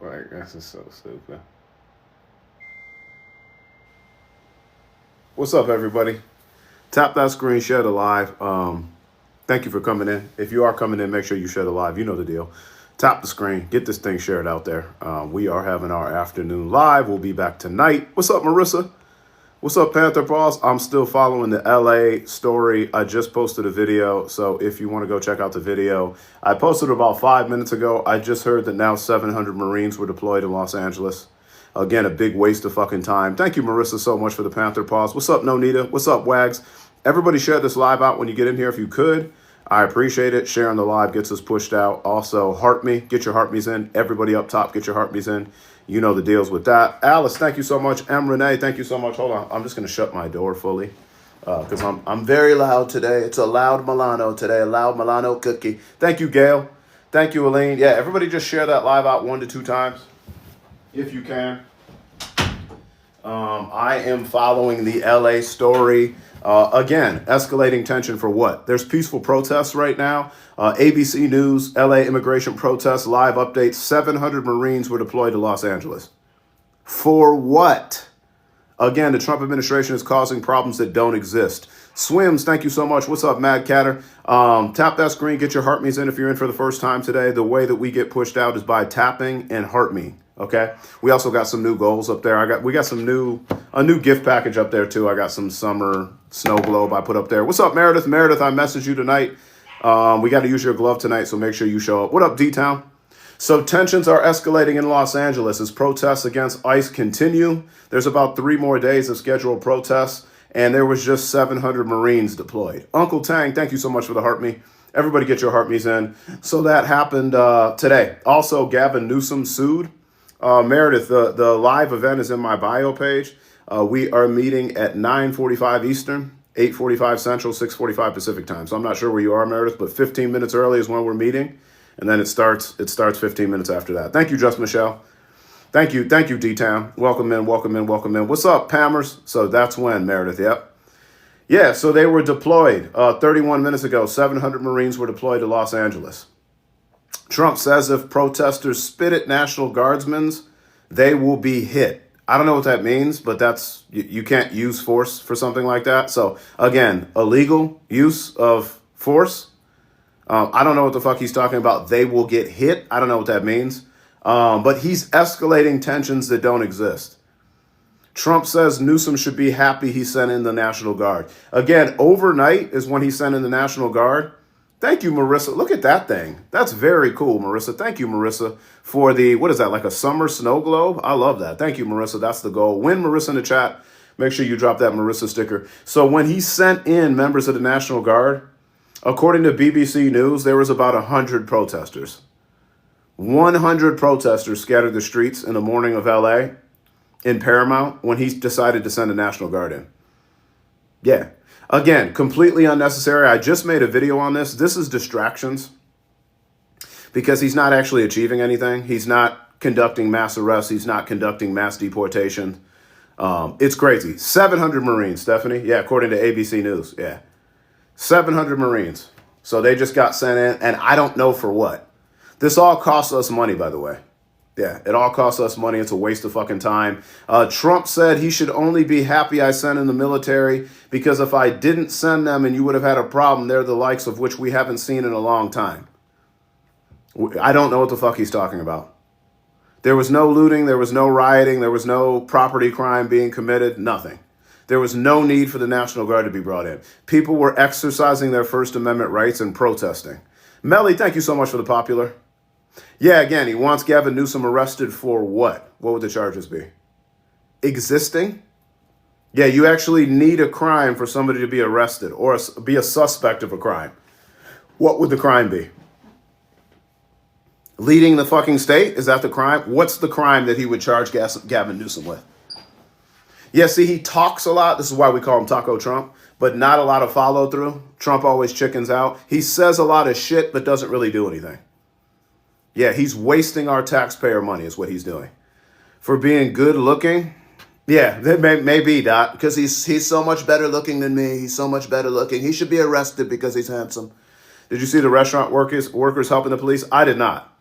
Like, this is so stupid. What's up, everybody? Tap that screen, share the live. Thank you for coming in. If you are coming in, make sure you share the live. You know the deal. Tap the screen, get this thing shared out there. We are having our afternoon live. We'll be back tonight. What's up, Marissa? What's up, Panther Paws? I'm still following the LA story. I just posted a video, so if you want to go check out the video, I posted about 5 minutes ago. I just heard that now 700 Marines were deployed in Los Angeles. Again, a big waste of fucking time. Thank you, Marissa, so much for the Panther Paws. What's up, Nonita? What's up, Wags? Everybody share this live out when you get in here if you could. I appreciate it. Sharing the live gets us pushed out. Also, heart me. Get your heart me's in. Everybody up top, get your heart me's in. You know the deals with that. Alice, thank you so much. M. Renee, thank you so much. Hold on. I'm just going to shut my door fully because I'm very loud today. It's a loud Milano today, a loud Milano cookie. Thank you, Gail. Thank you, Elaine. Yeah, everybody just share that live out 1 to 2 times if you can. I am following the LA story. Again, escalating tension for what? There's peaceful protests right now. ABC News, LA immigration protests, live updates. 700 Marines were deployed to Los Angeles. For what? Again, the Trump administration is causing problems that don't exist. Swims, thank you so much. What's up, Mad Catter? Tap that screen, get your heart me's in if you're in for the first time today. The way that we get pushed out is by tapping and heart me. Okay. We also got some new goals up there. We got a new gift package up there too. I got some summer snow globe I put up there. What's up, Meredith? Meredith, I messaged you tonight. We got to use your glove tonight, so make sure you show up. What up, D-Town? So tensions are escalating in Los Angeles as protests against ICE continue. There's about 3 more days of scheduled protests, and there was just 700 Marines deployed. Uncle Tang, thank you so much for the heart me. Everybody get your heart me's in. So that happened today. Also, Gavin Newsom sued. Meredith, the live event is in my bio page. We are meeting at 9:45 Eastern, 8:45 Central, 6:45 Pacific time. So I'm not sure where you are, Meredith, but 15 minutes early is when we're meeting. And then it starts 15 minutes after that. Thank you, Just Michelle. Thank you, D-Town. Welcome in. What's up, Pammers? So that's when, Meredith, yep. Yeah, so they were deployed 31 minutes ago. 700 Marines were deployed to Los Angeles. Trump says if protesters spit at National Guardsmen, they will be hit. I don't know what that means, but that's you can't use force for something like that. So again, illegal use of force. I don't know what the fuck he's talking about. They will get hit. I don't know what that means. But he's escalating tensions that don't exist. Trump says Newsom should be happy he sent in the National Guard. Again, overnight is when he sent in the National Guard. Thank you, Marissa. Look at that thing. That's very cool, Marissa. Thank you, Marissa, for the, what is that, like a summer snow globe? I love that. Thank you, Marissa. That's the goal. Win Marissa in the chat. Make sure you drop that Marissa sticker. So when he sent in members of the National Guard, according to BBC News, there was about 100 protesters. 100 protesters scattered the streets in the morning of LA in Paramount when he decided to send the National Guard in. Yeah. Again, completely unnecessary. I just made a video on this. This is distractions because he's not actually achieving anything. He's not conducting mass arrests. He's not conducting mass deportation. It's crazy. 700 Marines, Stephanie. Yeah, according to ABC News. Yeah. 700 Marines. So they just got sent in, and I don't know for what. This all costs us money, by the way. Yeah, it all costs us money. It's a waste of fucking time. Trump said he should only be happy I sent in the military because if I didn't send them and you would have had a problem, they're the likes of which we haven't seen in a long time. I don't know what the fuck he's talking about. There was no looting. There was no rioting. There was no property crime being committed. Nothing. There was no need for the National Guard to be brought in. People were exercising their First Amendment rights and protesting. Melly, thank you so much for the popular. Yeah, again, he wants Gavin Newsom arrested for what? What would the charges be? Existing? Yeah, you actually need a crime for somebody to be arrested or be a suspect of a crime. What would the crime be? Leading the fucking state? Is that the crime? What's the crime that he would charge Gavin Newsom with? Yeah, see, he talks a lot. This is why we call him Taco Trump, but not a lot of follow through. Trump always chickens out. He says a lot of shit, but doesn't really do anything. Yeah, he's wasting our taxpayer money is what he's doing. For being good looking, yeah, that may be, Dot, because he's so much better looking than me. He's so much better looking. He should be arrested because he's handsome. Did you see the restaurant workers helping the police? I did not.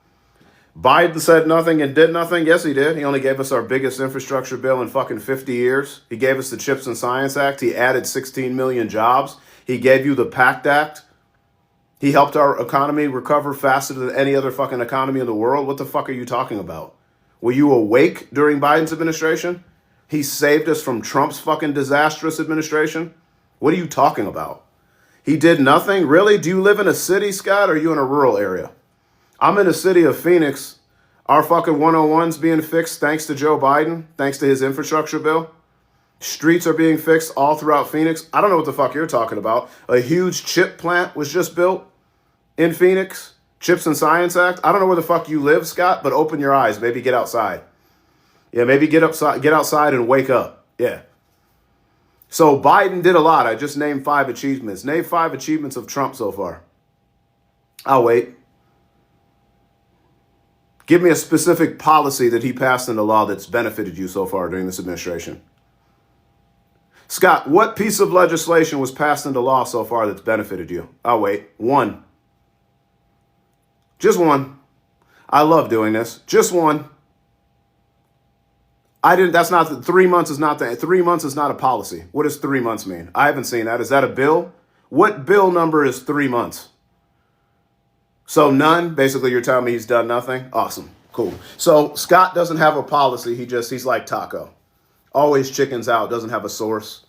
Biden said nothing and did nothing. Yes, he did. He only gave us our biggest infrastructure bill in fucking 50 years. He gave us the CHIPS and Science Act. He added 16 million jobs. He gave you the PACT Act. He helped our economy recover faster than any other fucking economy in the world. What the fuck are you talking about? Were you awake during Biden's administration? He saved us from Trump's fucking disastrous administration. What are you talking about? He did nothing? Really? Do you live in a city, Scott, or are you in a rural area? I'm in the city of Phoenix. Our fucking 101's being fixed thanks to Joe Biden, thanks to his infrastructure bill. Streets are being fixed all throughout Phoenix. I don't know what the fuck you're talking about. A huge chip plant was just built in Phoenix. Chips and Science Act. I don't know where the fuck you live, Scott, but open your eyes. Maybe get outside. Yeah, maybe get outside and wake up. Yeah. So Biden did a lot. I just named 5 achievements. Name 5 achievements of Trump so far. I'll wait. Give me a specific policy that he passed into law that's benefited you so far during this administration. Scott, what piece of legislation was passed into law so far that's benefited you? I'll wait. 1. Just 1. I love doing this. Just 1. That's not 3 months is not 3 months is not a policy. What does 3 months mean? I haven't seen that. Is that a bill? What bill number is 3 months? So none. Basically, you're telling me he's done nothing. Awesome. Cool. So Scott doesn't have a policy. He's like Taco. Always chickens out. Doesn't have a source.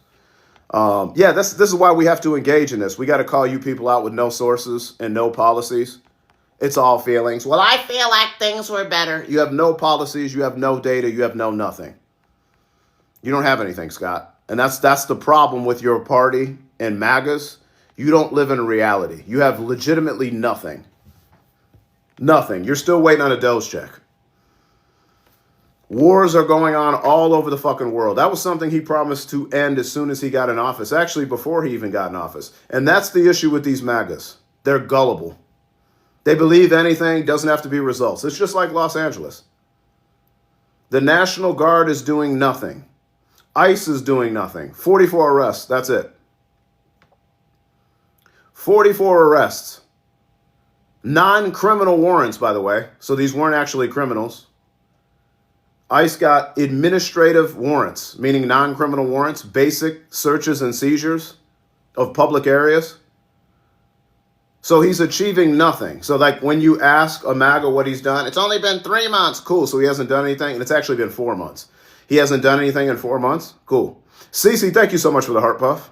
This is why we have to engage in this. We got to call you people out with no sources and no policies. It's all feelings. Well, I feel like things were better. You have no policies. You have no data. You have no nothing. You don't have anything, Scott. And that's the problem with your party and MAGAs. You don't live in a reality. You have legitimately nothing. Nothing. You're still waiting on a Doge check. Wars are going on all over the fucking world. That was something he promised to end as soon as he got in office. Actually, before he even got in office. And that's the issue with these MAGAs. They're gullible. They believe anything, doesn't have to be results. It's just like Los Angeles. The National Guard is doing nothing. ICE is doing nothing. 44 arrests. That's it. 44 arrests. Non-criminal warrants, by the way. So these weren't actually criminals. ICE got administrative warrants, meaning non-criminal warrants, basic searches and seizures of public areas. So he's achieving nothing. So like when you ask a MAGA what he's done, it's only been 3 months. Cool. So he hasn't done anything. And it's actually been 4 months. He hasn't done anything in 4 months. Cool. Cece, thank you so much for the heart puff.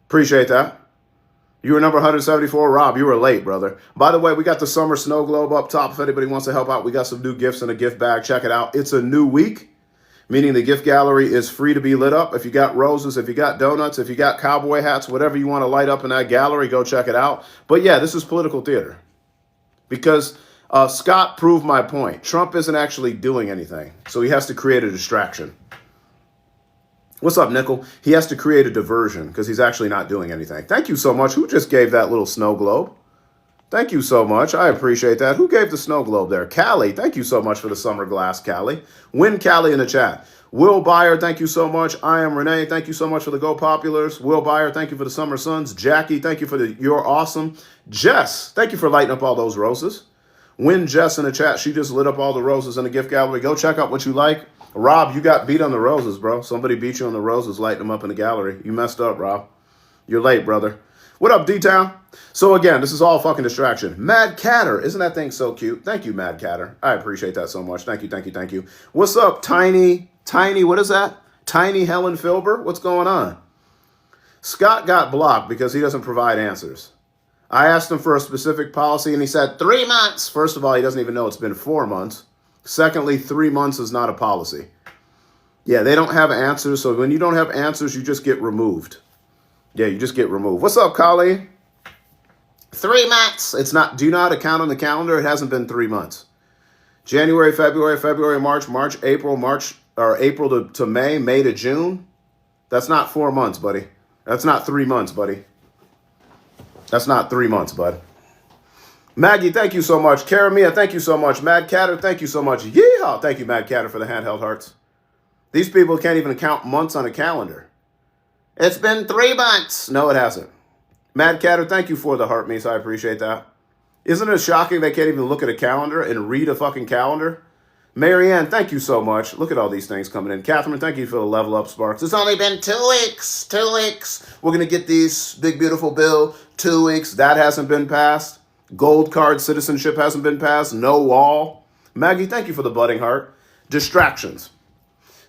Appreciate that. You were number 174. Rob, you were late, brother. By the way, we got the summer snow globe up top. If anybody wants to help out, we got some new gifts in a gift bag. Check it out. It's a new week, meaning the gift gallery is free to be lit up. If you got roses, if you got donuts, if you got cowboy hats, whatever you want to light up in that gallery, go check it out. But yeah, this is political theater because Scott proved my point. Trump isn't actually doing anything, so he has to create a distraction. What's up, Nickel? He has to create a diversion because he's actually not doing anything. Thank you so much. Who just gave that little snow globe? Thank you so much. I appreciate that. Who gave the snow globe there? Callie, thank you so much for the summer glass, Callie. Win Callie in the chat. Will Byer, thank you so much. I am Renee. Thank you so much for the Go Populars. Will Byer, thank you for the Summer Suns. Jackie, thank you for the You're Awesome. Jess, thank you for lighting up all those roses. Win Jess in the chat. She just lit up all the roses in the gift gallery. Go check out what you like. Rob, you got beat on the roses, bro. Somebody beat you on the roses, lighting them up in the gallery. You messed up, Rob. You're late, brother. What up, D-Town? So again, this is all fucking distraction. Mad Catter. Isn't that thing so cute? Thank you, Mad Catter. I appreciate that so much. Thank you, thank you, thank you. What's up, Tiny, what is that? Tiny Helen Filber? What's going on? Scott got blocked because he doesn't provide answers. I asked him for a specific policy, and he said 3 months. First of all, he doesn't even know it's been 4 months. Secondly, 3 months is not a policy. Yeah, they don't have answers. So when you don't have answers, you just get removed. Yeah, you just get removed. What's up, Colleen? 3 months. It's not. Do you know how to count on the calendar? It hasn't been 3 months. January, February, March, April to May, May to June. That's not 4 months, buddy. That's not 3 months, buddy. That's not 3 months, bud. Maggie, thank you so much. Karamia, thank you so much. Mad Catter, thank you so much. Yeehaw! Thank you, Mad Catter, for the handheld hearts. These people can't even count months on a calendar. It's been 3 months. No, it hasn't. Mad Catter, thank you for the heart, Mies. I appreciate that. Isn't it shocking they can't even look at a calendar and read a fucking calendar? Marianne, thank you so much. Look at all these things coming in. Catherine, thank you for the level up sparks. It's only been 2 weeks. 2 weeks. We're going to get these big, beautiful bill. 2 weeks. That hasn't been passed. Gold card citizenship hasn't been passed. No wall. Maggie, thank you for the budding heart. Distractions.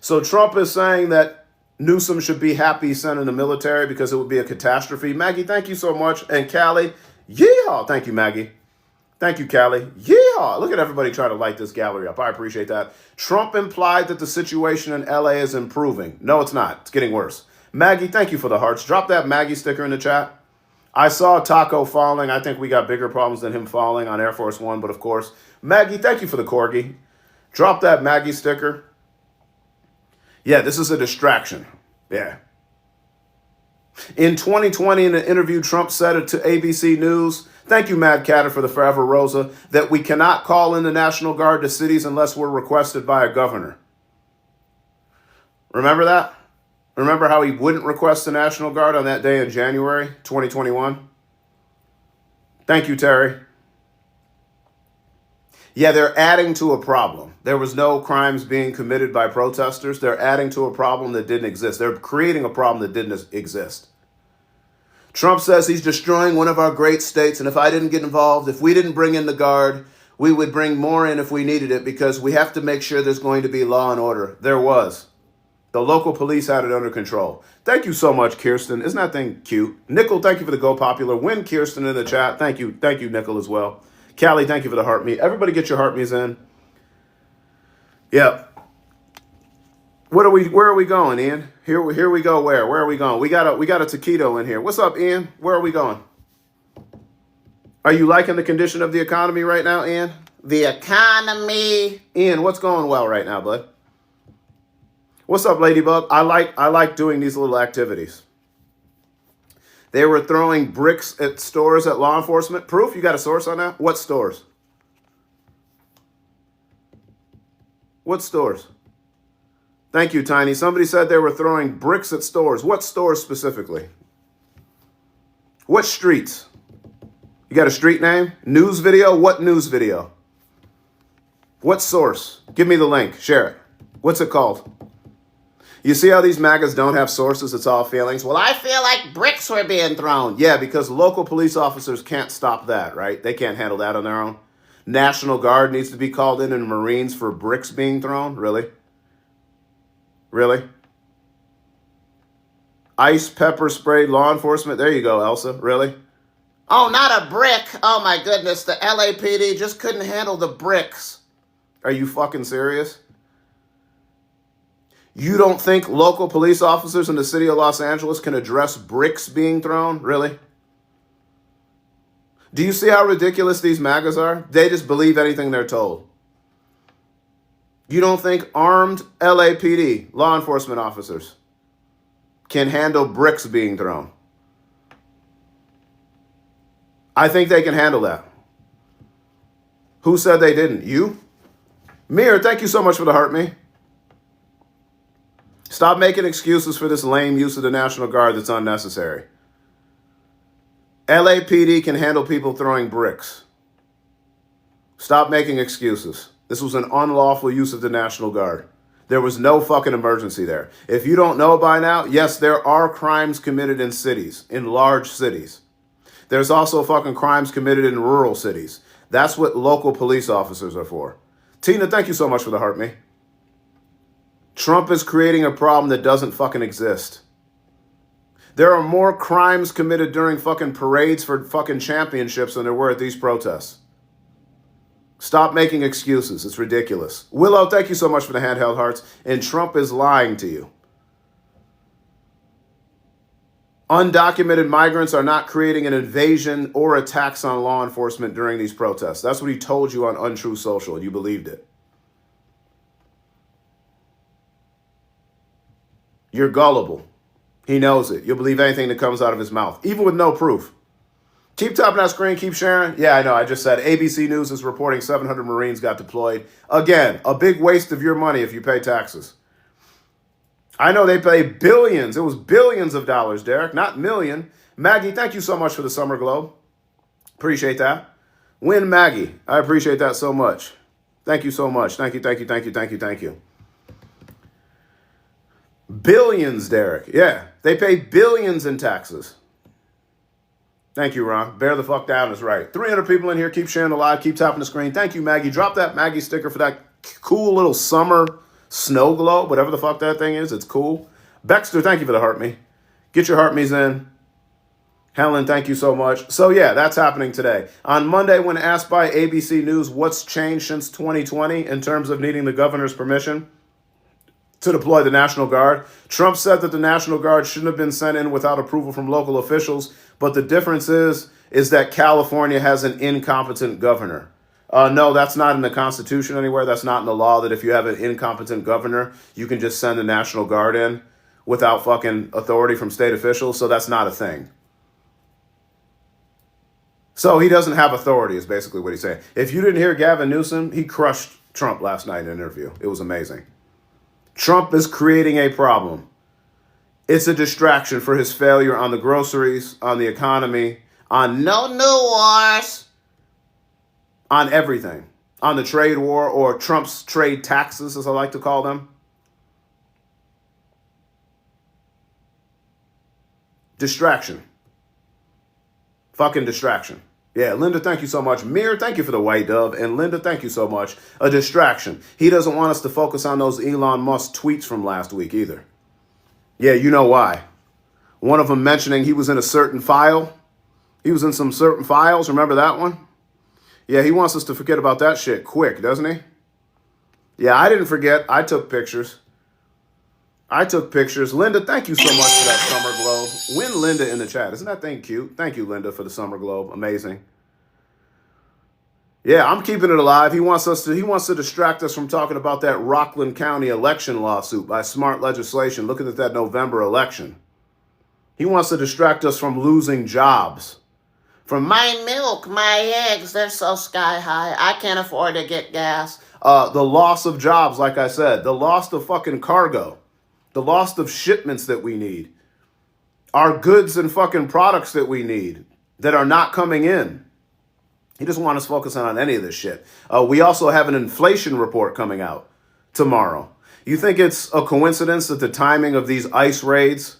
So Trump is saying that Newsom should be happy sending the military because it would be a catastrophe. Maggie, thank you so much. And Callie, yeehaw. Thank you, Maggie. Thank you, Callie. Yeehaw! Look at everybody trying to light this gallery up. I appreciate that. Trump implied that the situation in LA is improving. No, it's not. It's getting worse. Maggie, thank you for the hearts. Drop that Maggie sticker in the chat. I saw Taco falling. I think we got bigger problems than him falling on Air Force One, but of course. Maggie, thank you for the corgi. Drop that Maggie sticker. Yeah, this is a distraction. Yeah. In 2020, in an interview, Trump said it to ABC News. Thank you, Mad Catter, for the Forever Rosa, that we cannot call in the National Guard to cities unless we're requested by a governor. Remember that? Remember how he wouldn't request the National Guard on that day in January 2021? Thank you, Terry. Yeah, they're adding to a problem. There was no crimes being committed by protesters. They're adding to a problem that didn't exist. They're creating a problem that didn't exist. Trump says he's destroying one of our great states, and if I didn't get involved, if we didn't bring in the Guard, we would bring more in if we needed it because we have to make sure there's going to be law and order. There was. The local police had it under control. Thank you so much, Kirsten. Isn't that thing cute? Nickel, thank you for the Go Popular. Win Kirsten in the chat. Thank you, Nickel, as well. Callie, thank you for the heart me. Everybody get your heart me's in. Yeah. Where are we going, Ian? Here we go. Where are we going? We got a taquito in here. What's up, Ian? Where are we going? Are you liking the condition of the economy right now, Ian? The economy. Ian, what's going well right now, bud? What's up, Ladybug? I like doing these little activities. They were throwing bricks at stores at law enforcement. Proof? You got a source on that? What stores? What stores? Thank you, Tiny. Somebody said they were throwing bricks at stores. What stores specifically? What streets? You got a street name? News video? What news video? What source? Give me the link. Share it. What's it called? You see how these MAGAs don't have sources? It's all feelings. Well, I feel like bricks were being thrown. Yeah, because local police officers can't stop that, right? They can't handle that on their own. National Guard needs to be called in and Marines for bricks being thrown? Really? Really? Ice, pepper spray, law enforcement. There you go, Elsa. Really? Oh, not a brick. Oh, my goodness. The LAPD just couldn't handle the bricks. Are you fucking serious? You don't think local police officers in the city of Los Angeles can address bricks being thrown? Really? Do you see how ridiculous these MAGAs are? They just believe anything they're told. You don't think armed LAPD, law enforcement officers, can handle bricks being thrown? I think they can handle that. Who said they didn't? You? Mir, thank you so much for the heart, me. Stop making excuses for this lame use of the National Guard that's unnecessary. LAPD can handle people throwing bricks. Stop making excuses. This was an unlawful use of the National Guard. There was no fucking emergency there. If you don't know by now, yes, there are crimes committed in cities, in large cities. There's also fucking crimes committed in rural cities. That's what local police officers are for. Tina, thank you so much for the heart, me. Trump is creating a problem that doesn't fucking exist. There are more crimes committed during fucking parades for fucking championships than there were at these protests. Stop making excuses. It's ridiculous. Willow, thank you so much for the handheld hearts. And Trump is lying to you. Undocumented migrants are not creating an invasion or attacks on law enforcement during these protests. That's what he told you on Untrue Social, and you believed it. You're gullible. He knows it. You'll believe anything that comes out of his mouth, even with no proof. Keep tapping that screen. Keep sharing. Yeah, I know. I just said ABC News is reporting 700 Marines got deployed. Again, a big waste of your money if you pay taxes. I know they pay billions. It was billions of dollars, Derek, not million. Maggie, thank you so much for the Summer Globe. Appreciate that. Win Maggie. I appreciate that so much. Thank you so much. Thank you, thank you, thank you, thank you, thank you. Billions, Derek. Yeah, they pay billions in taxes. Thank you, Ron. Bear the fuck down is right. 300 people in here. Keep sharing the live. Keep tapping the screen. Thank you, Maggie. Drop that Maggie sticker for that cool little summer snow globe. Whatever the fuck that thing is. It's cool. Baxter, thank you for the heart me. Get your heart me's in. Helen, thank you so much. So yeah, that's happening today. On Monday, when asked by ABC News what's changed since 2020 in terms of needing the governor's permission to deploy the National Guard, Trump said that the National Guard shouldn't have been sent in without approval from local officials. But the difference is that California has an incompetent governor. No, that's not in the Constitution anywhere. That's not in the law that if you have an incompetent governor, you can just send the National Guard in without fucking authority from state officials. So that's not a thing. So he doesn't have authority is basically what he's saying. If you didn't hear Gavin Newsom, he crushed Trump last night in an interview. It was amazing. Trump is creating a problem. It's a distraction for his failure on the groceries, on the economy, on no new wars, on everything, on the trade war or Trump's trade taxes, as I like to call them. Distraction. Fucking distraction. Yeah, Linda, thank you so much. Mir, thank you for the white dove. And Linda, thank you so much. A distraction. He doesn't want us to focus on those Elon Musk tweets from last week either. Yeah, you know why. One of them mentioning he was in a certain file. He was in some certain files. Remember that one? Yeah, he wants us to forget about that shit quick, doesn't he? Yeah, I didn't forget. I took pictures. Linda, thank you so much for that summer globe. Win Linda in the chat. Isn't that thing cute? Thank you, Linda, for the summer globe. Amazing. Yeah, I'm keeping it alive. He wants to distract us from talking about that Rockland County election lawsuit by Smart Legislation, looking at that November election. He wants to distract us from losing jobs. From my milk, my eggs, they're so sky high. I can't afford to get gas. The loss of jobs, like I said. The loss of fucking cargo. The loss of shipments that we need. Our goods and fucking products that we need that are not coming in. He doesn't want us focusing on any of this shit. We also have an inflation report coming out tomorrow. You think it's a coincidence that the timing of these ICE raids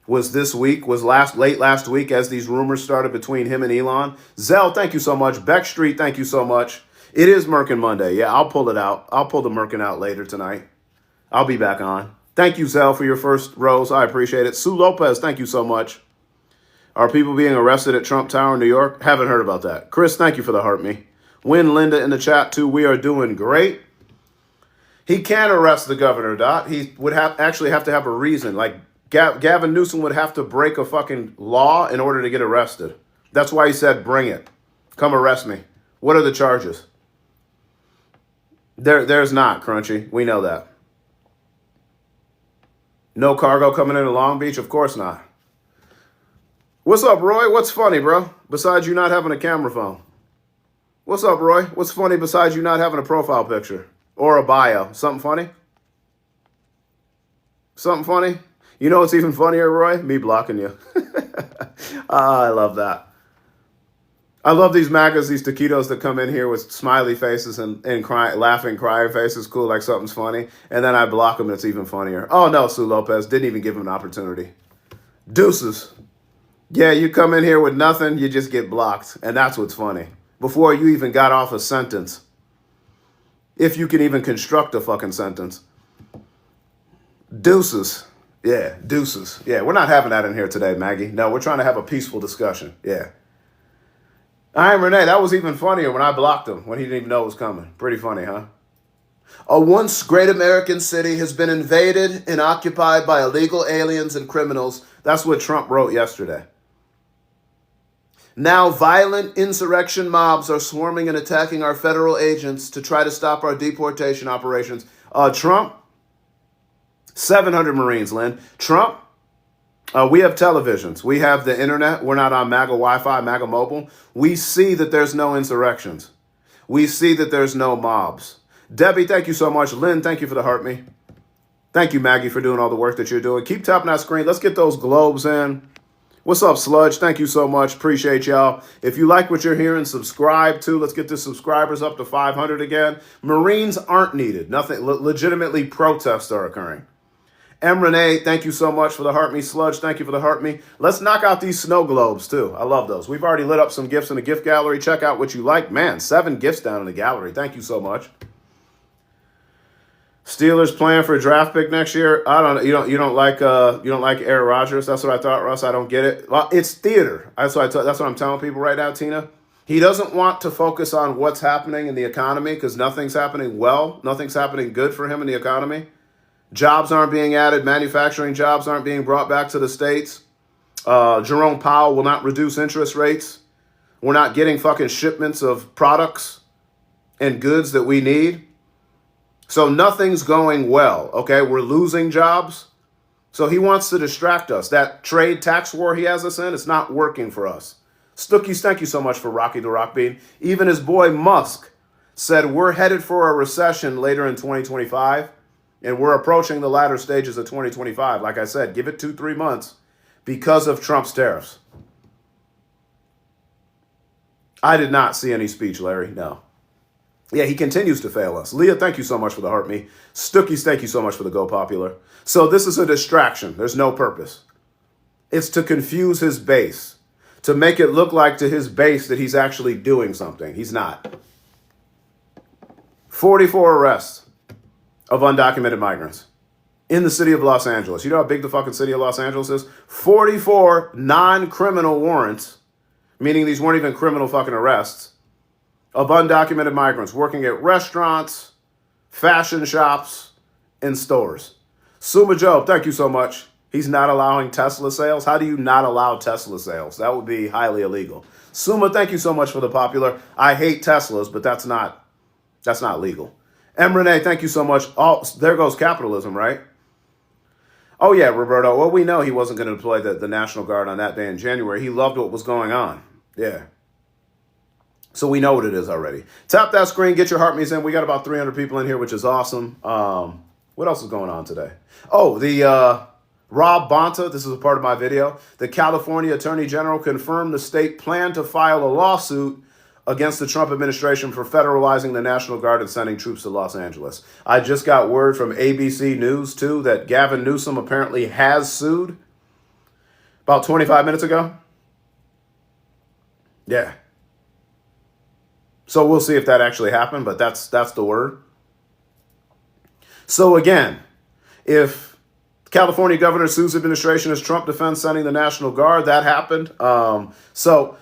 was this week, was late last week as these rumors started between him and Elon? Zell, thank you so much. Beck Street, thank you so much. It is Merkin Monday. Yeah, I'll pull it out. I'll pull the Merkin out later tonight. I'll be back on. Thank you, Zell, for your first rose. I appreciate it. Sue Lopez, thank you so much. Are people being arrested at Trump Tower in New York? Haven't heard about that. Chris, thank you for the heart me. Win Linda in the chat, too. We are doing great. He can arrest the governor, Dot. He would actually have to have a reason. Like, Gavin Newsom would have to break a fucking law in order to get arrested. That's why he said, bring it. Come arrest me. What are the charges? There's not, Crunchy. We know that. No cargo coming into Long Beach? Of course not. What's up, Roy? What's funny, bro? Besides you not having a camera phone. What's up, Roy? What's funny besides you not having a profile picture? Or a bio? Something funny? Something funny? You know what's even funnier, Roy? Me blocking you. I love that. I love these MAGAs, these taquitos that come in here with smiley faces and laughing, crying faces, cool, like something's funny. And then I block them, it's even funnier. Oh, no, Sue Lopez. Didn't even give him an opportunity. Deuces. Yeah, you come in here with nothing, you just get blocked. And that's what's funny. Before you even got off a sentence. If you can even construct a fucking sentence. Deuces. Yeah, deuces. Yeah, we're not having that in here today, Maggie. No, we're trying to have a peaceful discussion. Yeah. I am Renee. That was even funnier when I blocked him, when he didn't even know it was coming. Pretty funny, huh? A once great American city has been invaded and occupied by illegal aliens and criminals. That's what Trump wrote yesterday. Now violent insurrection mobs are swarming and attacking our federal agents to try to stop our deportation operations. Trump, 700 Marines, Lynn. Trump, we have televisions. We have the internet. We're not on MAGA Wi-Fi, MAGA mobile. We see that there's no insurrections. We see that there's no mobs. Debbie, thank you so much. Lynn, thank you for the heart me. Thank you, Maggie, for doing all the work that you're doing. Keep tapping that screen. Let's get those globes in. What's up, Sludge? Thank you so much. Appreciate y'all. If you like what you're hearing, subscribe too. Let's get the subscribers up to 500 again. Marines aren't needed. Nothing. Legitimately, protests are occurring. M. Renee, thank you so much for the heart me. Sludge, thank you for the heart me. Let's knock out these snow globes too. I love those. We've already lit up some gifts in the gift gallery. Check out what you like. Man, 7 gifts down in the gallery. Thank you so much. Steelers playing for a draft pick next year. I don't. You don't like Aaron Rodgers. That's what I thought, Russ. I don't get it. Well, it's theater. That's what I'm telling people right now, Tina. He doesn't want to focus on what's happening in the economy because nothing's happening well. Nothing's happening good for him in the economy. Jobs aren't being added. Manufacturing jobs aren't being brought back to the States. Jerome Powell will not reduce interest rates. We're not getting fucking shipments of products and goods that we need. So nothing's going well, okay? We're losing jobs. So he wants to distract us. That trade tax war he has us in, it's not working for us. Stookies, thank you so much for Rocky the Rock Bean. Even his boy Musk said we're headed for a recession later in 2025, and we're approaching the latter stages of 2025. Like I said, give it 2-3 months because of Trump's tariffs. I did not see any speech, Larry, no. Yeah, he continues to fail us. Leah, thank you so much for the heart me. Stookies, thank you so much for the Go Popular. So this is a distraction. There's no purpose. It's to confuse his base, to make it look like to his base that he's actually doing something. He's not. 44 arrests of undocumented migrants in the city of Los Angeles. You know how big the fucking city of Los Angeles is? 44 non-criminal warrants, meaning these weren't even criminal fucking arrests, of undocumented migrants working at restaurants, fashion shops, and stores. Suma Job, thank you so much. He's not allowing Tesla sales. How do you not allow Tesla sales? That would be highly illegal. Suma, thank you so much for the popular. I hate Teslas, but that's not legal. M. Renee, thank you so much. Oh, there goes capitalism, right? Oh, yeah, Roberto. Well, we know he wasn't going to deploy the National Guard on that day in January. He loved what was going on. Yeah. So we know what it is already. Tap that screen. Get your heart me's in. We got about 300 people in here, which is awesome. What else is going on today? Oh, the Rob Bonta. This is a part of my video. The California Attorney General confirmed the state planned to file a lawsuit against the Trump administration for federalizing the National Guard and sending troops to Los Angeles. I just got word from ABC News, too, that Gavin Newsom apparently has sued about 25 minutes ago. Yeah. So we'll see if that actually happened, but that's the word. So again, if California Governor sues administration as Trump defends sending the National Guard, that happened. So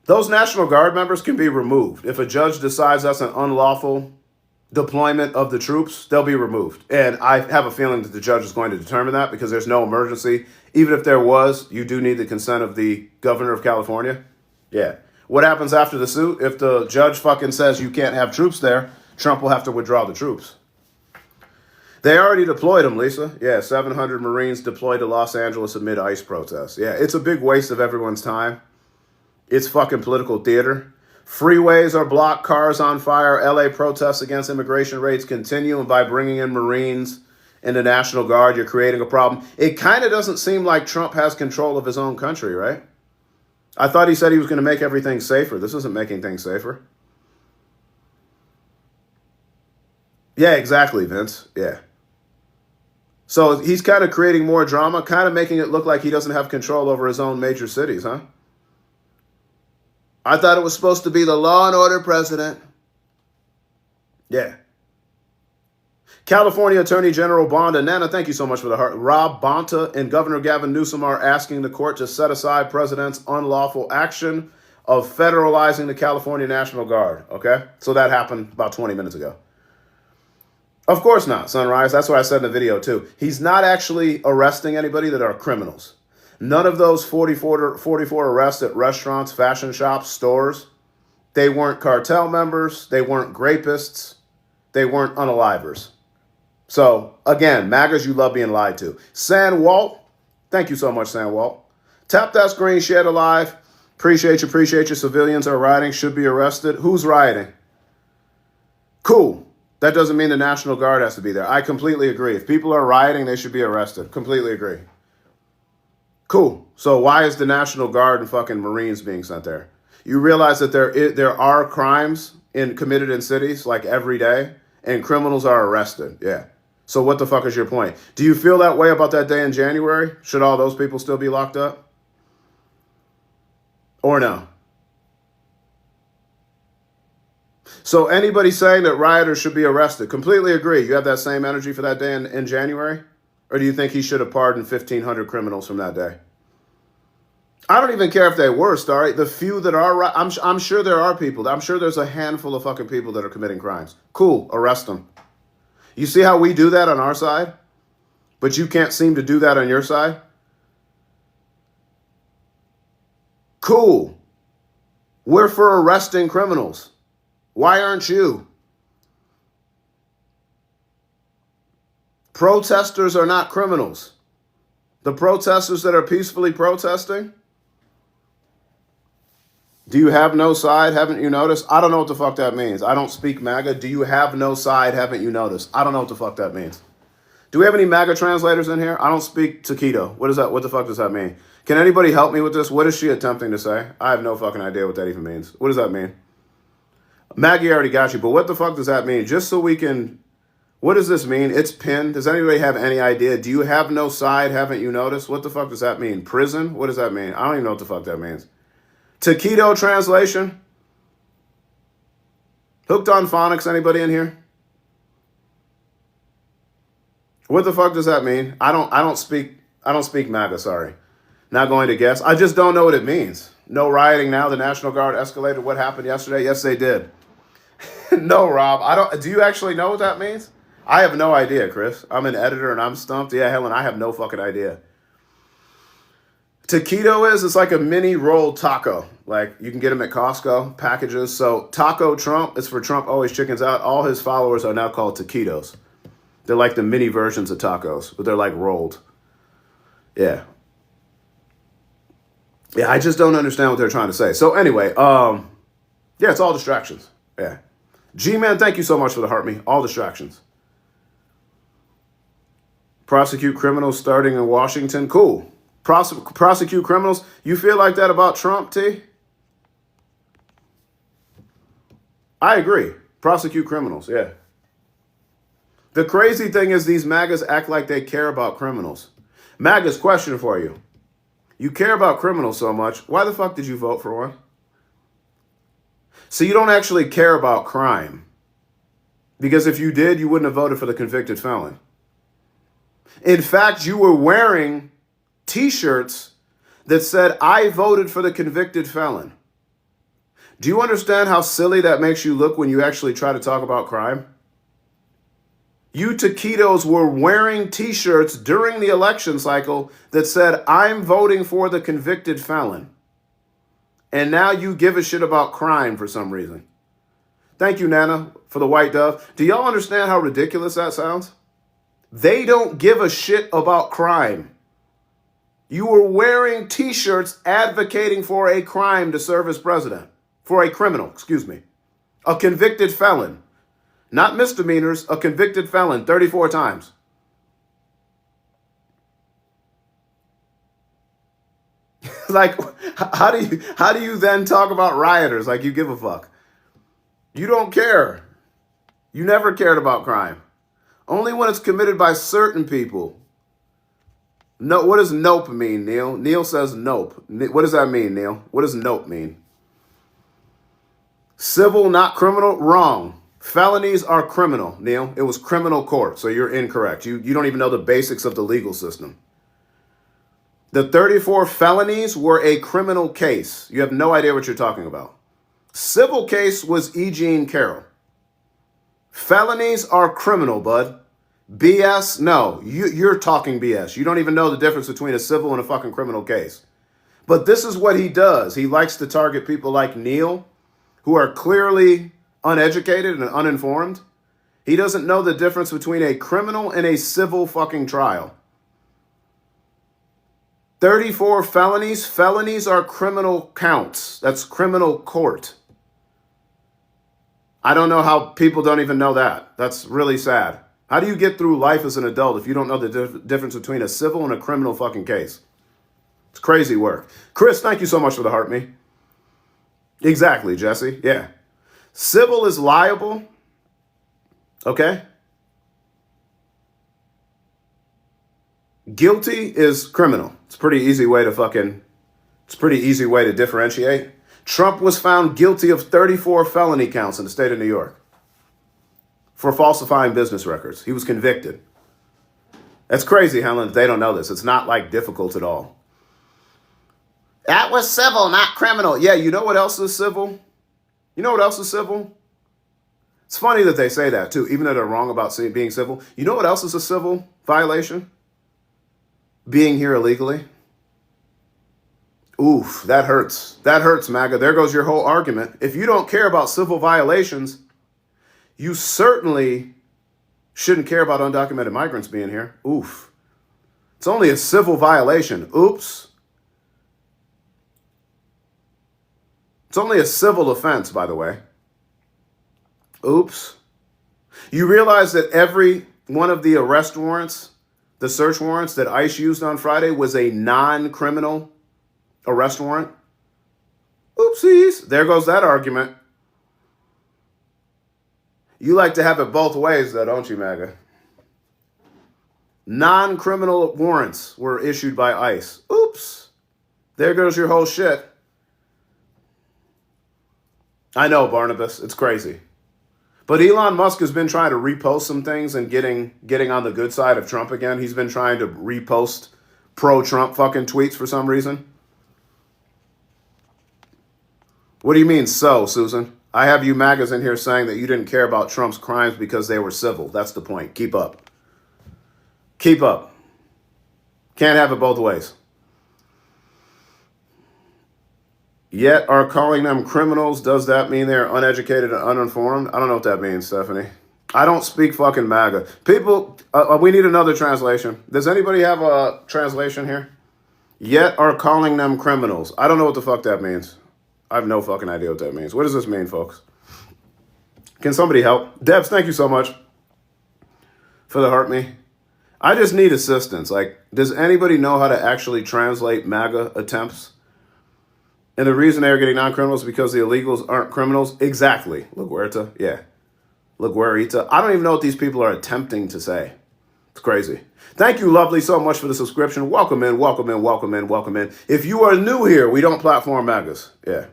those National Guard members can be removed. If a judge decides that's an unlawful deployment of the troops, they'll be removed. And I have a feeling that the judge is going to determine that because there's no emergency. Even if there was, you do need the consent of the governor of California. Yeah. What happens after the suit? If the judge fucking says you can't have troops there, Trump will have to withdraw the troops. They already deployed them, Lisa. Yeah, 700 Marines deployed to Los Angeles amid ICE protests. Yeah, it's a big waste of everyone's time. It's fucking political theater. Freeways are blocked, cars on fire. LA protests against immigration raids continue. And by bringing in Marines and the National Guard, you're creating a problem. It kind of doesn't seem like Trump has control of his own country, right? I thought he said he was going to make everything safer. This isn't making things safer. Yeah, exactly, Vince. Yeah. So he's kind of creating more drama, kind of making it look like he doesn't have control over his own major cities, huh? I thought it was supposed to be the law and order president. Yeah. California Attorney General Bonta, Nana, thank you so much for the heart. Rob Bonta and Governor Gavin Newsom are asking the court to set aside president's unlawful action of federalizing the California National Guard. Okay? So that happened about 20 minutes ago. Of course not, Sunrise. That's what I said in the video, too. He's not actually arresting anybody that are criminals. None of those 44 arrests at restaurants, fashion shops, stores, they weren't cartel members. They weren't grapists. They weren't unalivers. So, again, MAGAs, you love being lied to. San Walt, thank you so much, San Walt. Tap that screen, share the live. Appreciate you. Civilians are rioting, should be arrested. Who's rioting? Cool. That doesn't mean the National Guard has to be there. I completely agree. If people are rioting, they should be arrested. Completely agree. Cool. So why is the National Guard and fucking Marines being sent there? You realize that there are crimes committed in cities like every day, and criminals are arrested. Yeah. So what the fuck is your point? Do you feel that way about that day in January? Should all those people still be locked up? Or no? So anybody saying that rioters should be arrested, completely agree. You have that same energy for that day in January? Or do you think he should have pardoned 1,500 criminals from that day? I don't even care if they were, Starry. The few that are, I'm sure there are people. I'm sure there's a handful of fucking people that are committing crimes. Cool, arrest them. You see how we do that on our side? But you can't seem to do that on your side? Cool. We're for arresting criminals. Why aren't you? Protesters are not criminals. The protesters that are peacefully protesting, do you have no side? Haven't you noticed? I don't know what the fuck that means. I don't speak MAGA. Do you have no side? Haven't you noticed? I don't know what the fuck that means. Do we have any MAGA translators in here? I don't speak Taquito. What is that? What the fuck does that mean? Can anybody help me with this? What is she attempting to say? I have no fucking idea what that even means. What does that mean? Maggie already got you, but what the fuck does that mean? Just so we can... What does this mean? It's pinned. Does anybody have any idea? Do you have no side? Haven't you noticed? What the fuck does that mean? Prison? What does that mean? I don't even know what the fuck that means. Taquito translation? Hooked on phonics? Anybody in here? What the fuck does that mean? I don't speak MAGA, sorry. Not going to guess. I just don't know what it means. No rioting now. The National Guard escalated. What happened yesterday? Yes, they did. No, Rob. Do you actually know what that means? I have no idea, Chris. I'm an editor and I'm stumped. Yeah, Helen, I have no fucking idea. Taquito it's like a mini rolled taco. Like you can get them at Costco packages. So Taco Trump is for Trump always chickens out. All his followers are now called taquitos. They're like the mini versions of tacos, but they're like rolled. Yeah. Yeah, I just don't understand what they're trying to say. So anyway, yeah, it's all distractions. Yeah. G-Man, thank you so much for the heart me. All distractions. Prosecute criminals starting in Washington. Cool. Prosecute criminals. You feel like that about Trump, T? I agree. Prosecute criminals, yeah. The crazy thing is these MAGAs act like they care about criminals. MAGA's question for you. You care about criminals so much. Why the fuck did you vote for one? So you don't actually care about crime. Because if you did, you wouldn't have voted for the convicted felon. In fact, you were wearing T-shirts that said, I voted for the convicted felon. Do you understand how silly that makes you look when you actually try to talk about crime? You taquitos were wearing T-shirts during the election cycle that said, I'm voting for the convicted felon. And now you give a shit about crime for some reason. Thank you, Nana, for the white dove. Do y'all understand how ridiculous that sounds? They don't give a shit about crime. You were wearing T-shirts advocating for a crime to serve as president. For a criminal, excuse me. A convicted felon. Not misdemeanors, a convicted felon 34 times. Like, how do you then talk about rioters like you give a fuck? You don't care. You never cared about crime. Only when it's committed by certain people. No, what does nope mean, Neil? Neil says nope. What does that mean, Neil? What does nope mean? Civil, not criminal? Wrong. Felonies are criminal, Neil. It was criminal court, so you're incorrect. You don't even know the basics of the legal system. The 34 felonies were a criminal case. You have no idea what you're talking about. Civil case was E. Jean Carroll. Felonies are criminal, bud. BS? No, you're talking BS. You don't even know the difference between a civil and a fucking criminal case. But this is what he does. He likes to target people like Neil, who are clearly uneducated and uninformed. He doesn't know the difference between a criminal and a civil fucking trial. 34 felonies. Felonies are criminal counts. That's criminal court. I don't know how people don't even know that. That's really sad. How do you get through life as an adult if you don't know the difference between a civil and a criminal fucking case? It's crazy work. Chris, thank you so much for the heart me. Exactly, Jesse. Yeah. Civil is liable. Okay. Guilty is criminal. It's a pretty easy way to differentiate. Trump was found guilty of 34 felony counts in the state of New York for falsifying business records. He was convicted. That's crazy, Helen, that they don't know this. It's not like difficult at all. That was civil, not criminal. Yeah, you know what else is civil? You know what else is civil? It's funny that they say that too, even though they're wrong about being civil. You know what else is a civil violation? Being here illegally. Oof, that hurts. That hurts, MAGA. There goes your whole argument. If you don't care about civil violations, you certainly shouldn't care about undocumented migrants being here. Oof. It's only a civil violation. Oops. It's only a civil offense, by the way. Oops. You realize that every one of the arrest warrants, the search warrants that ICE used on Friday was a non-criminal arrest warrant? Oopsies. There goes that argument. You like to have it both ways, though, don't you, MAGA? Non-criminal warrants were issued by ICE. Oops. There goes your whole shit. I know, Barnabas. It's crazy. But Elon Musk has been trying to repost some things and getting on the good side of Trump again. He's been trying to repost pro-Trump fucking tweets for some reason. What do you mean, so, Susan? I have you MAGAs in here saying that you didn't care about Trump's crimes because they were civil. That's the point. Keep up. Keep up. Can't have it both ways. Yet are calling them criminals. Does that mean they're uneducated and uninformed? I don't know what that means, Stephanie. I don't speak fucking MAGA. People, we need another translation. Does anybody have a translation here? Yet are calling them criminals. I don't know what the fuck that means. I have no fucking idea what that means. What does this mean, folks? Can somebody help? Debs, thank you so much for the heart me. I just need assistance. Like, does anybody know how to actually translate MAGA attempts? And the reason they're getting non-criminals is because the illegals aren't criminals? Exactly. LaGuerta. Yeah. LaGuerta. I don't even know what these people are attempting to say. It's crazy. Thank you, lovely, so much for the subscription. Welcome in, welcome in, welcome in, welcome in. If you are new here, we don't platform MAGAs. Yeah.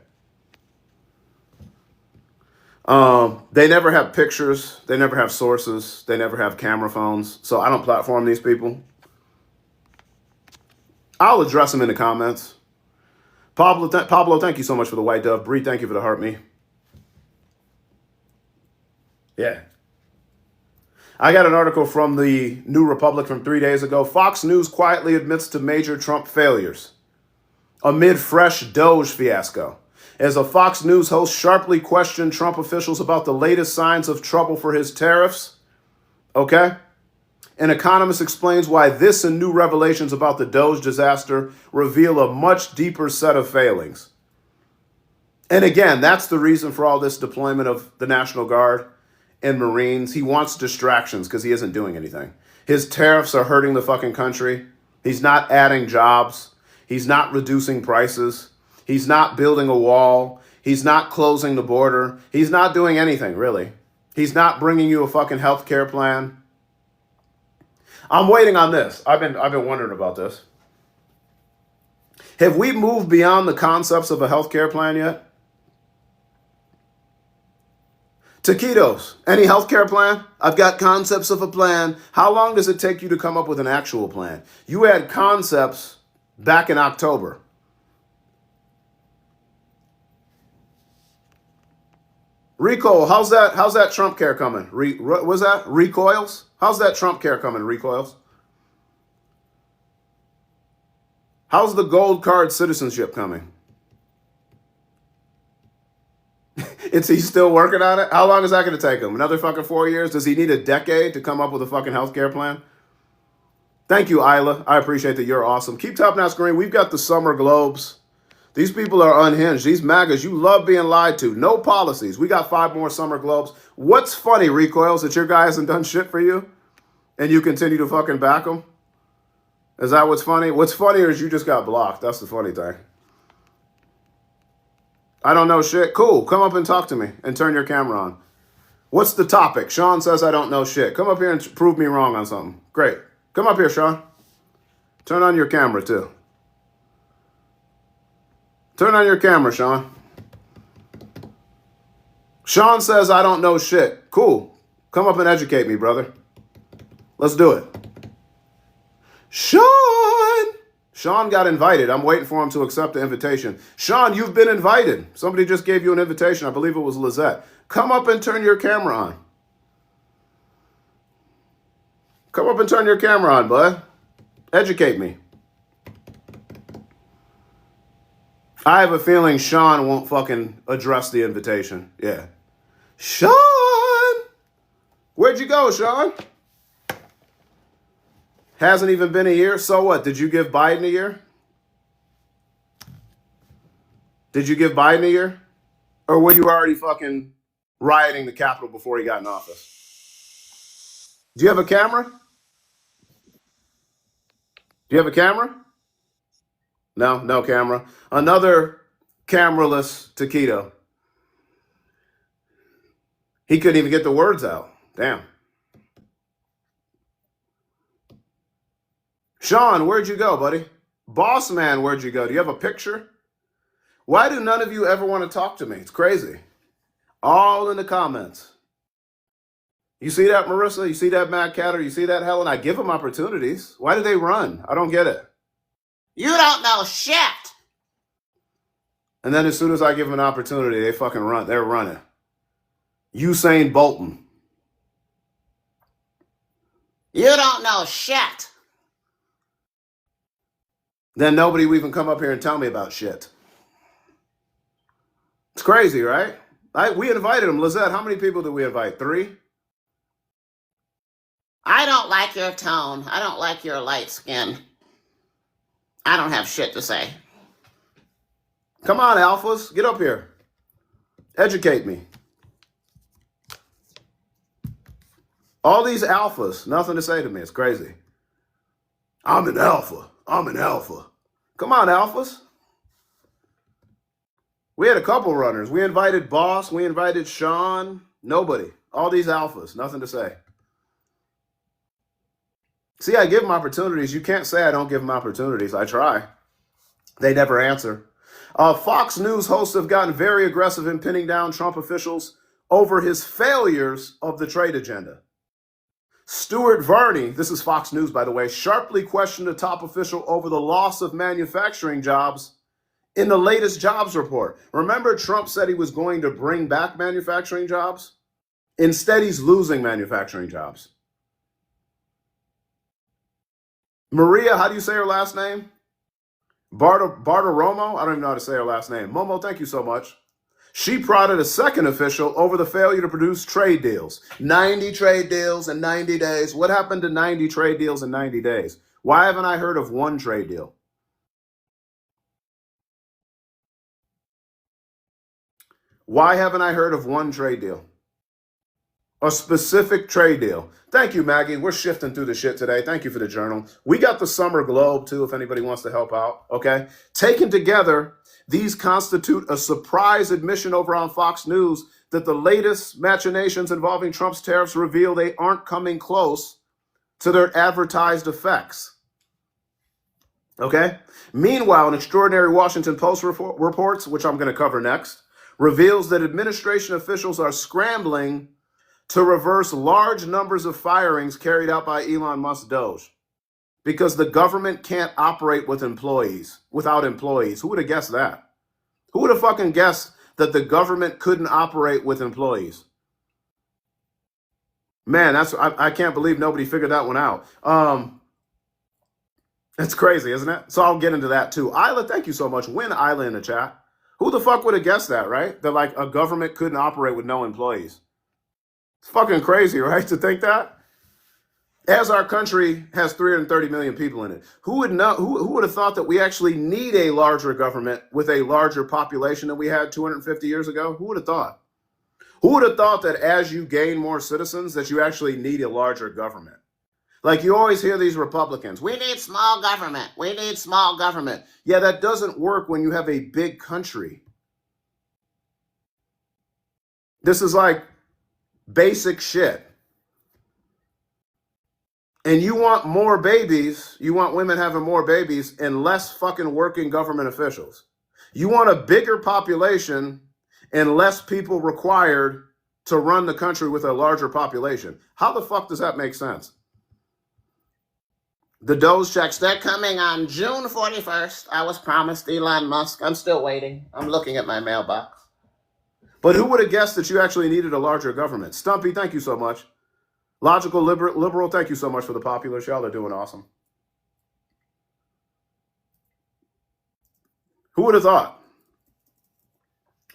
They never have pictures. They never have sources. They never have camera phones. So I don't platform these people. I'll address them in the comments. Pablo, thank you so much for the white dove. Bree, thank you for the heart me. Yeah. I got an article from the New Republic from 3 days ago. Fox News quietly admits to major Trump failures amid fresh Doge fiasco. As a Fox News host sharply questioned Trump officials about the latest signs of trouble for his tariffs. Okay? An economist explains why this and new revelations about the Doge disaster reveal a much deeper set of failings. And again, that's the reason for all this deployment of the National Guard and Marines. He wants distractions because he isn't doing anything. His tariffs are hurting the fucking country. He's not adding jobs. He's not reducing prices. He's not building a wall. He's not closing the border. He's not doing anything, really. He's not bringing you a fucking health care plan. I'm waiting on this. I've been wondering about this. Have we moved beyond the concepts of a healthcare plan yet? Taquitos, any healthcare plan? I've got concepts of a plan. How long does it take you to come up with an actual plan? You had concepts back in October. Recoil, how's that Trump care coming? Was that recoils? How's that Trump care coming, recoils? How's the gold card citizenship coming? Is he still working on it? How long is that going to take him? Another fucking 4 years? Does he need a decade to come up with a fucking healthcare plan? Thank you, Isla. I appreciate that. You're awesome. Keep tapping that screen. We've got the summer globes. These people are unhinged. These MAGAs, you love being lied to. No policies. We got 5 more summer globes. What's funny, recoils, that your guy hasn't done shit for you and you continue to fucking back him? Is that what's funny? What's funnier is you just got blocked. That's the funny thing. I don't know shit. Cool. Come up and talk to me and turn your camera on. What's the topic? Sean says I don't know shit. Come up here and prove me wrong on something. Great. Come up here, Sean. Turn on your camera, too. Turn on your camera, Sean. Sean says I don't know shit. Cool. Come up and educate me, brother. Let's do it. Sean! Sean got invited. I'm waiting for him to accept the invitation. Sean, you've been invited. Somebody just gave you an invitation. I believe it was Lizette. Come up and turn your camera on. Come up and turn your camera on, bud. Educate me. I have a feeling Sean won't fucking address the invitation. Yeah. Sean! Where'd you go, Sean? Hasn't even been a year. So what? Did you give Biden a year? Did you give Biden a year? Or were you already fucking rioting the Capitol before he got in office? Do you have a camera? Do you have a camera? No, no camera. Another cameraless taquito. He couldn't even get the words out. Damn. Sean, where'd you go, buddy? Boss man, where'd you go? Do you have a picture? Why do none of you ever want to talk to me? It's crazy. All in the comments. You see that, Marissa? You see that, Matt Catter? You see that, Helen? I give them opportunities. Why do they run? I don't get it. You don't know shit. And then as soon as I give them an opportunity, they fucking run. They're running. Usain Bolton. You don't know shit. Then nobody will even come up here and tell me about shit. It's crazy, right? We invited them. Lizette, how many people did we invite? 3? I don't like your tone. I don't like your light skin. I don't have shit to say. Come on, alphas. Get up here. Educate me. All these alphas, nothing to say to me. It's crazy. I'm an alpha. I'm an alpha. Come on, alphas. We had a couple runners. We invited Boss. We invited Sean. Nobody. All these alphas. Nothing to say. See, I give them opportunities. You can't say I don't give them opportunities. I try. They never answer. Fox News hosts have gotten very aggressive in pinning down Trump officials over his failures of the trade agenda. Stuart Varney, this is Fox News, by the way, sharply questioned a top official over the loss of manufacturing jobs in the latest jobs report. Remember, Trump said he was going to bring back manufacturing jobs? Instead, he's losing manufacturing jobs. Maria, how do you say her last name? Bartiromo? I don't even know how to say her last name. Momo, thank you so much. She prodded a second official over the failure to produce trade deals. 90 trade deals in 90 days. What happened to 90 trade deals in 90 days? Why haven't I heard of one trade deal? Why haven't I heard of one trade deal? A specific trade deal. Thank you, Maggie. We're shifting through the shit today. Thank you for the journal. We got the Summer Globe, too, if anybody wants to help out. Okay? Taken together, these constitute a surprise admission over on Fox News that the latest machinations involving Trump's tariffs reveal they aren't coming close to their advertised effects. Okay? Meanwhile, an extraordinary Washington Post reports, which I'm going to cover next, reveals that administration officials are scrambling to reverse large numbers of firings carried out by Elon Musk Doge because the government can't operate without employees. Who would have guessed that? Who would have fucking guessed that the government couldn't operate with employees? Man, I can't believe nobody figured that one out. That's crazy, isn't it? So I'll get into that too. Isla, thank you so much. Win Isla in the chat. Who the fuck would have guessed that, right? That like a government couldn't operate with no employees. It's fucking crazy, right, to think that? As our country has 330 million people in it, who would have thought that we actually need a larger government with a larger population than we had 250 years ago? Who would have thought? Who would have thought that as you gain more citizens that you actually need a larger government? Like you always hear these Republicans, We need small government. We need small government. yeah, that doesn't work when you have a big country. This is like basic shit. And you want more babies, you want women having more babies and less fucking working government officials. You want a bigger population and less people required to run the country with a larger population. How the fuck does that make sense? The Doge checks, They're coming on June 41st. I was promised Elon Musk. I'm still waiting. I'm looking at my mailbox. but who would have guessed that you actually needed a larger government? Stumpy, thank you so much. Logical liberal, thank you so much for the popular show. They're doing awesome. Who would have thought?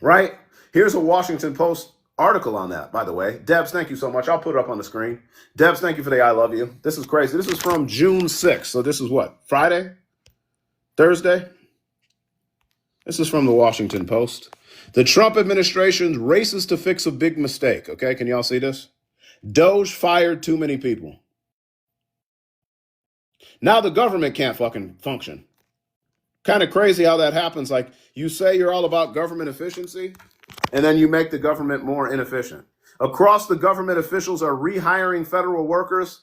Right? Here's a Washington Post article on that, by the way. Debs, thank you so much. I'll put it up on the screen. Debs, thank you for the I love you. This is crazy. This is from June 6th. So this is what? Friday? Thursday? This is from the Washington Post. The Trump administration races to fix a big mistake. Okay, can y'all see this? Doge fired too many people. Now the government can't fucking function. Kind of crazy how that happens. Like you say you're all about government efficiency, and then you make the government more inefficient. Across the government, officials are rehiring federal workers,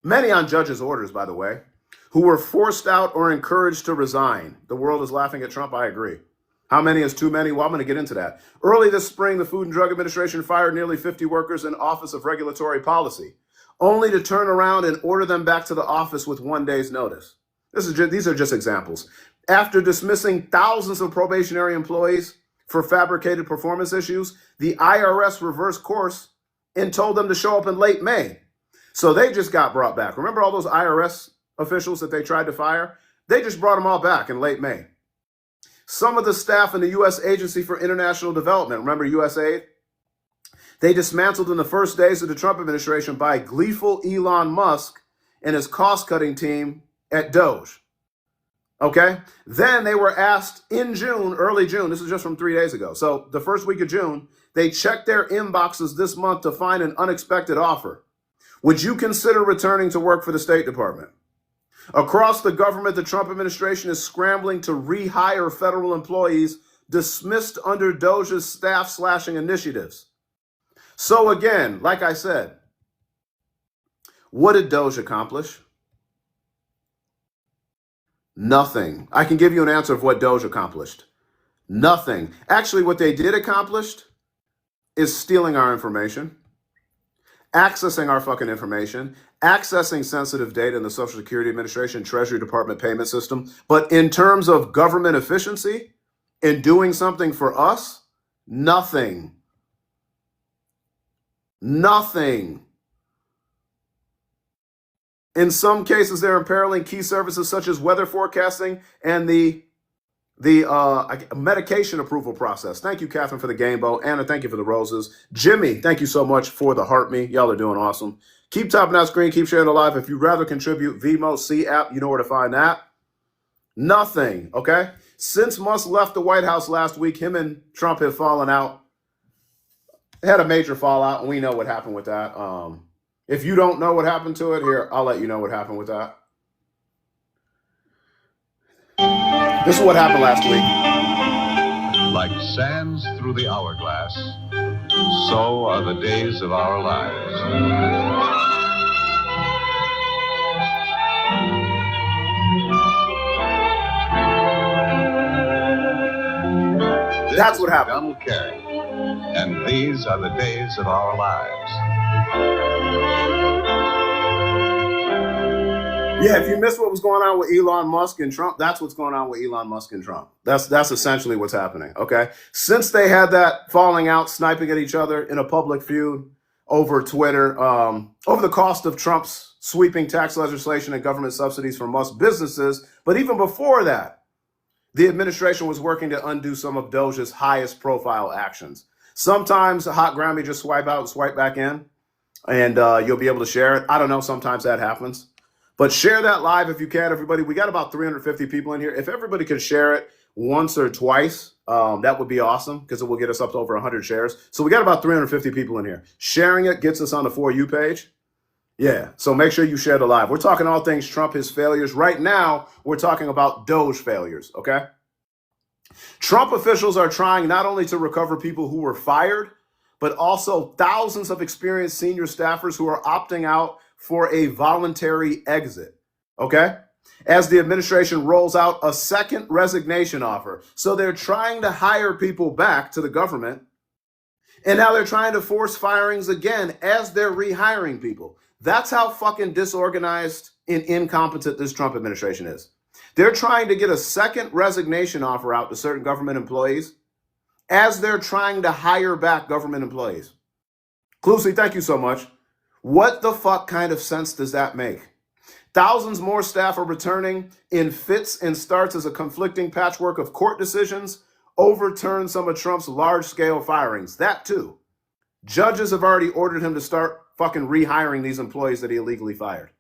many on judges' orders, by the way, who were forced out or encouraged to resign. The world is laughing at Trump. I agree. How many is too many? Well, I'm going to get into that. Early this spring, the Food and Drug Administration fired nearly 50 workers in Office of Regulatory Policy, only to turn around and order them back to the office with 1 day's notice. These are just examples. After dismissing thousands of probationary employees for fabricated performance issues, the IRS reversed course and told them to show up in late May. So they just got brought back. Remember all those IRS officials that they tried to fire? They just brought them all back in late May. Some of the staff in the U.S. Agency for International Development, remember USAID? They dismantled in the first days of the Trump administration by gleeful Elon Musk and his cost-cutting team at Doge. Okay? Then they were asked in June, early June, this is just from 3 days ago. So the first week of June, they checked their inboxes this month to find an unexpected offer. Would you consider returning to work for the State Department? Across the government, the Trump administration is scrambling to rehire federal employees dismissed under Doge's staff slashing initiatives. So again, like I said, what did Doge accomplish? Nothing. I can give you an answer of what Doge accomplished. Nothing. Actually, what they did accomplish is stealing our information, accessing our fucking information, accessing sensitive data in the Social Security Administration, Treasury Department payment system. But in terms of government efficiency and doing something for us, nothing. Nothing. In some cases, they're imperiling key services such as weather forecasting and the medication approval process. Thank you, Catherine, for the game bow. Anna, thank you for the roses. Jimmy, thank you so much for the heart me. Y'all are doing awesome. Keep tapping that screen. Keep sharing the live. If you'd rather contribute, Vimo, C app, you know where to find that. Nothing, okay? Since Musk left the White House last week, him and Trump have fallen out. They had a major fallout, and we know what happened with that. If you don't know what happened to it, here, I'll let you know what happened with that. This is what happened last week. Like sands through the hourglass, so are the days of our lives. That's what happened. Donald Carey, and these are the days of our lives. Yeah, if you missed what was going on with Elon Musk and Trump, that's what's going on with Elon Musk and Trump. That's essentially what's happening, okay? Since they had that falling out, sniping at each other in a public feud over Twitter, over the cost of Trump's sweeping tax legislation and government subsidies for Musk businesses, but even before that, the administration was working to undo some of Doge's highest profile actions. Sometimes a hot Grammy just swipe out and swipe back in, and you'll be able to share it. I don't know, sometimes that happens. But share that live if you can, everybody. We got about 350 people in here. If everybody could share it once or twice, that would be awesome because it will get us up to over 100 shares. So we got about 350 people in here. Sharing it gets us on the For You page. Yeah, so make sure you share the live. We're talking all things Trump, his failures. Right now, we're talking about Doge failures, okay? Trump officials are trying not only to recover people who were fired, but also thousands of experienced senior staffers who are opting out for a voluntary exit, okay? As the administration rolls out a second resignation offer. So they're trying to hire people back to the government, and now they're trying to force firings again as they're rehiring people. That's how fucking disorganized and incompetent this Trump administration is. They're trying to get a second resignation offer out to certain government employees as they're trying to hire back government employees. Cluesy, thank you so much. What the fuck kind of sense does that make? Thousands more staff are returning in fits and starts as a conflicting patchwork of court decisions overturn some of Trump's large-scale firings. That too. Judges have already ordered him to start fucking rehiring these employees that he illegally fired.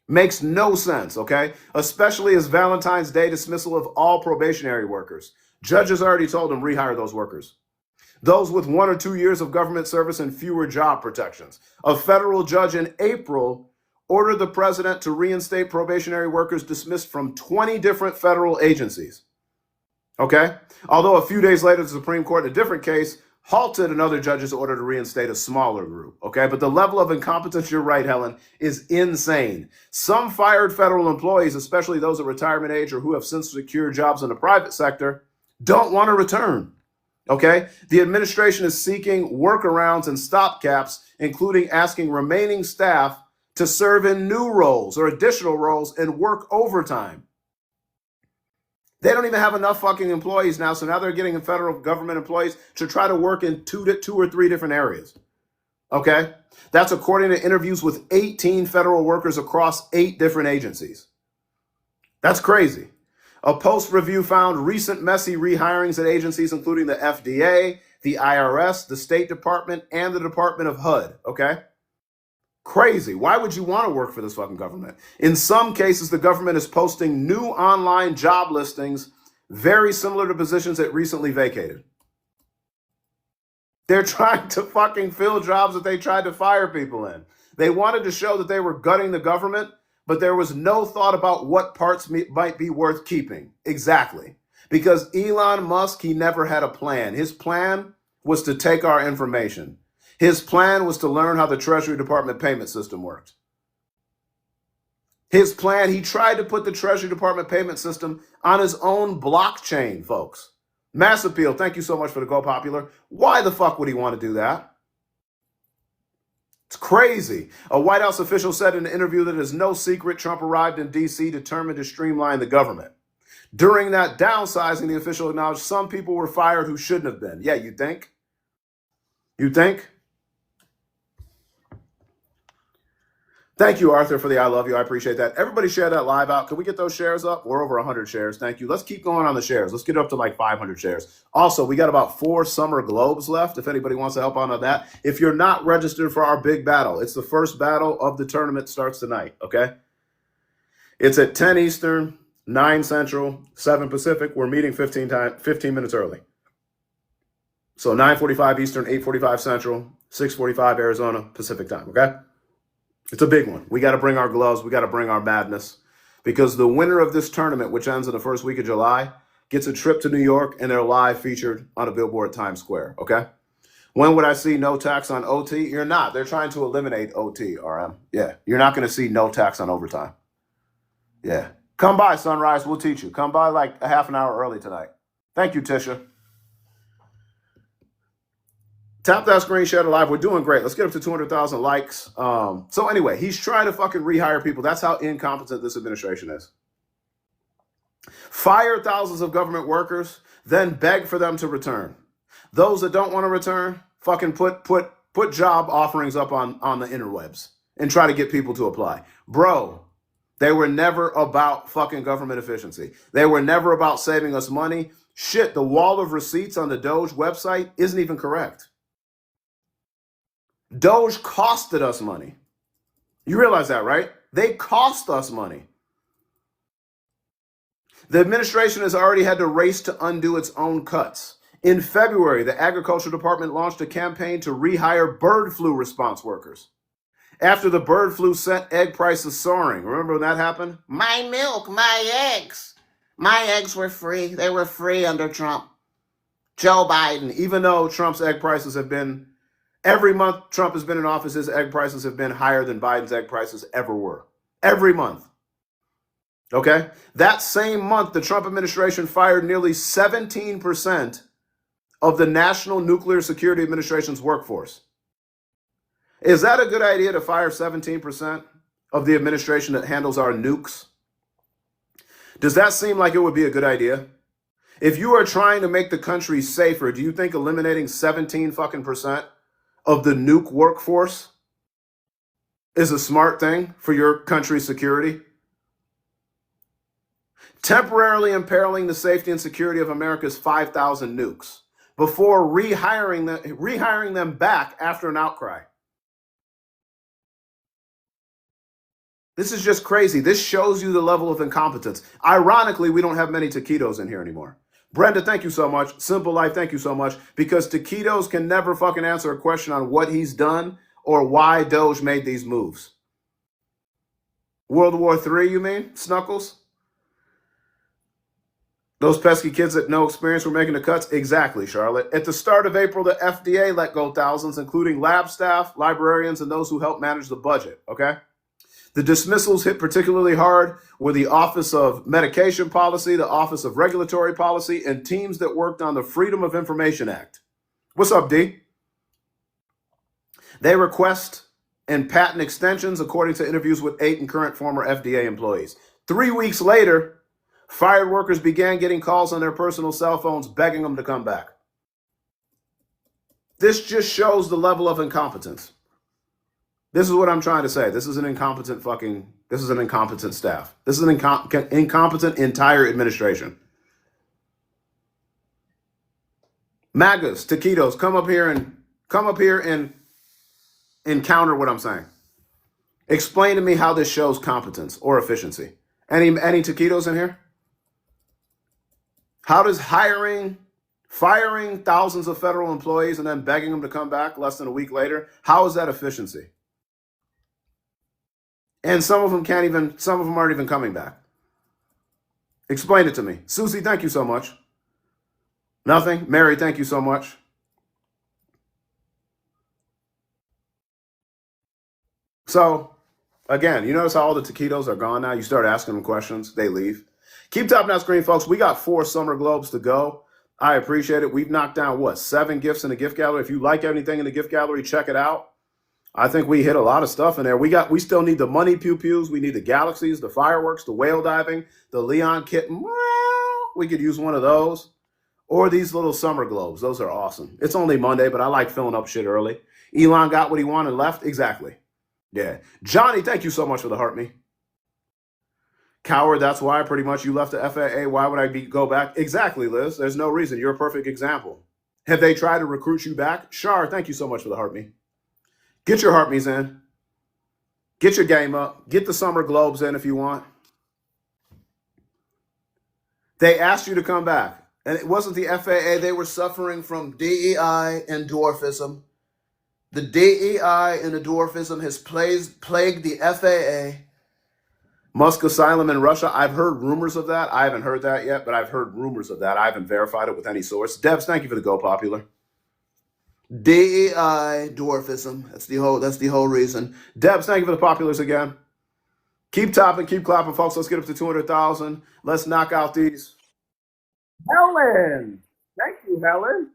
Makes no sense, okay? Especially as Valentine's Day dismissal of all probationary workers. Judges already told him rehire those workers. Those with 1 or 2 years of government service and fewer job protections. A federal judge in April ordered the president to reinstate probationary workers dismissed from 20 different federal agencies. Okay? Although a few days later, the Supreme Court, in a different case, halted another judge's order to reinstate a smaller group. Okay? But the level of incompetence, you're right, Helen, is insane. Some fired federal employees, especially those at retirement age or who have since secured jobs in the private sector, don't want to return. Okay? The administration is seeking workarounds and stopgaps, including asking remaining staff to serve in new roles or additional roles and work overtime. They don't even have enough fucking employees now, so now they're getting federal government employees to try to work in two or three different areas. Okay? That's according to interviews with 18 federal workers across 8 different agencies. That's crazy. A Post review found recent messy rehirings at agencies including the FDA, the IRS, the State Department, and the Department of HUD. Okay? Crazy. Why would you want to work for this fucking government? In some cases, the government is posting new online job listings very similar to positions it recently vacated. They're trying to fucking fill jobs that they tried to fire people in. They wanted to show that they were gutting the government, but there was no thought about what parts might be worth keeping. Exactly. Because Elon Musk, he never had a plan. His plan was to take our information. His plan was to learn how the Treasury Department payment system worked. His plan, he tried to put the Treasury Department payment system on his own blockchain, folks. Mass Appeal, thank you so much for the Go Popular. Why the fuck would he want to do that? It's crazy. A White House official said in an interview that it is no secret Trump arrived in D.C. determined to streamline the government. During that downsizing, the official acknowledged some people were fired who shouldn't have been. Yeah, you think? You think? Thank you, Arthur, for the I love you. I appreciate that. Everybody share that live out. Can we get those shares up? We're over 100 shares. Thank you. Let's keep going on the shares. Let's get up to like 500 shares. Also, we got about 4 summer globes left if anybody wants to help out on that. If you're not registered for our big battle, it's the first battle of the tournament starts tonight, okay? It's at 10 Eastern, 9 Central, 7 Pacific. We're meeting 15 minutes early. So 9:45 Eastern, 8:45 Central, 6:45 Arizona Pacific time, okay? It's a big one. We got to bring our gloves. We got to bring our madness because the winner of this tournament, which ends in the first week of July, gets a trip to New York and they're live featured on a billboard at Times Square. Okay. When would I see no tax on OT? You're not. They're trying to eliminate OT, RM. Yeah. You're not going to see no tax on overtime. Yeah. Come by, Sunrise. We'll teach you. Come by like a half an hour early tonight. Thank you, Tisha. Tap that screen, share it live. We're doing great. Let's get up to 200,000 likes. So anyway, he's trying to fucking rehire people. That's how incompetent this administration is. Fire thousands of government workers, then beg for them to return. Those that don't want to return, fucking put job offerings up on the interwebs and try to get people to apply. Bro, they were never about fucking government efficiency. They were never about saving us money. Shit, the wall of receipts on the Doge website isn't even correct. Doge costed us money. You realize that, right? They cost us money. The administration has already had to race to undo its own cuts. In February, the Agriculture Department launched a campaign to rehire bird flu response workers. After the bird flu sent egg prices soaring. Remember when that happened? My milk, my eggs. My eggs were free. They were free under Trump. Joe Biden. Even though Trump's egg prices have been, every month Trump has been in office, his egg prices have been higher than Biden's egg prices ever were. Every month. Okay? That same month, the Trump administration fired nearly 17% of the National Nuclear Security Administration's workforce. Is that a good idea to fire 17% of the administration that handles our nukes? Does that seem like it would be a good idea? If you are trying to make the country safer, do you think eliminating 17 fucking percent of the nuke workforce is a smart thing for your country's security? Temporarily imperiling the safety and security of America's 5,000 nukes before rehiring them back after an outcry. This is just crazy. This shows you the level of incompetence. Ironically, we don't have many taquitos in here anymore. Brenda, thank you so much. Simple Life, thank you so much. Because taquitos can never fucking answer a question on what he's done or why Doge made these moves. World War III, you mean, Snuckles? Those pesky kids that no experience were making the cuts? Exactly, Charlotte. At the start of April, the FDA let go thousands, including lab staff, librarians, and those who help manage the budget, okay? The dismissals hit particularly hard with the Office of Medication Policy, the Office of Regulatory Policy, and teams that worked on the Freedom of Information Act. What's up, D? They request and patent extensions according to interviews with 8 and current former FDA employees. 3 weeks later, fired workers began getting calls on their personal cell phones begging them to come back. This just shows the level of incompetence. This is what I'm trying to say. This is an incompetent staff. This is an incompetent entire administration. MAGAs, taquitos, come up here and counter what I'm saying. Explain to me how this shows competence or efficiency. Any taquitos in here? How does firing thousands of federal employees and then begging them to come back less than a week later, how is that efficiency? And some of them aren't even coming back. Explain it to me. Susie, thank you so much. Nothing? Mary, thank you so much. So, again, you notice how all the taquitos are gone now? You start asking them questions, they leave. Keep tapping that screen, folks. We got 4 Summer Globes to go. I appreciate it. We've knocked down, 7 gifts in the gift gallery. If you like anything in the gift gallery, check it out. I think we hit a lot of stuff in there. We still need the money pew-pews. We need the galaxies, the fireworks, the whale diving, the Leon kitten. We could use one of those. Or these little summer globes. Those are awesome. It's only Monday, but I like filling up shit early. Elon got what he wanted and left? Exactly. Yeah. Johnny, thank you so much for the heart me. Coward, that's why pretty much you left the FAA. Why would I go back? Exactly, Liz. There's no reason. You're a perfect example. Have they tried to recruit you back? Shar, thank you so much for the heart me. Get your heart me's in. Get your game up. Get the Summer Globes in if you want. They asked you to come back. And it wasn't the FAA. They were suffering from DEI and dwarfism. The DEI and the dwarfism has plagued the FAA. Musk asylum in Russia. I've heard rumors of that. I haven't heard that yet, but I've heard rumors of that. I haven't verified it with any source. Debs, thank you for the Go Popular. DEI dwarfism. That's the whole reason. Debs, thank you for the populars again. Keep topping, keep clapping, folks. Let's get up to 200,000. Let's knock out these. Helen, thank you, Helen.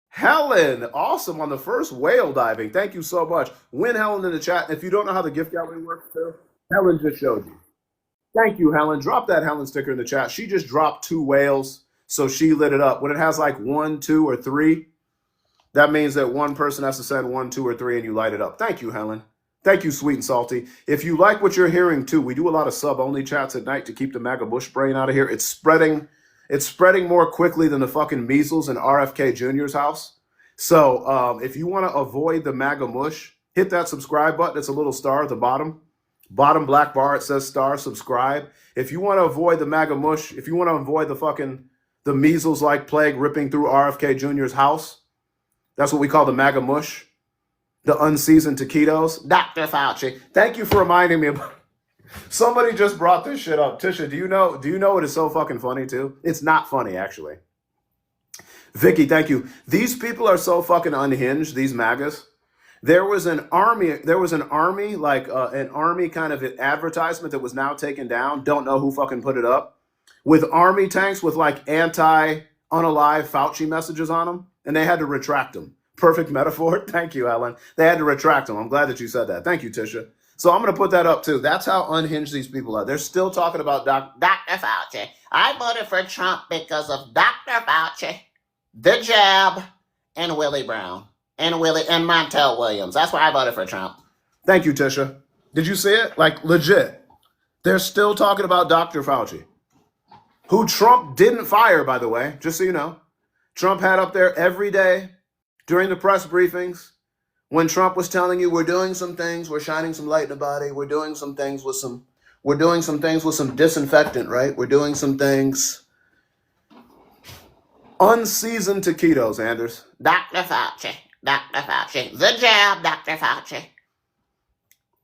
Helen, awesome on the first whale diving. Thank you so much. Win Helen in the chat. If you don't know how the gift gallery works, too, Helen just showed you. Thank you, Helen. Drop that Helen sticker in the chat. She just dropped 2 whales, so she lit it up. When it has like 1, 2, or 3. That means that one person has to send 1, 2, or 3, and you light it up. Thank you, Helen. Thank you, Sweet and Salty. If you like what you're hearing, too, we do a lot of sub-only chats at night to keep the MAGA Bush brain out of here. It's spreading more quickly than the fucking measles in RFK Jr.'s house. So if you want to avoid the MAGA mush, hit that subscribe button. It's a little star at the bottom. Bottom black bar, it says star, subscribe. If you want to avoid the MAGA mush, if you want to avoid the measles-like plague ripping through RFK Jr.'s house, that's what we call the MAGA mush. The unseasoned taquitos. Dr. Fauci. Thank you for reminding me about. Somebody just brought this shit up. Tisha, do you know what is so fucking funny too? It's not funny, actually. Vicky, thank you. These people are so fucking unhinged, these MAGAs. There was an army like an army kind of advertisement that was now taken down. Don't know who fucking put it up. With army tanks with like anti-unalive Fauci messages on them, and they had to retract them. Perfect metaphor. Thank you, Ellen. They had to retract them. I'm glad that you said that. Thank you, Tisha. So I'm going to put that up too. That's how unhinged these people are. They're still talking about Dr. Fauci. I voted for Trump because of Dr. Fauci, the jab, and Willie Brown. And Montel Williams. That's why I voted for Trump. Thank you, Tisha. Did you see it? Like, legit. They're still talking about Dr. Fauci, who Trump didn't fire, by the way, just so you know. Trump had up there every day during the press briefings when Trump was telling you we're doing some things, we're shining some light in the body, we're doing some things with some disinfectant, right? We're doing some things. Unseasoned taquitos, Anders. Dr. Fauci. Dr. Fauci. The jab, Dr. Fauci.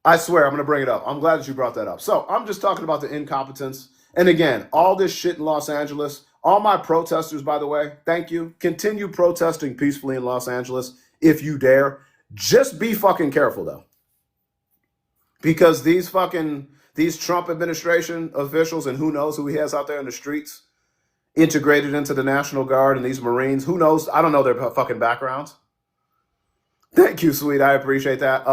I swear, I'm going to bring it up. I'm glad that you brought that up. So I'm just talking about the incompetence. And again, all this shit in Los Angeles, all my protesters, by the way, thank you. Continue protesting peacefully in Los Angeles if you dare. Just be fucking careful, though. Because these Trump administration officials, and who knows who he has out there in the streets, integrated into the National Guard and these Marines, who knows? I don't know their fucking backgrounds. Thank you, sweet. I appreciate that.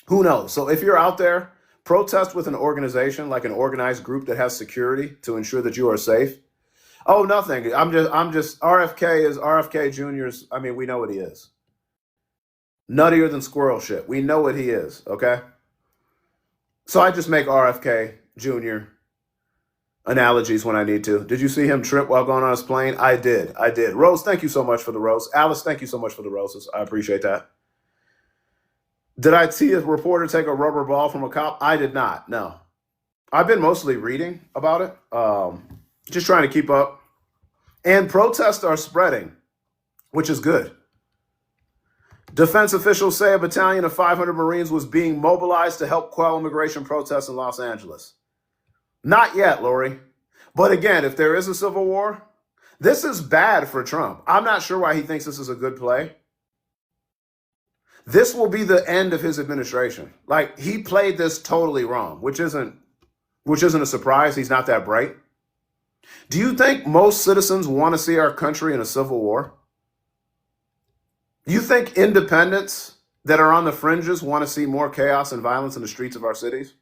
Who knows? So if you're out there, protest with an organization, like an organized group that has security to ensure that you are safe. Oh, nothing. I'm just RFK is RFK Jr.'s. I mean, we know what he is. Nuttier than squirrel shit. We know what he is, okay? So I just make RFK Jr. analogies when I need to. Did you see him trip while going on his plane? I did. Rose, thank you so much for the rose. Alice, thank you so much for the roses. I appreciate that. Did I see a reporter take a rubber ball from a cop? I did not, no. I've been mostly reading about it, just trying to keep up. And protests are spreading, which is good. Defense officials say a battalion of 500 Marines was being mobilized to help quell immigration protests in Los Angeles. Not yet, Lori. But again, if there is a civil war, this is bad for Trump. I'm not sure why he thinks this is a good play. This will be the end of his administration. Like, he played this totally wrong, which isn't a surprise. He's not that bright. Do you think most citizens want to see our country in a civil war? You think independents that are on the fringes want to see more chaos and violence in the streets of our cities?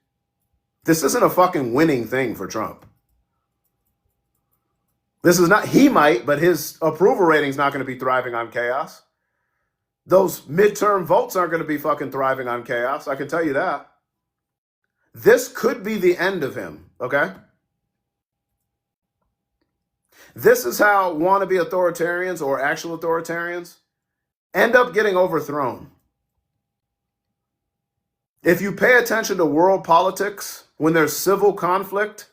This isn't a fucking winning thing for Trump. This is not, he might, but his approval rating's not going to be thriving on chaos. Those midterm votes aren't going to be fucking thriving on chaos. I can tell you that. This could be the end of him, okay? This is how wannabe authoritarians or actual authoritarians end up getting overthrown. If you pay attention to world politics, when there's civil conflict,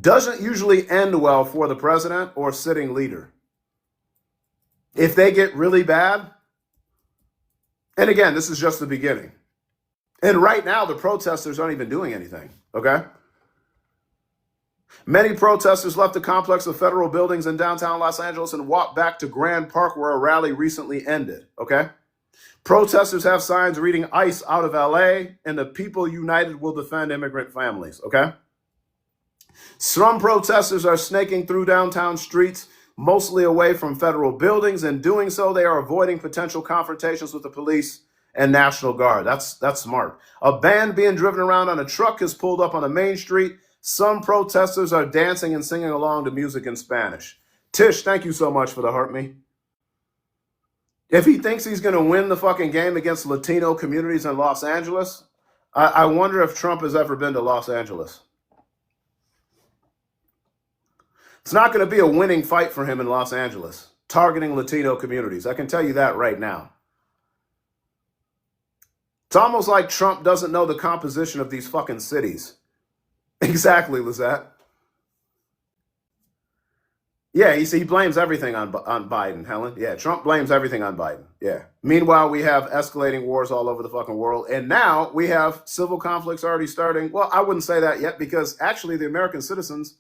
doesn't usually end well for the president or sitting leader. If they get really bad, and again, this is just the beginning. And right now, the protesters aren't even doing anything, okay? Many protesters left the complex of federal buildings in downtown Los Angeles and walked back to Grand Park where a rally recently ended, okay? Protesters have signs reading ICE out of LA and the people united will defend immigrant families, okay? Some protesters are snaking through downtown streets, mostly away from federal buildings. In doing so, they are avoiding potential confrontations with the police and National Guard. That's smart. A band being driven around on a truck has pulled up on a main street. Some protesters are dancing and singing along to music in Spanish. Tish, thank you so much for the heart me. If he thinks he's going to win the fucking game against Latino communities in Los Angeles, I wonder if Trump has ever been to Los Angeles. It's not going to be a winning fight for him in Los Angeles, targeting Latino communities. I can tell you that right now. It's almost like Trump doesn't know the composition of these fucking cities. Exactly, Lizette. Yeah, he blames everything on Biden, Helen. Yeah, Trump blames everything on Biden. Yeah. Meanwhile, we have escalating wars all over the fucking world, and now we have civil conflicts already starting. Well, I wouldn't say that yet because actually the American citizens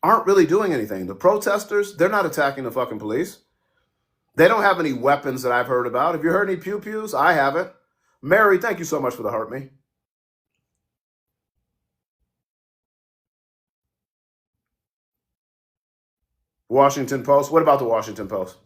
aren't really doing anything. The protesters, they're not attacking the fucking police. They don't have any weapons that I've heard about. Have you heard any pew pews? I haven't. Mary, thank you so much for the heart me. Washington Post. What about the Washington Post?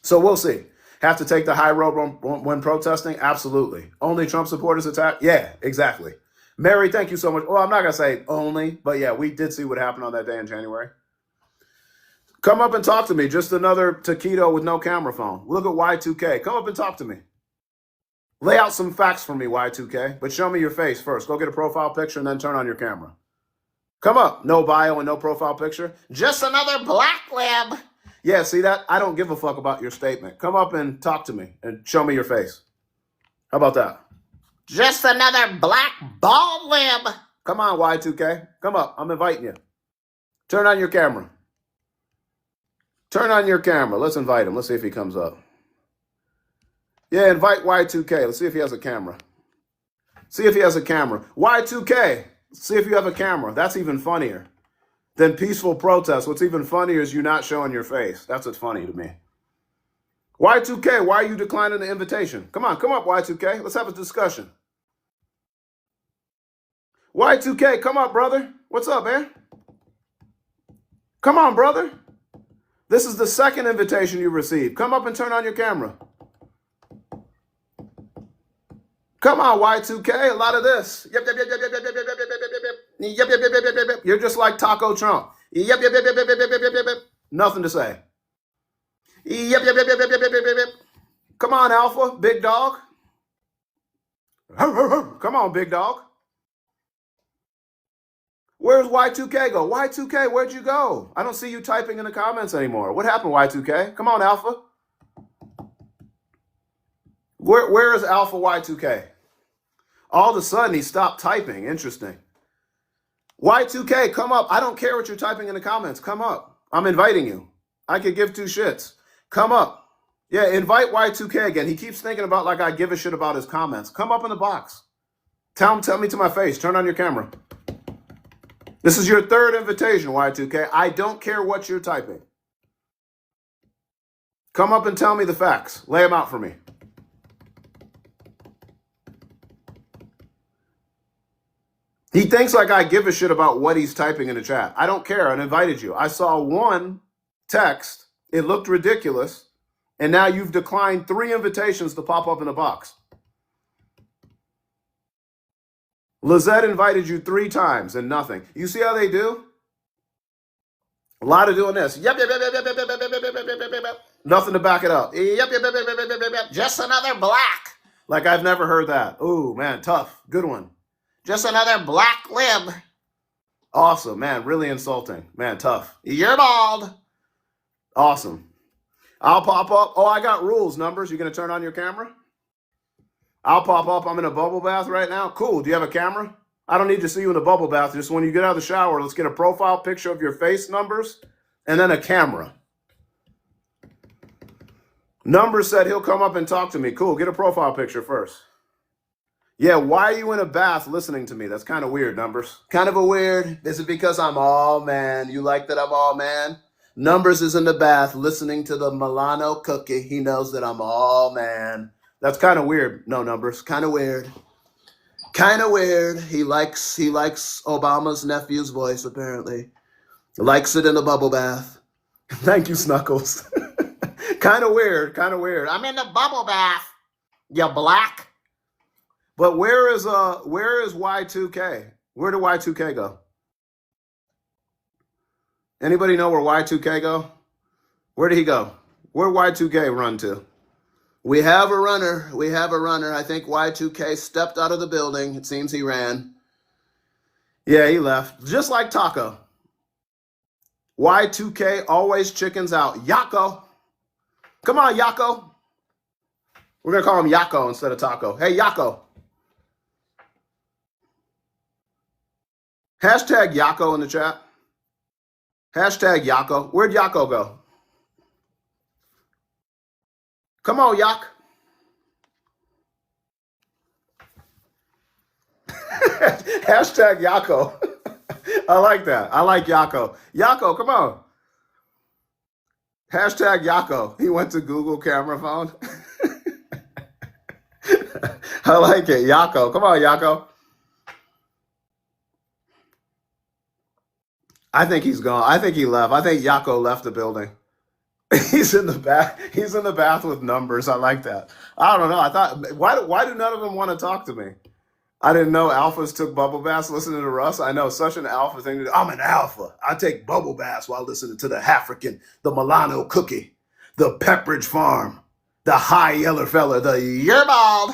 So we'll see. Have to take the high road when protesting? Absolutely. Only Trump supporters attack? Yeah, exactly. Mary, thank you so much. Well, I'm not going to say only, but yeah, we did see what happened on that day in January. Come up and talk to me. Just another taquito with no camera phone. Look at Y2K. Come up and talk to me. Lay out some facts for me, Y2K, but show me your face first. Go get a profile picture and then turn on your camera. Come up. No bio and no profile picture. Just another black lib. Yeah, see that? I don't give a fuck about your statement. Come up and talk to me and show me your face. How about that? Just another black bald lib. Come on, Y2K. Come up. I'm inviting you. Turn on your camera. Turn on your camera. Let's invite him. Let's see if he comes up. Yeah, invite Y2K. Let's see if he has a camera. See if he has a camera. Y2K. See if you have a camera. That's even funnier than peaceful protest. What's even funnier is you not showing your face. That's what's funny to me. Y2K, why are you declining the invitation? Come on, come up, Y2K. Let's have a discussion. Y2K, come up, brother. What's up, man? Come on, brother. This is the second invitation you received. Come up and turn on your camera. Come on, Y2K, a lot of this. Yep, yep, yep, yep, yep, yep, yep, yep, yep, yep, yep, yep. Yep, yep, yep, yep, yep, yep. You're just like Taco Trump. Yep, yep, yep, yep, yep, yep, yep, yep, yep. Nothing to say. Yep, yep, yep, yep, yep, yep, yep, yep, yep. Come on, Alpha, big dog. Come on, big dog. Where's Y2K go? Y2K, where'd you go? I don't see you typing in the comments anymore. What happened, Y2K? Come on, Alpha. Where is Alpha Y2K? All of a sudden, he stopped typing. Interesting. Y2K, come up. I don't care what you're typing in the comments. Come up. I'm inviting you. I could give two shits. Come up. Yeah, invite Y2K again. He keeps thinking about like I give a shit about his comments. Come up in the box. Tell me to my face. Turn on your camera. This is your third invitation, Y2K. I don't care what you're typing. Come up and tell me the facts. Lay them out for me. He thinks like I give a shit about what he's typing in the chat. I don't care. I invited you. I saw one text. It looked ridiculous. And now you've declined 3 invitations to pop up in a box. Lizette invited you 3 times and nothing. You see how they do? A lot of doing this. Yep, yep, yep, yep, yep, yep, yep, yep, yep, yep, yep, yep. Nothing to back it up. Yep, yep, yep, yep, yep, yep, yep, yep. Just another black. Like I've never heard that. Ooh, man, tough. Good one. Just another black lib. Awesome, man. Really insulting. Man, tough. You're bald. Awesome. I'll pop up. Oh, I got rules, numbers. You going to turn on your camera? I'll pop up. I'm in a bubble bath right now. Cool. Do you have a camera? I don't need to see you in a bubble bath. Just when you get out of the shower, let's get a profile picture of your face, numbers, and then a camera. Numbers said he'll come up and talk to me. Cool. Get a profile picture first. Yeah, why are you in a bath listening to me? That's kind of weird, Numbers. Kind of a weird. Is it because I'm all man? You like that I'm all man? Numbers is in the bath listening to the Milano cookie. He knows that I'm all man. That's kind of weird. No, Numbers. Kind of weird. Kind of weird. He likes Obama's nephew's voice, apparently. Likes it in the bubble bath. Thank you, Snuckles. Kind of weird. Kind of weird. I'm in the bubble bath. You black. But where is Y2K? Where did Y2K go? Anybody know where Y2K go? Where did he go? Where Y2K run to? We have a runner. We have a runner. I think Y2K stepped out of the building. It seems he ran. Yeah, he left. Just like Taco. Y2K always chickens out. Yako. Come on, Yako. We're going to call him Yako instead of Taco. Hey, Yako. Hashtag Yako in the chat. Hashtag Yako. Where'd Yako go? Come on, Yak. Hashtag Yako. I like that. I like Yako. Yako, come on. Hashtag Yako. He went to Google camera phone. I like it. Yako. Come on, Yako. I think he's gone. I think he left. I think Yako left the building. He's in the bath. He's in the bath with numbers. I like that. I don't know. I thought why do none of them want to talk to me? I didn't know alphas took bubble baths listening to Russ. I know such an alpha thing to do. I'm an alpha. I take bubble baths while listening to the African, the Milano Cookie, the Pepperidge Farm, the High Yeller Fella, the You're Bald.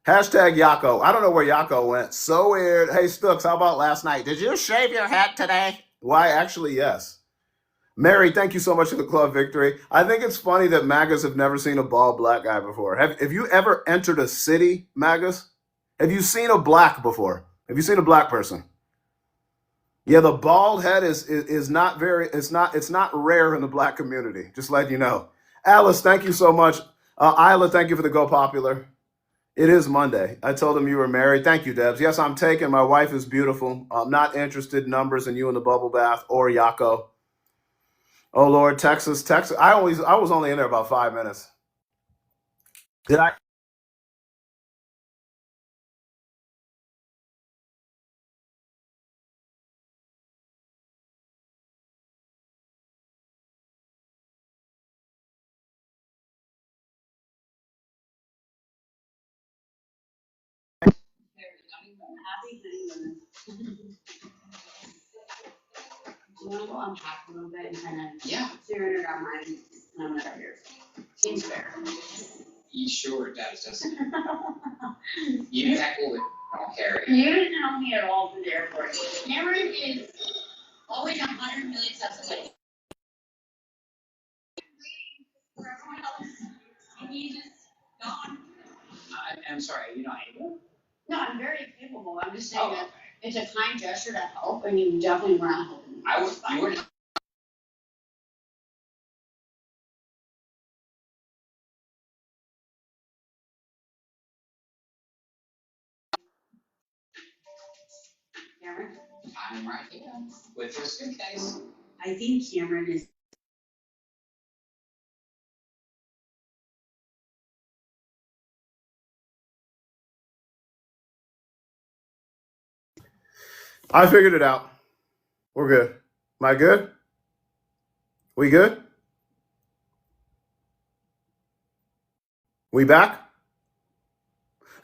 Hashtag Yako. I don't know where Yako went. So weird. Hey, Stooks, how about last night? Did you shave your head today? Why, actually, yes. Mary, thank you so much for the club victory. I think it's funny that MAGAs have never seen a bald black guy before. Have you ever entered a city, MAGAs? Have you seen a black before? Have you seen a black person? Yeah, the bald head is not very, it's not rare in the black community. Just letting you know. Alice, thank you so much. Isla, thank you for the Go Popular. It is Monday. I told him you were married. Thank you, Debs. Yes, I'm taken. My wife is beautiful. I'm not interested in numbers and you in the bubble bath or Yako. Oh Lord, Texas. I was only in there about 5 minutes. Did I? You want to go unpack a little bit and kind of. Yeah. So you're gonna grab mine and I'm gonna grab yours. Seems fair. You sure it does, doesn't it? You tackle it, I'll carry it. You didn't help me at all from the airport. Cameron is always 100 million steps away. For everyone else, and he's just gone. I'm sorry, you're not able? No, I'm very capable. I'm just saying Oh, that okay. it's a kind gesture to help and you definitely were not helping me. You wouldn't. Cameron? I'm right here with your suitcase. I think Cameron is. I figured it out. We're good. Am I good? We good? We back?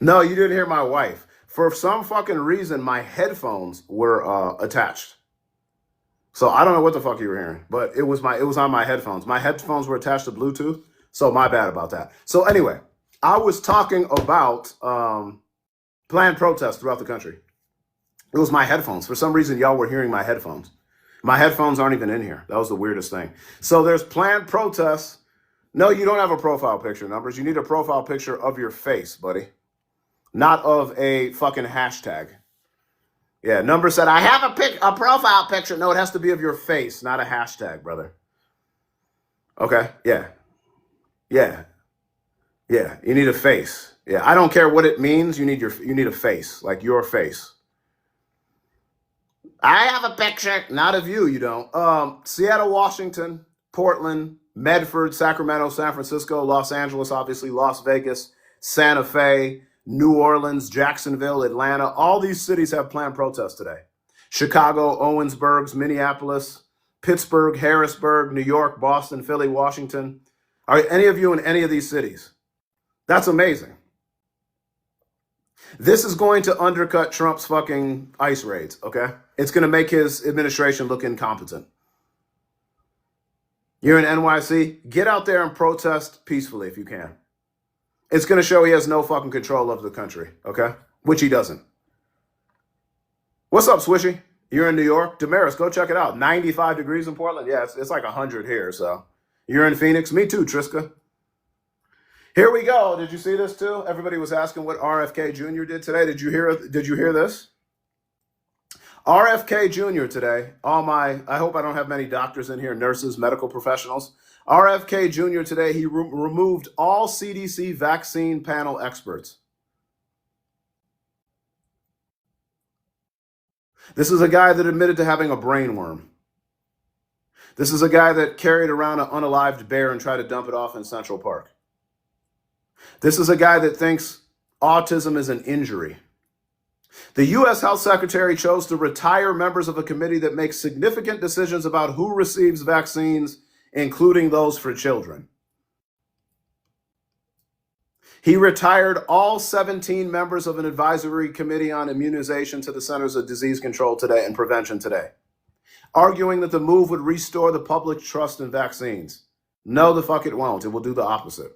No, you didn't hear my wife. For some fucking reason, my headphones were attached. So I don't know what the fuck you were hearing, but it was on my headphones. My headphones were attached to Bluetooth, so my bad about that. So anyway, I was talking about planned protests throughout the country. It was my headphones. For some reason, y'all were hearing my headphones. My headphones aren't even in here. That was the weirdest thing. So there's planned protests. No, you don't have a profile picture, Numbers. You need a profile picture of your face, buddy. Not of a fucking hashtag. Yeah, Number said, I have a profile picture. No, it has to be of your face, not a hashtag, brother. Okay, yeah. Yeah. Yeah, you need a face. Yeah, I don't care what it means. You need a face, like your face. I have a picture. Not of you, you don't. Seattle, Washington, Portland, Medford, Sacramento, San Francisco, Los Angeles, obviously, Las Vegas, Santa Fe, New Orleans, Jacksonville, Atlanta. All these cities have planned protests today. Chicago, Owensburg, Minneapolis, Pittsburgh, Harrisburg, New York, Boston, Philly, Washington. Are any of you in any of these cities? That's amazing. This is going to undercut Trump's fucking ICE raids, okay? It's going to make his administration look incompetent. You're in NYC, get out there and protest peacefully if you can. It's going to show he has no fucking control of the country, okay? Which he doesn't. What's up, Swishy? You're in New York? Damaris, go check it out. 95 degrees in Portland? Yeah, it's like 100 here, so. You're in Phoenix? Me too, Triska. Here we go. Did you see this too? Everybody was asking what RFK Jr. did today. Did you hear this? RFK Jr. today, I hope I don't have many doctors in here, nurses, medical professionals. RFK Jr. today, he removed all CDC vaccine panel experts. This is a guy that admitted to having a brainworm. This is a guy that carried around an unalived bear and tried to dump it off in Central Park. This is a guy that thinks autism is an injury. The U.S. Health Secretary chose to retire members of a committee that makes significant decisions about who receives vaccines, including those for children. He retired all 17 members of an advisory committee on immunization to the Centers of Disease Control today and Prevention today, arguing that the move would restore the public trust in vaccines. No, the fuck it won't. It will do the opposite.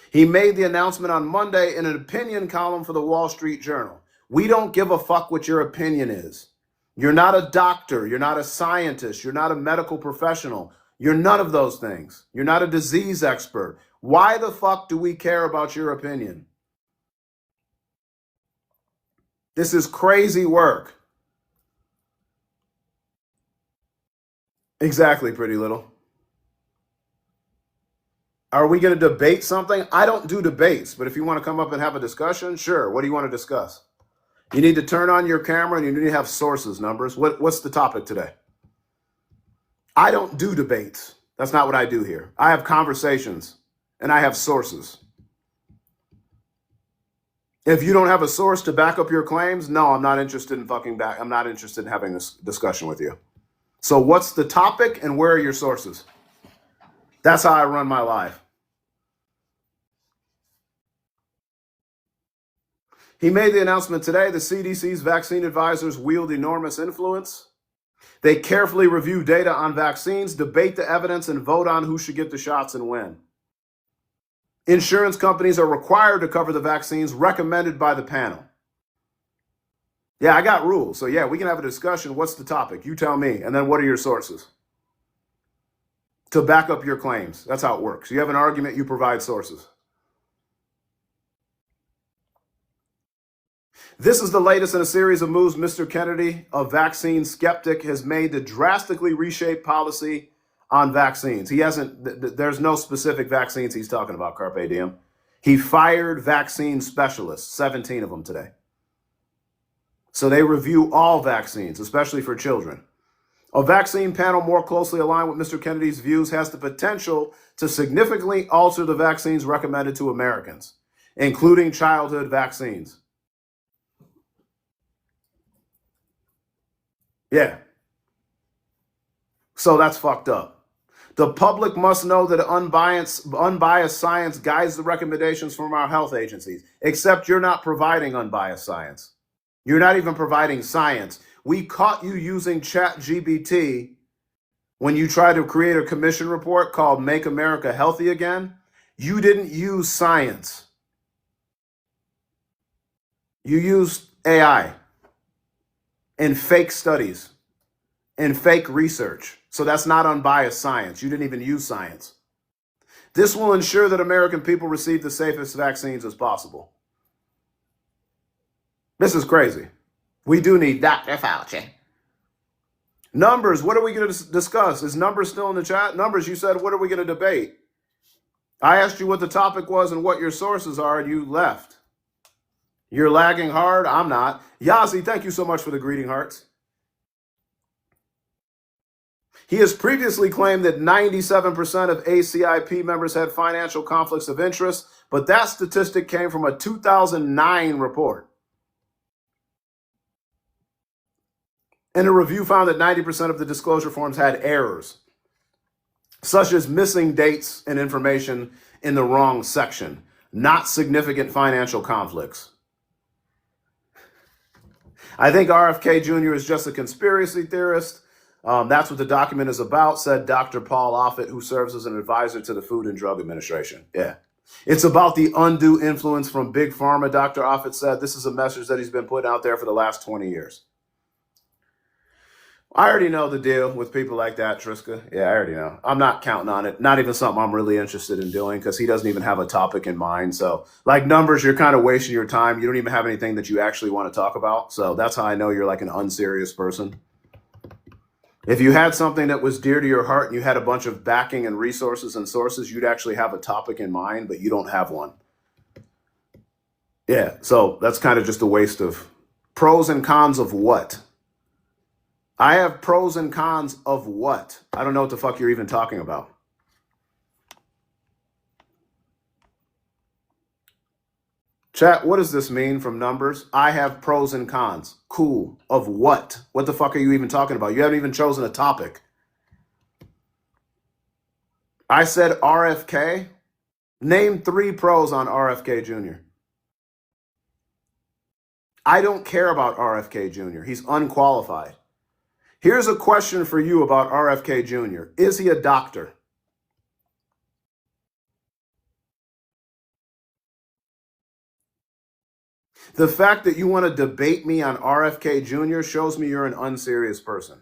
He made the announcement on Monday in an opinion column for the Wall Street Journal. We don't give a fuck what your opinion is. You're not a doctor. You're not a scientist. You're not a medical professional. You're none of those things. You're not a disease expert. Why the fuck do we care about your opinion? This is crazy work. Exactly, pretty little. Are we going to debate something? I don't do debates, but if you want to come up and have a discussion, sure. What do you want to discuss? You need to turn on your camera and you need to have sources, Numbers. What's the topic today? I don't do debates. That's not what I do here. I have conversations and I have sources. If you don't have a source to back up your claims, no, I'm not interested in I'm not interested in having this discussion with you. So what's the topic and where are your sources? That's how I run my life. He made the announcement today. The CDC's vaccine advisors wield enormous influence. They carefully review data on vaccines, debate the evidence, and vote on who should get the shots and when. Insurance companies are required to cover the vaccines recommended by the panel. Yeah, I got rules. So yeah, we can have a discussion. What's the topic? You tell me. And then what are your sources to back up your claims? That's how it works. You have an argument, you provide sources. This is the latest in a series of moves Mr. Kennedy, a vaccine skeptic, has made to drastically reshape policy on vaccines. There's no specific vaccines he's talking about, Carpe Diem. He fired vaccine specialists, 17 of them today. So they review all vaccines, especially for children. A vaccine panel more closely aligned with Mr. Kennedy's views has the potential to significantly alter the vaccines recommended to Americans, including childhood vaccines. Yeah. So that's fucked up. The public must know that unbiased science guides the recommendations from our health agencies, except you're not providing unbiased science. You're not even providing science. We caught you using ChatGPT when you tried to create a commission report called Make America Healthy Again. You didn't use science. You used AI and fake studies and fake research. So that's not unbiased science. You didn't even use science. This will ensure that American people receive the safest vaccines as possible. This is crazy. We do need Dr. Fauci. Numbers. What are we going to discuss? Is Numbers still in the chat? Numbers, you said, what are we going to debate? I asked you what the topic was and what your sources are, and you left. You're lagging hard. I'm not. Yazi, thank you so much for the greeting hearts. He has previously claimed that 97% of ACIP members had financial conflicts of interest, but that statistic came from a 2009 report. And a review found that 90% of the disclosure forms had errors, such as missing dates and information in the wrong section, not significant financial conflicts. I think RFK Jr. is just a conspiracy theorist. That's what the document is about, said Dr. Paul Offit, who serves as an advisor to the Food and Drug Administration. Yeah. It's about the undue influence from Big Pharma, Dr. Offit said. This is a message that he's been putting out there for the last 20 years. I already know the deal with people like that, Triska. Yeah, I already know. I'm not counting on it. Not even something I'm really interested in doing because he doesn't even have a topic in mind. So, like numbers, you're kind of wasting your time. You don't even have anything that you actually want to talk about. So that's how I know you're like an unserious person. If you had something that was dear to your heart and you had a bunch of backing and resources and sources, you'd actually have a topic in mind, but you don't have one. Yeah, so that's kind of just a waste of pros and cons of what? I have pros and cons of what? I don't know what the fuck you're even talking about. Chat, what does this mean from numbers? I have pros and cons. Cool. Of what? What the fuck are you even talking about? You haven't even chosen a topic. I said RFK. Name 3 pros on RFK Jr. I don't care about RFK Jr. He's unqualified. Here's a question for you about RFK Jr. Is he a doctor? The fact that you want to debate me on RFK Jr. shows me you're an unserious person.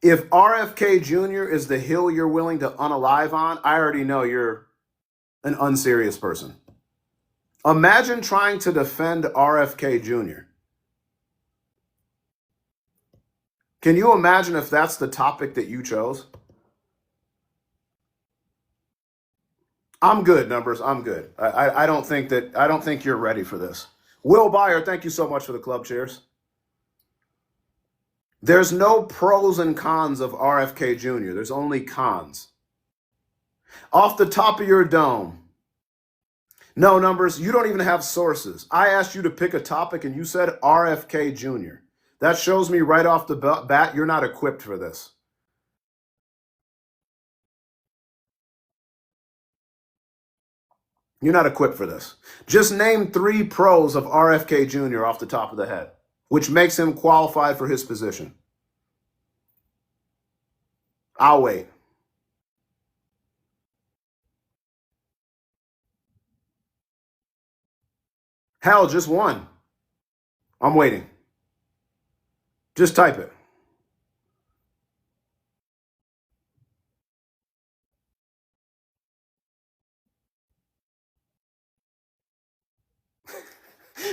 If RFK Jr. is the hill you're willing to unalive on, I already know you're an unserious person. Imagine trying to defend RFK Jr. Can you imagine if that's the topic that you chose? I'm good, numbers. I'm good. I don't think you're ready for this. Will Byer, thank you so much for the club cheers. There's no pros and cons of RFK Jr. There's only cons. Off the top of your dome. No, numbers, you don't even have sources. I asked you to pick a topic and you said RFK Jr. That shows me right off the bat you're not equipped for this. You're not equipped for this. Just name 3 pros of RFK Jr. off the top of the head, which makes him qualified for his position. I'll wait. Hell, just 1. I'm waiting. Just type it.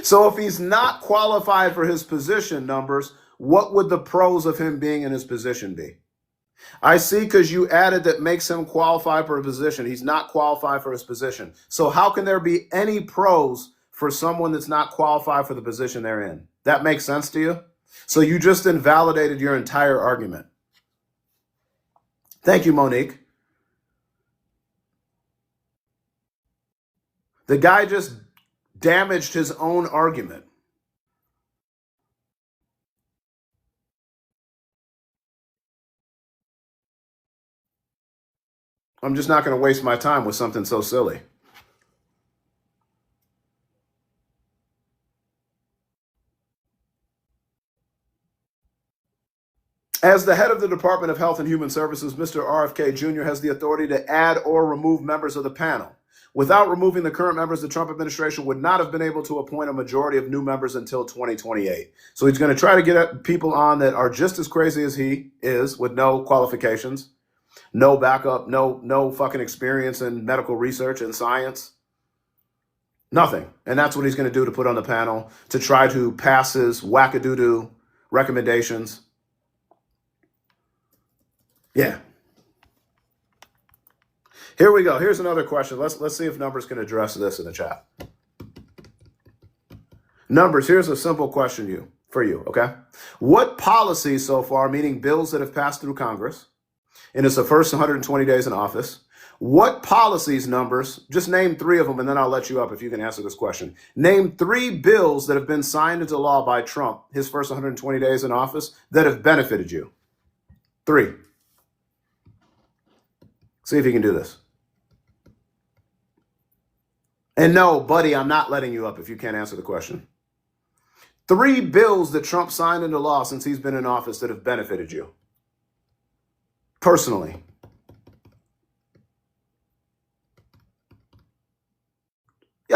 So if he's not qualified for his position, numbers, what would the pros of him being in his position be? I see, because you added that makes him qualify for a position. He's not qualified for his position. So how can there be any pros for someone that's not qualified for the position they're in? That makes sense to you? So you just invalidated your entire argument. Thank you, Monique. The guy just damaged his own argument. I'm just not going to waste my time with something so silly. As the head of the Department of Health and Human Services, Mr. RFK Jr. has the authority to add or remove members of the panel. Without removing the current members, the Trump administration would not have been able to appoint a majority of new members until 2028. So he's going to try to get people on that are just as crazy as he is, with no qualifications, no backup, no fucking experience in medical research and science. Nothing. And that's what he's going to do to put on the panel to try to pass his wackadoodoo recommendations. Yeah. Here we go. Here's another question. Let's see if Numbers can address this in the chat. Numbers, here's a simple question for you, okay? What policies so far, meaning bills that have passed through Congress in his first 120 days in office, what policies, Numbers, just name 3 of them and then I'll let you up if you can answer this question. Name 3 bills that have been signed into law by Trump his first 120 days in office that have benefited you. 3. See if you can do this. And no, buddy, I'm not letting you up if you can't answer the question. 3 bills that Trump signed into law since he's been in office that have benefited you. Personally.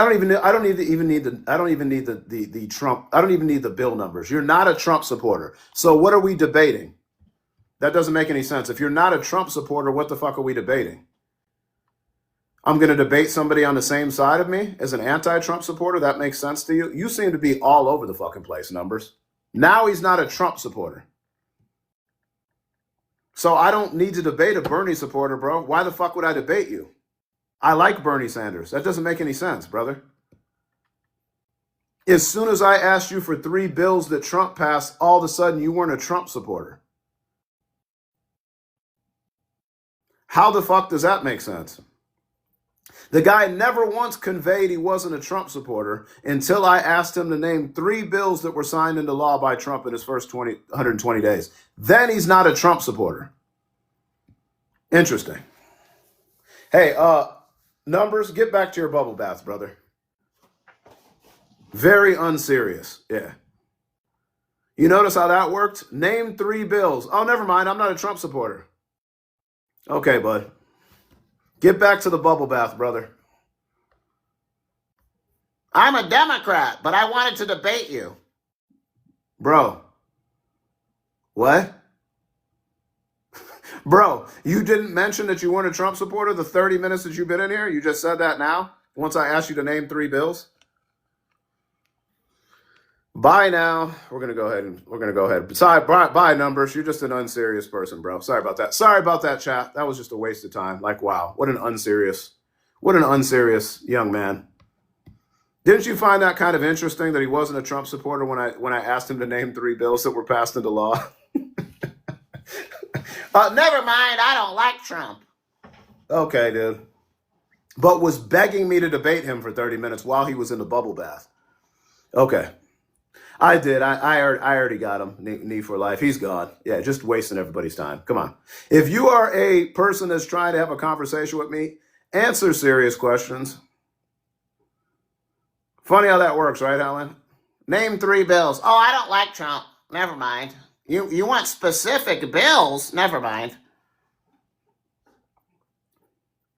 I don't even need the Trump. I don't even need the bill numbers. You're not a Trump supporter. So what are we debating? That doesn't make any sense. If you're not a Trump supporter, what the fuck are we debating? I'm going to debate somebody on the same side of me as an anti-Trump supporter. That makes sense to you? You seem to be all over the fucking place, Numbers. Now he's not a Trump supporter. So I don't need to debate a Bernie supporter, bro. Why the fuck would I debate you? I like Bernie Sanders. That doesn't make any sense, brother. As soon as I asked you for 3 bills that Trump passed, all of a sudden you weren't a Trump supporter. How the fuck does that make sense? The guy never once conveyed he wasn't a Trump supporter until I asked him to name 3 bills that were signed into law by Trump in his first 120 days. Then he's not a Trump supporter. Interesting. Hey, Numbers, get back to your bubble bath, brother. Very unserious. Yeah. You notice how that worked? Name 3 bills. Oh, never mind. I'm not a Trump supporter. Okay, bud. Get back to the bubble bath, brother. I'm a Democrat, but I wanted to debate you. Bro. What? Bro, you didn't mention that you weren't a Trump supporter the 30 minutes that you've been in here? You just said that now? Once I asked you to name 3 bills? Bye now. We're gonna go ahead. Sorry, bye, Numbers. You're just an unserious person, bro. Sorry about that. Sorry about that, chat. That was just a waste of time. Like, wow, what an unserious young man. Didn't you find that kind of interesting that he wasn't a Trump supporter when I asked him to name 3 bills that were passed into law? Never mind. I don't like Trump. Okay, dude. But was begging me to debate him for 30 minutes while he was in the bubble bath. Okay. I did. I already got him. Knee for life. He's gone. Yeah, just wasting everybody's time. Come on. If you are a person that's trying to have a conversation with me, answer serious questions. Funny how that works, right, Helen? Name 3 bills. Oh, I don't like Trump. Never mind. You want specific bills? Never mind.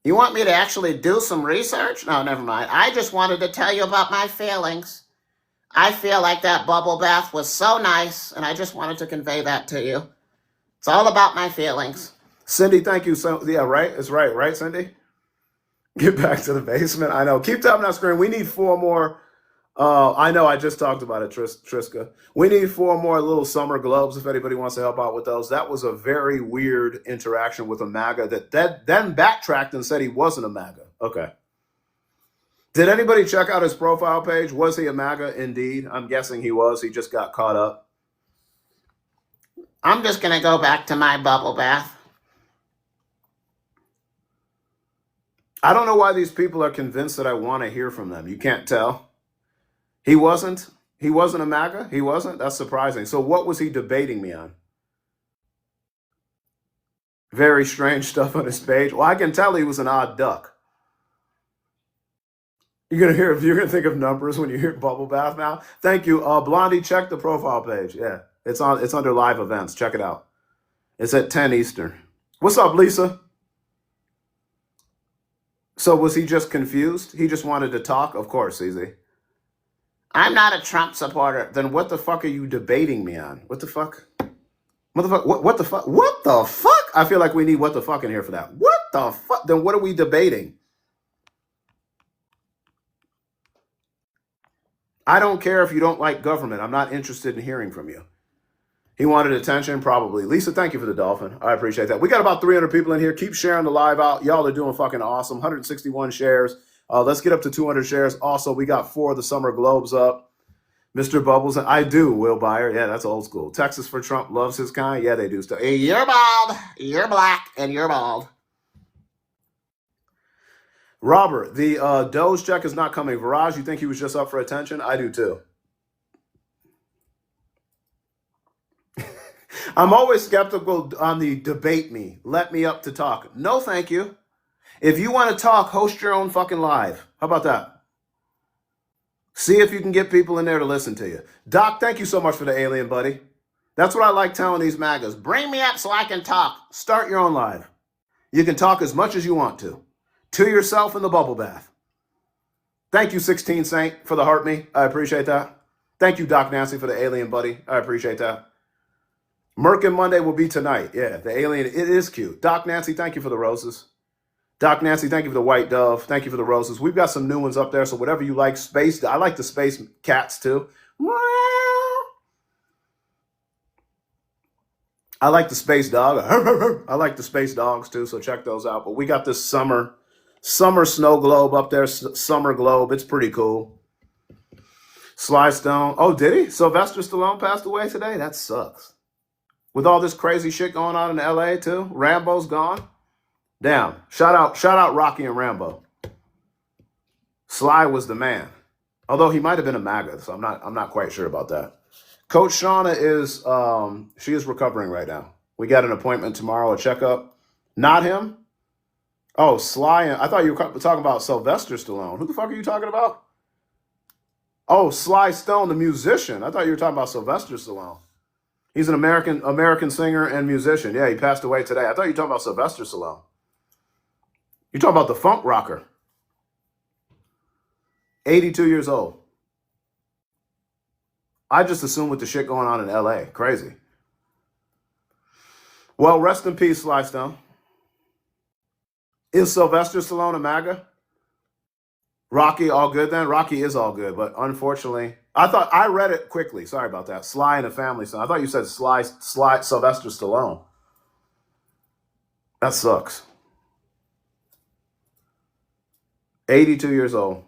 You want me to actually do some research? No, never mind. I just wanted to tell you about my feelings. I feel like that bubble bath was so nice, and I just wanted to convey that to you. It's all about my feelings. Cindy, thank you. So yeah, right? It's right, Cindy? Get back to the basement. I know. Keep tapping that screen. We need 4 more. I know. I just talked about it, Triska. We need 4 more little summer globes if anybody wants to help out with those. That was a very weird interaction with a MAGA that then backtracked and said he wasn't a MAGA. Okay. Did anybody check out his profile page? Was he a MAGA? Indeed. I'm guessing he was. He just got caught up. I'm just going to go back to my bubble bath. I don't know why these people are convinced that I want to hear from them. You can't tell. He wasn't a MAGA? He wasn't? That's surprising. So what was he debating me on? Very strange stuff on his page. Well, I can tell he was an odd duck. You're gonna think of Numbers when you hear bubble bath now. Thank you, Blondie. Check the profile page. Yeah, it's under live events. Check it out. It's at 10 Eastern. What's up, Lisa? So was he just confused? He just wanted to talk. Of course, easy. I'm not a Trump supporter. Then what the fuck are you debating me on? What the fuck? What the fuck? What the fuck? What the fuck? I feel like we need what the fuck in here for that. What the fuck? Then what are we debating? I don't care if you don't like government. I'm not interested in hearing from you. He wanted attention, probably. Lisa, thank you for the dolphin. I appreciate that. We got about 300 people in here. Keep sharing the live out. Y'all are doing fucking awesome. 161 shares. Let's get up to 200 shares. Also, we got 4 of the summer globes up. Mr. Bubbles, I do, Will Byer. Yeah, that's old school. Texas for Trump loves his kind. Yeah, they do stuff. You're bald, you're black, and you're bald. Robert, the Doge check is not coming. Viraj, you think he was just up for attention? I do too. I'm always skeptical on the debate me. Let me up to talk. No, thank you. If you want to talk, host your own fucking live. How about that? See if you can get people in there to listen to you. Doc, thank you so much for the alien, buddy. That's what I like telling these MAGAs. Bring me up so I can talk. Start your own live. You can talk as much as you want to yourself in the bubble bath. Thank you, 16 Saint, for the heart me. I appreciate that. Thank you, Doc Nancy, for the alien buddy. I appreciate that. Merkin Monday will be tonight. Yeah, the alien, it is cute. Doc Nancy, thank you for the roses. Doc Nancy, thank you for the white dove. Thank you for the roses. We've got some new ones up there, so whatever you like. Space, I like the space cats too. I like the space dog. I like the space dogs too, so check those out. But we got this summer snow globe up there, summer globe. It's pretty cool. Sly Stone. Oh, did he? Sylvester Stallone passed away today? That sucks. With all this crazy shit going on in LA too. Rambo's gone. Damn. Shout out Rocky and Rambo. Sly was the man. Although he might have been a MAGA, so I'm not quite sure about that. Coach Shauna is she is recovering right now. We got an appointment tomorrow, a checkup. Not him. Oh, Sly. I thought you were talking about Sylvester Stallone. Who the fuck are you talking about? Oh, Sly Stone, the musician. I thought you were talking about Sylvester Stallone. He's an American singer and musician. Yeah, he passed away today. I thought you were talking about Sylvester Stallone. You're talking about the funk rocker. 82 years old. I just assume with the shit going on in LA. Crazy. Well, rest in peace, Sly Stone. Is Sylvester Stallone a MAGA? Rocky all good then? Rocky is all good, but unfortunately, I read it quickly. Sorry about that. Sly and a Family Son. I thought you said Sly Sylvester Stallone. That sucks. 82 years old.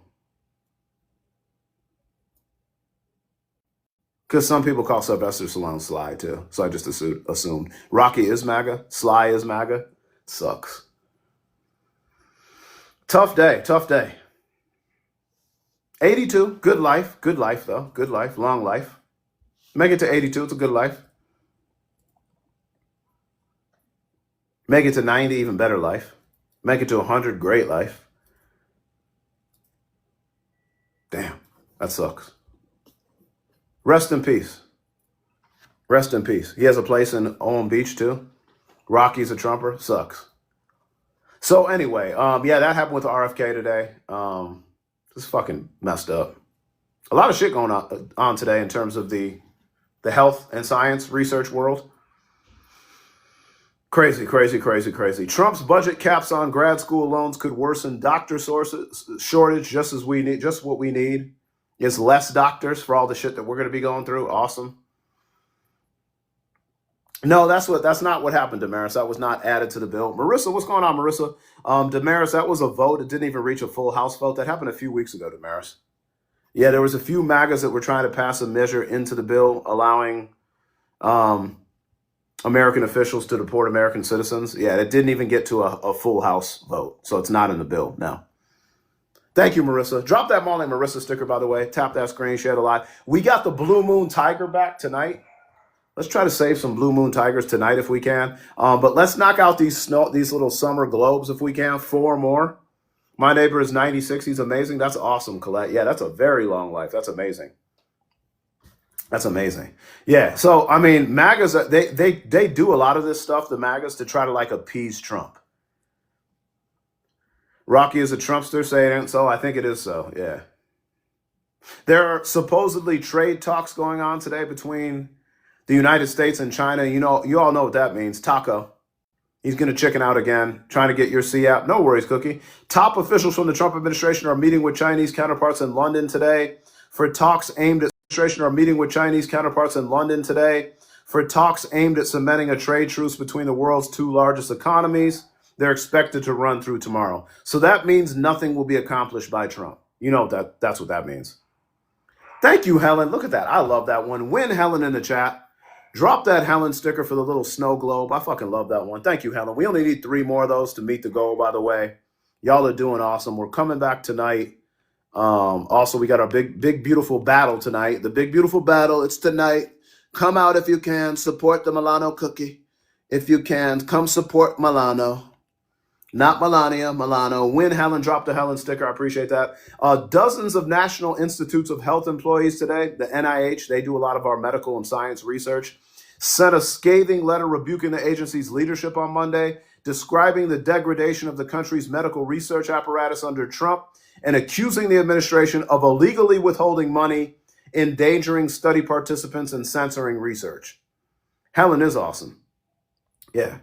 Because some people call Sylvester Stallone Sly too. So I just assumed. Rocky is MAGA. Sly is MAGA. Sucks. Tough day. 82, good life though. Good life, long life. Make it to 82, it's a good life. Make it to 90, even better life. Make it to 100, great life. Damn, that sucks. Rest in peace. Rest in peace. He has a place in Owen Beach too. Rocky's a Trumper, sucks. So anyway, yeah, that happened with RFK today. It's fucking messed up. A lot of shit going on today in terms of the health and science research world. Crazy. Trump's budget caps on grad school loans could worsen doctor shortage just what we need is less doctors for all the shit that we're going to be going through. Awesome. No, that's not what happened, Damaris. That was not added to the bill. Marissa, what's going on, Marissa? Damaris, that was a vote. It didn't even reach a full House vote. That happened a few weeks ago, Damaris. Yeah, there was a few MAGAs that were trying to pass a measure into the bill allowing American officials to deport American citizens. Yeah, it didn't even get to a full House vote. So it's not in the bill now. Thank you, Marissa. Drop that Molly Marissa sticker, by the way. Tap that screen, share it a lot. We got the Blue Moon Tiger back tonight. Let's try to save some Blue Moon Tigers tonight if we can. But let's knock out these little summer globes if we can. 4 more. My neighbor is 96. He's amazing. That's awesome, Colette. Yeah, that's a very long life. That's amazing. Yeah. So, I mean, MAGAs, they do a lot of this stuff, the MAGAs, to try to like appease Trump. Rocky is a Trumpster, saying so. I think it is so. Yeah. There are supposedly trade talks going on today between the United States and China. You all know what that means. Taco. He's going to chicken out again, trying to get your CAP. No worries, Cookie. Top officials from the Trump administration are meeting with Chinese counterparts in London today for talks aimed at cementing a trade truce between the world's 2 largest economies. They're expected to run through tomorrow. So that means nothing will be accomplished by Trump. You know that's what that means. Thank you, Helen. Look at that. I love that one. Win Helen in the chat. Drop that Helen sticker for the little snow globe. I fucking love that one. Thank you, Helen. We only need 3 more of those to meet the goal, by the way. Y'all are doing awesome. We're coming back tonight. Also, we got our big, beautiful battle tonight. The big, beautiful battle. It's tonight. Come out if you can. Support the Milano cookie. If you can, come support Milano. Not Melania, Milano. Win Helen, drop the Helen sticker. I appreciate that. Dozens of National Institutes of Health employees today, the NIH, they do a lot of our medical and science research, sent a scathing letter rebuking the agency's leadership on Monday, describing the degradation of the country's medical research apparatus under Trump and accusing the administration of illegally withholding money, endangering study participants, and censoring research. Helen is awesome. Yeah.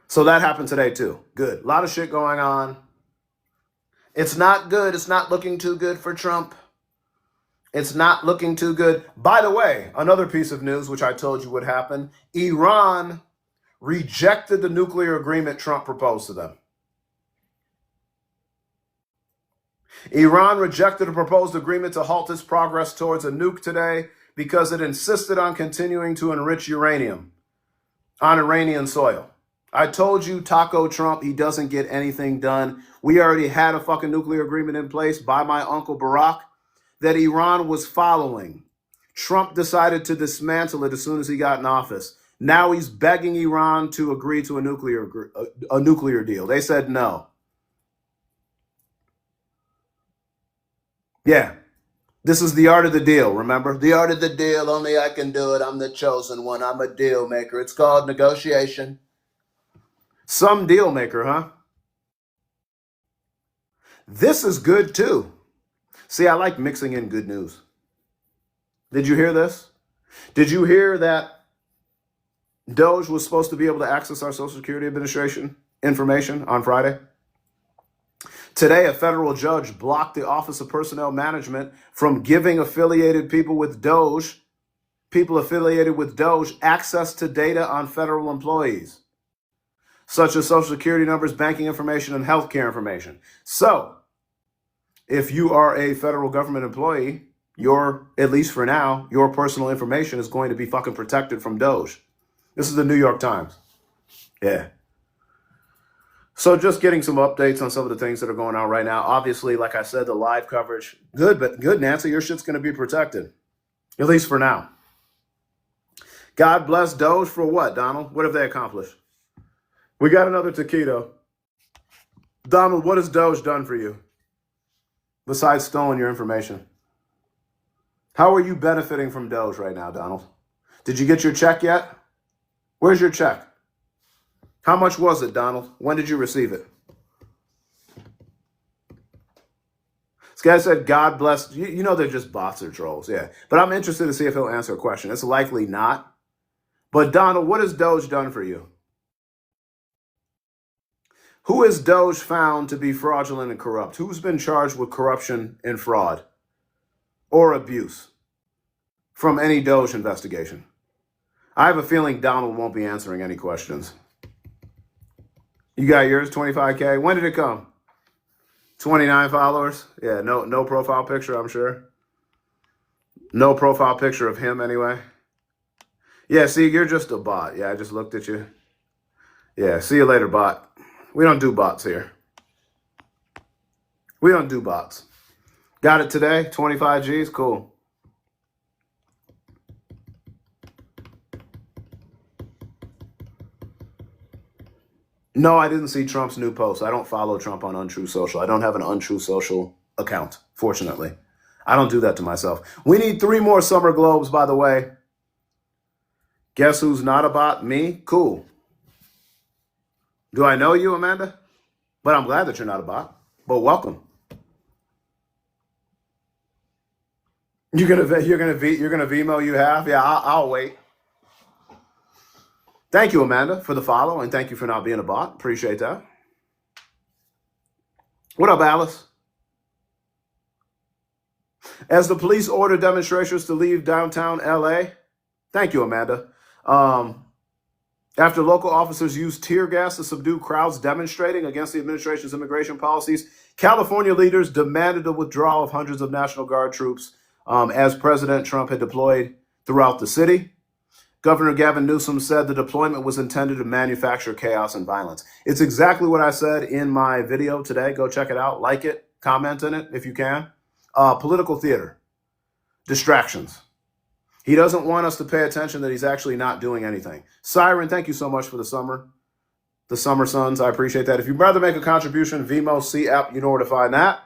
So that happened today too. Good. A lot of shit going on. It's not good. It's not looking too good for Trump. It's not looking too good. By the way, another piece of news, which I told you would happen, Iran rejected the nuclear agreement Trump proposed to them. Iran rejected a proposed agreement to halt its progress towards a nuke today because it insisted on continuing to enrich uranium on Iranian soil. I told you, Taco Trump, he doesn't get anything done. We already had a fucking nuclear agreement in place by my uncle Barack that Iran was following. Trump decided to dismantle it as soon as he got in office. Now he's begging Iran to agree to a nuclear deal. They said no. Yeah. This is the art of the deal, remember? The art of the deal, only I can do it. I'm the chosen one. I'm a deal maker. It's called negotiation. Some deal maker, huh? This is good too. See, I like mixing in good news. Did you hear this? Did you hear that Doge was supposed to be able to access our Social Security Administration information on Friday? Today, a federal judge blocked the Office of Personnel Management from giving affiliated people affiliated with Doge, access to data on federal employees, such as Social Security numbers, banking information, and healthcare information. So, if you are a federal government employee, at least for now, your personal information is going to be fucking protected from Doge. This is the New York Times. Yeah. So just getting some updates on some of the things that are going on right now. Obviously, like I said, the live coverage, good, Nancy, your shit's going to be protected, at least for now. God bless Doge for what, Donald? What have they accomplished? We got another taquito. Donald, what has Doge done for you besides stolen your information? How are you benefiting from Doge right now, Donald? Did you get your check yet? Where's your check? How much was it, Donald? When did you receive it? This guy said, God bless. You know they're just bots or trolls, yeah. But I'm interested to see if he'll answer a question. It's likely not. But Donald, what has Doge done for you? Who has Doge found to be fraudulent and corrupt? Who's been charged with corruption and fraud or abuse from any Doge investigation? I have a feeling Donald won't be answering any questions. You got yours, 25K. When did it come? 29 followers? Yeah, no profile picture, I'm sure. No profile picture of him anyway. Yeah, see, you're just a bot. Yeah, I just looked at you. Yeah, see you later, bot. We don't do bots here. We don't do bots. Got it today? 25 G's? Cool. No, I didn't see Trump's new post. I don't follow Trump on Untrue Social. I don't have an Untrue Social account, fortunately. I don't do that to myself. We need 3 more Summer Globes, by the way. Guess who's not a bot? Me? Cool. Do I know you, Amanda? But I'm glad that you're not a bot. But welcome. You're gonna Vimo you have? Yeah, I'll wait. Thank you, Amanda, for the follow, and thank you for not being a bot. Appreciate that. What up, Alice? As the police order demonstrators to leave downtown LA, thank you, Amanda. After local officers used tear gas to subdue crowds demonstrating against the administration's immigration policies, California leaders demanded the withdrawal of hundreds of National Guard troops as President Trump had deployed throughout the city. Governor Gavin Newsom said the deployment was intended to manufacture chaos and violence. It's exactly what I said in my video today. Go check it out, like it, comment in it if you can. Political theater, distractions. He doesn't want us to pay attention that he's actually not doing anything. Siren, thank you so much for the Summer Suns. I appreciate that. If you'd rather make a contribution, Vimo C app, you know where to find that.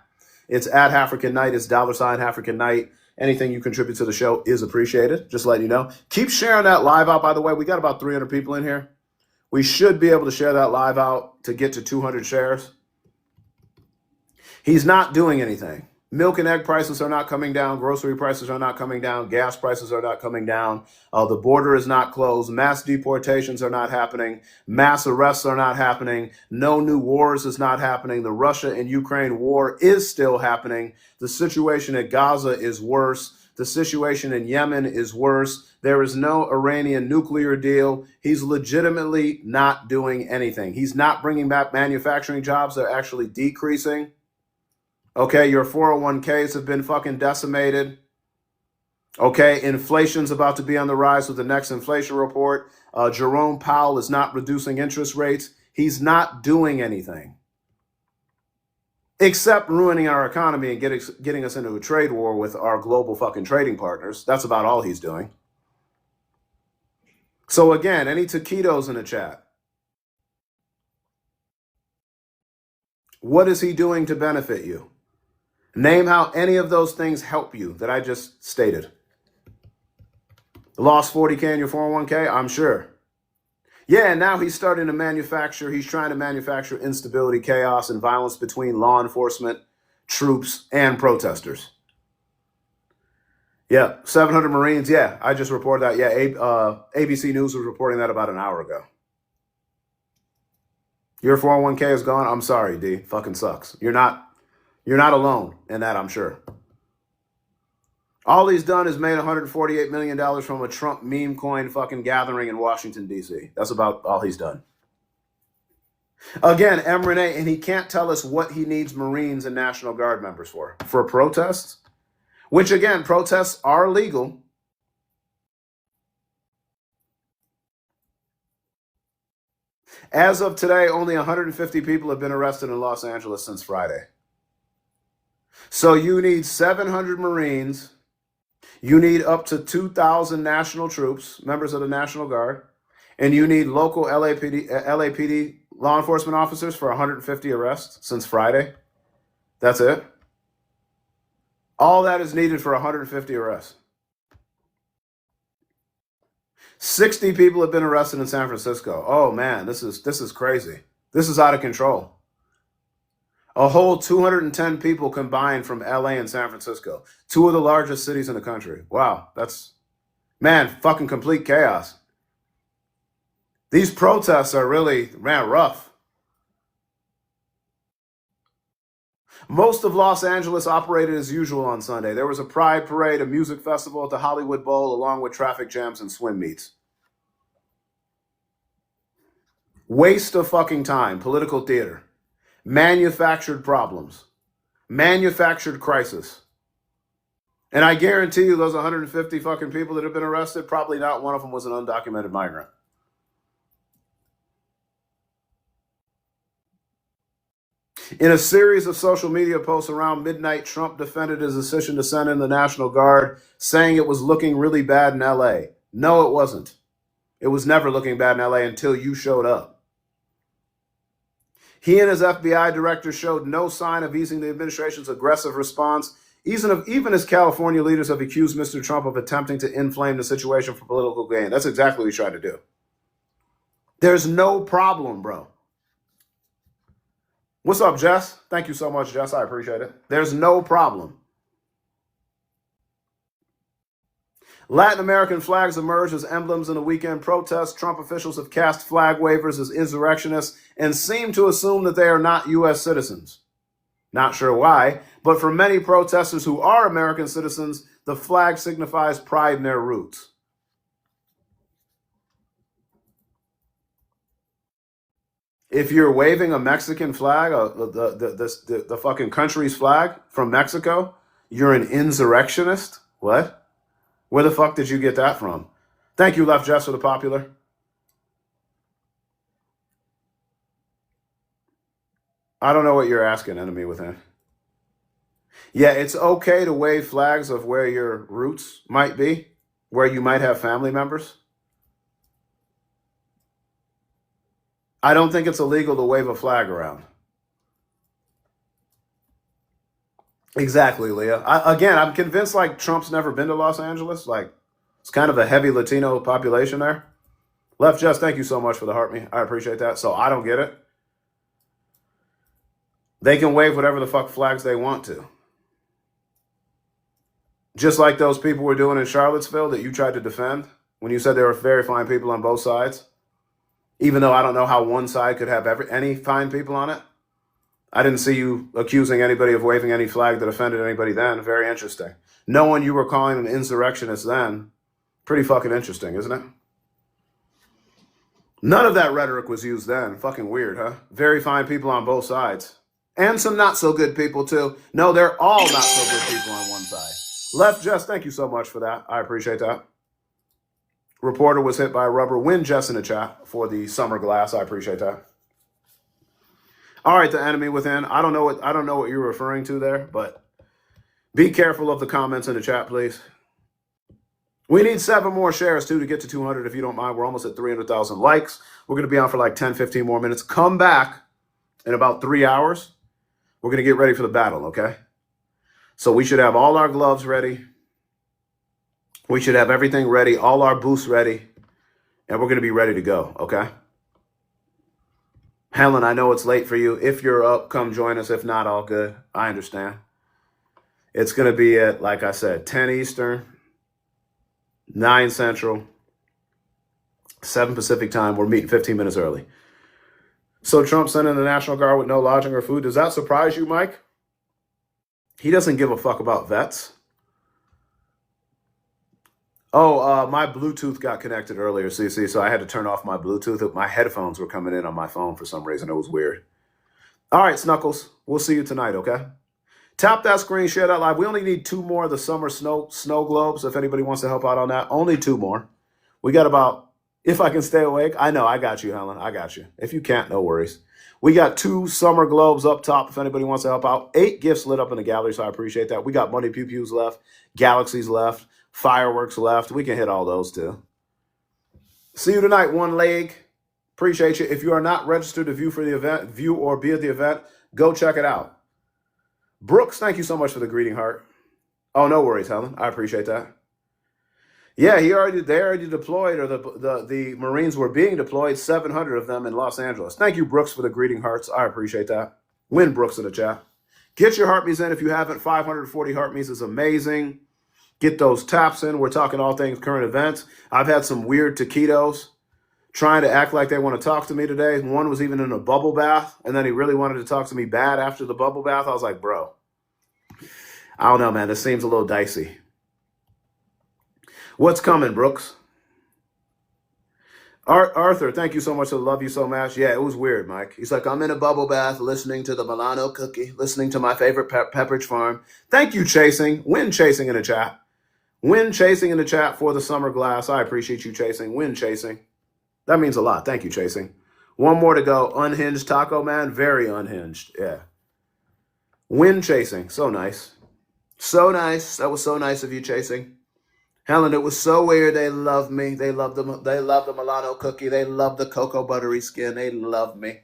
It's at African Knight. It's $ African Knight. Anything you contribute to the show is appreciated. Just letting you know. Keep sharing that live out, by the way. We got about 300 people in here. We should be able to share that live out to get to 200 shares. He's not doing anything. Milk and egg prices are not coming down. Grocery prices are not coming down. Gas prices are not coming down. The border is not closed. Mass deportations are not happening. Mass arrests are not happening. No new wars is not happening. The Russia and Ukraine war is still happening. The situation at Gaza is worse. The situation in Yemen is worse. There is no Iranian nuclear deal. He's legitimately not doing anything. He's not bringing back manufacturing jobs. They're actually decreasing. Okay, your 401ks have been fucking decimated. Okay, inflation's about to be on the rise with the next inflation report. Jerome Powell is not reducing interest rates. He's not doing anything except ruining our economy and getting us into a trade war with our global fucking trading partners. That's about all he's doing. So again, any taquitos in the chat? What is he doing to benefit you? Name how any of those things help you that I just stated. Lost 40K in your 401k? I'm sure. Yeah, and now he's starting to manufacture, he's trying to manufacture instability, chaos, and violence between law enforcement, troops, and protesters. Yeah, 700 Marines. Yeah, I just reported that. Yeah, ABC News was reporting that about an hour ago. Your 401k is gone? I'm sorry, D. Fucking sucks. You're not alone in that, I'm sure. All he's done is made $148 million from a Trump meme coin fucking gathering in Washington, D.C. That's about all he's done. Again, M. Renee, and he can't tell us what he needs Marines and National Guard members for. For protests? Which, again, protests are legal. As of today, only 150 people have been arrested in Los Angeles since Friday. So you need 700 Marines. You need up to 2,000 national troops, members of the National Guard, and you need local LAPD law enforcement officers for 150 arrests since Friday. That's it. All that is needed for 150 arrests. 60 people have been arrested in San Francisco. Oh man, this is crazy. This is out of control. A whole 210 people combined from LA and San Francisco. Two of the largest cities in the country. Wow, that's, man, fucking complete chaos. These protests are really, man, rough. Most of Los Angeles operated as usual on Sunday. There was a pride parade, a music festival at the Hollywood Bowl, along with traffic jams and swim meets. Waste of fucking time, political theater. Manufactured problems, manufactured crisis. And I guarantee you those 150 fucking people that have been arrested, probably not one of them was an undocumented migrant. In a series of social media posts around midnight, Trump defended his decision to send in the National Guard, saying it was looking really bad in LA. No, it wasn't. It was never looking bad in LA until you showed up. He and his FBI director showed no sign of easing the administration's aggressive response. Even as California leaders have accused Mr. Trump of attempting to inflame the situation for political gain. That's exactly what he's trying to do. There's no problem, bro. What's up, Jess? Thank you so much, Jess. I appreciate it. There's no problem. Latin American flags emerged as emblems in the weekend protest. Trump officials have cast flag wavers as insurrectionists and seem to assume that they are not U.S. citizens. Not sure why, but for many protesters who are American citizens, the flag signifies pride in their roots. If you're waving a Mexican flag, the fucking country's flag from Mexico, you're an insurrectionist? What? Where the fuck did you get that from? Thank you, Left Jess, for the popular. I don't know what you're asking, Enemy Within. Yeah, it's okay to wave flags of where your roots might be, where you might have family members. I don't think it's illegal to wave a flag around. Exactly, Leah. I'm convinced like Trump's never been to Los Angeles. Like it's kind of a heavy Latino population there. Left Just, thank you so much for the heart me. I appreciate that. So I don't get it. They can wave whatever the fuck flags they want to. Just like those people were doing in Charlottesville that you tried to defend when you said there were very fine people on both sides. Even though I don't know how one side could have any fine people on it. I didn't see you accusing anybody of waving any flag that offended anybody then. Very interesting. Knowing you were calling an insurrectionist then, pretty fucking interesting, isn't it? None of that rhetoric was used then. Fucking weird, huh? Very fine people on both sides. And some not so good people too. No, they're all not so good people on one side. Left Jess, thank you so much for that. I appreciate that. Reporter was hit by a rubber. Win Jess in the chat for the summer glass. I appreciate that. All right, the enemy within. I don't know what you're referring to there, but be careful of the comments in the chat, please. We need 7 more shares too to get to 200 if you don't mind. We're almost at 300,000 likes. We're going to be on for like 10, 15 more minutes. Come back in about 3 hours. We're going to get ready for the battle, okay? So we should have all our gloves ready. We should have everything ready, all our boosts ready, and we're going to be ready to go, okay? Helen, I know it's late for you. If you're up, come join us. If not, all good. I understand. It's going to be at, like I said, 10 Eastern, 9 Central, 7 Pacific time. We're meeting 15 minutes early. So Trump sent in the National Guard with no lodging or food. Does that surprise you, Mike? He doesn't give a fuck about vets. Oh, my Bluetooth got connected earlier, CC, so I had to turn off my Bluetooth. My headphones were coming in on my phone for some reason. It was weird. All right, Snuckles. We'll see you tonight, okay? Tap that screen, share that live. We only need 2 more of the summer snow globes, if anybody wants to help out on that. Only 2 more. We got about, if I can stay awake. I know, I got you, Helen. I got you. If you can't, no worries. We got 2 summer globes up top if anybody wants to help out. 8 gifts lit up in the gallery, so I appreciate that. We got Money Pew Pews left, Galaxies left, fireworks left. We can hit all those too. See you tonight, One Leg. Appreciate you. If you are not registered to view or be at the event, go check it out. Brooks, thank you so much for the greeting heart. Oh, no worries, Helen. I appreciate that. Yeah, they already deployed, or the Marines were being deployed, 700 of them in Los Angeles. Thank you, Brooks, for the greeting hearts. I appreciate that. Win Brooks in the chat. Get your heartbeats in if you haven't. 540 heartbeats is amazing. Get those taps in. We're talking all things current events. I've had some weird taquitos trying to act like they want to talk to me today. One was even in a bubble bath, and then he really wanted to talk to me bad after the bubble bath. I was like, bro, I don't know, man. This seems a little dicey. What's coming, Brooks? Arthur, thank you so much. I love you so much. Yeah, it was weird, Mike. He's like, I'm in a bubble bath listening to the Milano Cookie, listening to my favorite Pepperidge Farm. Thank you, Chasing. Win Chasing in the chat. Win Chasing in the chat for the summer glass. I appreciate you, Chasing. Win Chasing. That means a lot. Thank you, Chasing. 1 more to go. Unhinged Taco Man. Very unhinged. Yeah. Win Chasing. So nice. So nice. That was so nice of you, Chasing. Helen, it was so weird. They love me. They love the Milano Cookie. They love the cocoa buttery skin. They love me.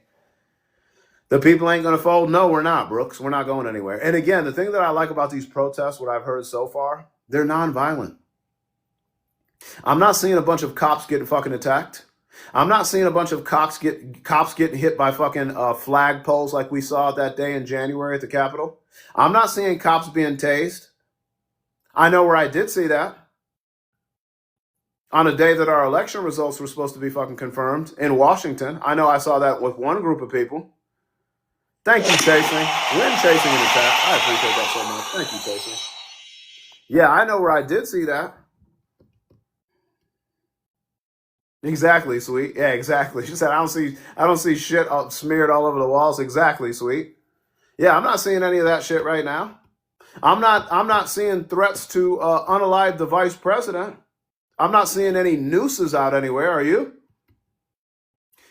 The people ain't going to fold? No, we're not, Brooks. We're not going anywhere. And again, the thing that I like about these protests, what I've heard so far, they're nonviolent. I'm not seeing a bunch of cops getting fucking attacked. I'm not seeing a bunch of cops getting hit by fucking flag poles like we saw that day in January at the Capitol. I'm not seeing cops being tased. I know where I did see that. On a day that our election results were supposed to be fucking confirmed in Washington. I know I saw that with one group of people. Thank you, Chasing. Win Chasing in the chat. I appreciate that so much. Thank you, Chasing. Yeah, I know where I did see that. Exactly, sweet. Yeah, exactly. She said, I don't see shit smeared all over the walls. Exactly, sweet. Yeah, I'm not seeing any of that shit right now. I'm not seeing threats to unalive the vice president. I'm not seeing any nooses out anywhere. Are you?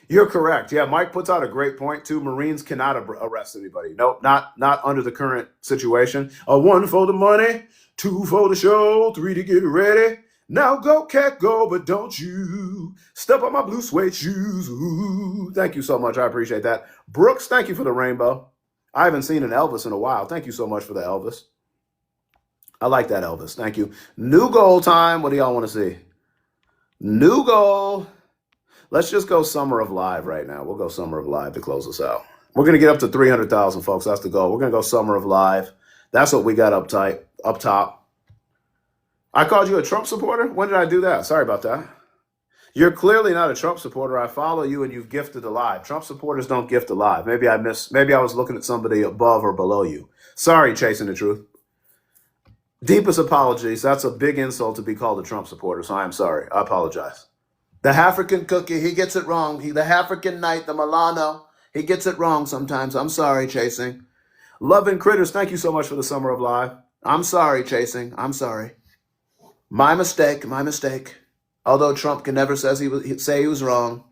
You're correct. Yeah, Mike puts out a great point too. Marines cannot arrest anybody. Nope, not under the current situation. 1 for the money, 2 for the show, 3 to get ready. Now go, cat, go, but don't you step on my blue suede shoes. Ooh. Thank you so much. I appreciate that. Brooks, thank you for the rainbow. I haven't seen an Elvis in a while. Thank you so much for the Elvis. I like that, Elvis. Thank you. New goal time. What do y'all want to see? New goal. Let's just go Summer of Live right now. We'll go Summer of Live to close us out. We're going to get up to 300,000, folks. That's the goal. We're going to go Summer of Live. That's what we got up top. I called you a Trump supporter? When did I do that? Sorry about that. You're clearly not a Trump supporter. I follow you and you've gifted alive. Trump supporters don't gift alive. Maybe I was looking at somebody above or below you. Sorry, Chasing the Truth. Deepest apologies. That's a big insult to be called a Trump supporter, so I am sorry. I apologize. The African cookie, he gets it wrong. The African knight, the Milano, he gets it wrong sometimes. I'm sorry, Chasing. Love and Critters, thank you so much for the Summer of Live. I'm sorry, Chasing. I'm sorry. My mistake. Although Trump can never say he was wrong.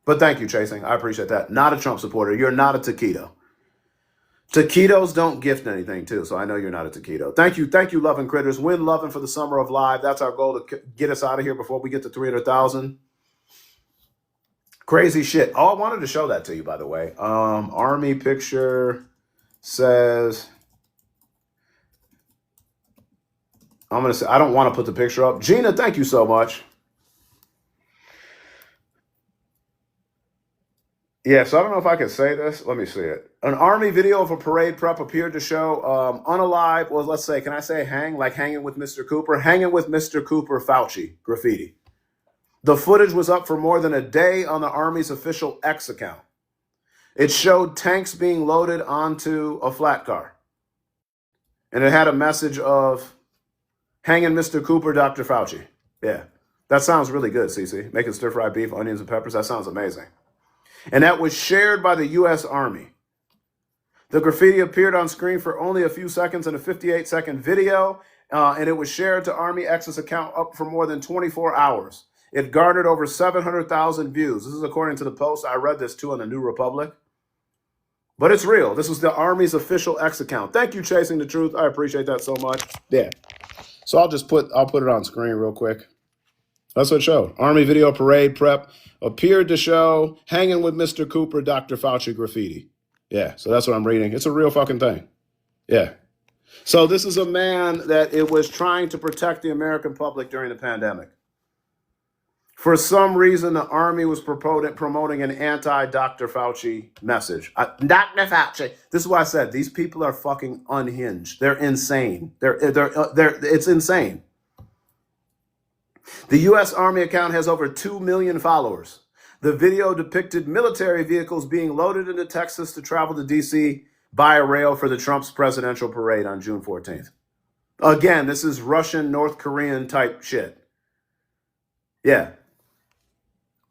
But thank you, Chasing. I appreciate that. Not a Trump supporter. You're not a taquito. Taquitos don't gift anything, too, so I know you're not a taquito. Thank you, Love and Critters. Win Loving for the Summer of Live. That's our goal to get us out of here before we get to 300,000. Crazy shit. Oh, I wanted to show that to you, by the way. Army picture says... I'm going to say, I don't want to put the picture up. Gina, thank you so much. Yeah, so I don't know if I can say this. Let me see it. An Army video of a parade prep appeared to show unalive, well, let's say, can I say hanging with Mr. Cooper? Hanging with Mr. Cooper Fauci graffiti. The footage was up for more than a day on the Army's official X account. It showed tanks being loaded onto a flat car. And it had a message of... hanging Mr. Cooper, Dr. Fauci. Yeah, that sounds really good, Cece. Making stir-fried beef, onions, and peppers. That sounds amazing. And that was shared by the U.S. Army. The graffiti appeared on screen for only a few seconds in a 58-second video, and it was shared to Army X's account up for more than 24 hours. It garnered over 700,000 views. This is according to the Post. I read this too on the New Republic. But it's real. This was the Army's official X account. Thank you, Chasing the Truth. I appreciate that so much. Yeah. So I'll put it on screen real quick. That's what it showed. Army video parade prep appeared to show hanging with Mr. Cooper, Dr. Fauci graffiti. Yeah, so that's what I'm reading. It's a real fucking thing. Yeah. So this is a man that it was trying to protect the American public during the pandemic. For some reason, the Army was promoting an anti-Dr. Fauci message. Dr. Fauci. This is why I said these people are fucking unhinged. They're insane. It's insane. The U.S. Army account has over 2 million followers. The video depicted military vehicles being loaded into Texas to travel to D.C. by rail for the Trump's presidential parade on June 14th. Again, this is Russian, North Korean type shit. Yeah.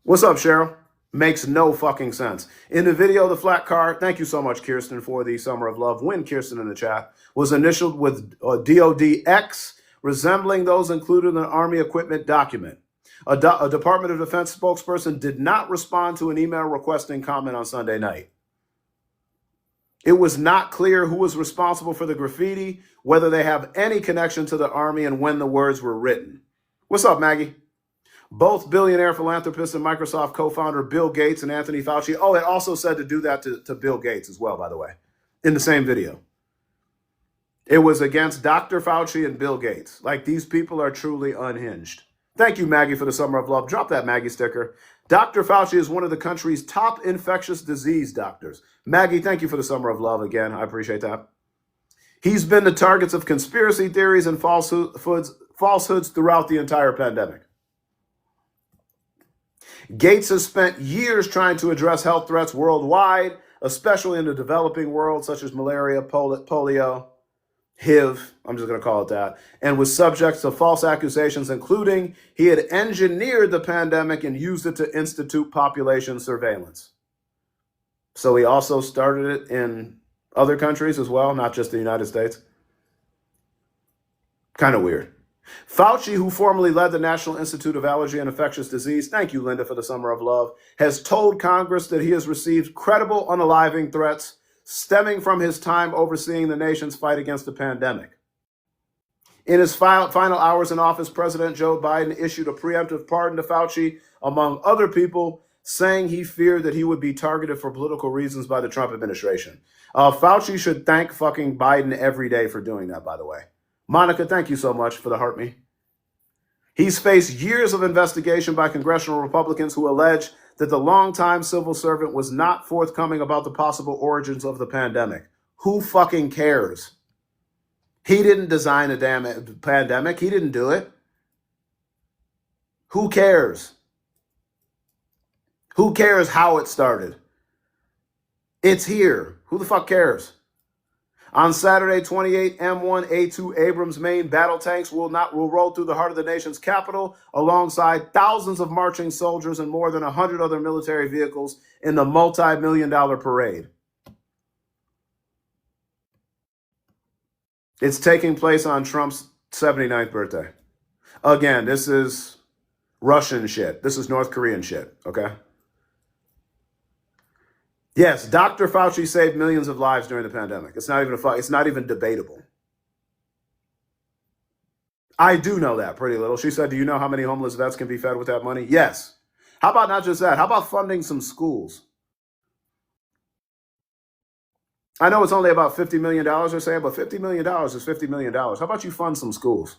What's up, Cheryl? Makes no fucking sense. In the video, the flat car, thank you so much, Kirsten, for the Summer of Love. Win, Kirsten, in the chat, was initialed with DODX, resembling those included in the Army equipment document. A Department of Defense spokesperson did not respond to an email requesting comment on Sunday night. It was not clear who was responsible for the graffiti, whether they have any connection to the Army, and when the words were written. What's up, Maggie? Both billionaire philanthropist and Microsoft co-founder Bill Gates and Anthony Fauci. Oh, it also said to do that to Bill Gates as well, by the way, in the same video. It was against Dr. Fauci and Bill Gates. Like, these people are truly unhinged. Thank you, Maggie, for the Summer of Love. Drop that Maggie sticker. Dr. Fauci is one of the country's top infectious disease doctors. Maggie, thank you for the Summer of Love again. I appreciate that. He's been the targets of conspiracy theories and falsehoods throughout the entire pandemic. Gates has spent years trying to address health threats worldwide, especially in the developing world, such as malaria, polio, HIV, I'm just going to call it that, and was subject to false accusations, including he had engineered the pandemic and used it to institute population surveillance. So he also started it in other countries as well, not just the United States. Kind of weird. Fauci, who formerly led the National Institute of Allergy and Infectious Disease, thank you, Linda, for the Summer of Love, has told Congress that he has received credible unaliving threats stemming from his time overseeing the nation's fight against the pandemic. In his final hours in office, President Joe Biden issued a preemptive pardon to Fauci, among other people, saying he feared that he would be targeted for political reasons by the Trump administration. Fauci should thank fucking Biden every day for doing that, by the way. Monica, thank you so much for the heart me. He's faced years of investigation by congressional Republicans who allege that the longtime civil servant was not forthcoming about the possible origins of the pandemic. Who fucking cares? He didn't design a damn pandemic. He didn't do it. Who cares? Who cares how it started? It's here. Who the fuck cares? On Saturday, 28 M1A2 Abrams main battle tanks will roll through the heart of the nation's capital alongside thousands of marching soldiers and more than 100 other military vehicles in the multi-million-dollar parade. It's taking place on Trump's 79th birthday. Again, this is Russian shit. This is North Korean shit, okay? Yes, Dr. Fauci saved millions of lives during the pandemic. It's not even debatable. I do know that pretty little. She said, do you know how many homeless vets can be fed with that money? Yes. How about not just that? How about funding some schools? I know it's only about $50 million they're saying, but $50 million is $50 million. How about you fund some schools?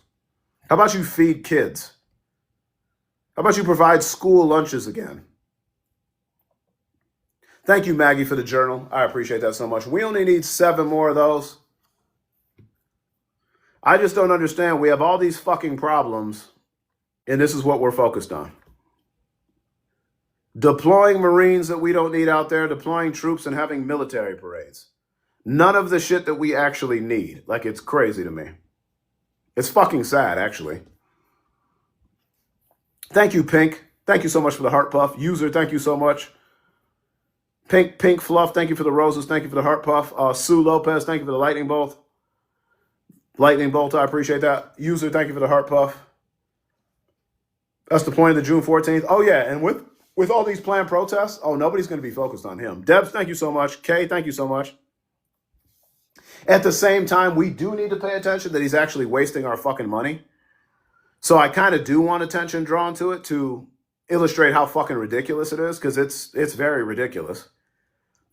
How about you feed kids? How about you provide school lunches again? Thank you, Maggie, for the journal. I appreciate that so much. We only need 7 more of those. I just don't understand. We have all these fucking problems, and this is what we're focused on. Deploying Marines that we don't need out there, deploying troops and having military parades. None of the shit that we actually need. Like, it's crazy to me. It's fucking sad, actually. Thank you, Pink. Thank you so much for the heart puff. User, thank you so much. Pink Fluff, thank you for the roses. Thank you for the heart puff. Sue Lopez, thank you for the lightning bolt. Lightning bolt, I appreciate that. User, thank you for the heart puff. That's the point of the June 14th. Oh, yeah, and with all these planned protests, nobody's going to be focused on him. Debs, thank you so much. Kay, thank you so much. At the same time, we do need to pay attention that he's actually wasting our fucking money. So I kind of do want attention drawn to it to illustrate how fucking ridiculous it is, because it's very ridiculous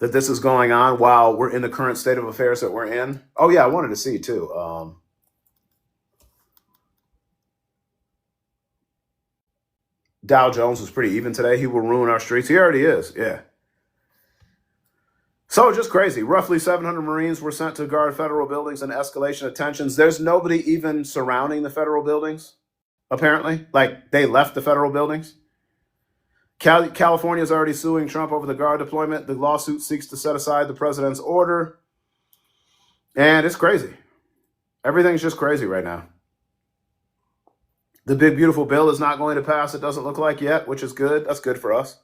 that this is going on while we're in the current state of affairs that we're in. Oh, yeah, I wanted to see, too. Dow Jones was pretty even today. He will ruin our streets. He already is, yeah. So just crazy. Roughly 700 Marines were sent to guard federal buildings and escalation of tensions. There's nobody even surrounding the federal buildings, apparently. Like, they left the federal buildings. California is already suing Trump over the guard deployment. The lawsuit seeks to set aside the president's order. And it's crazy. Everything's just crazy right now. The big, beautiful bill is not going to pass, it doesn't look like yet, which is good. That's good for us.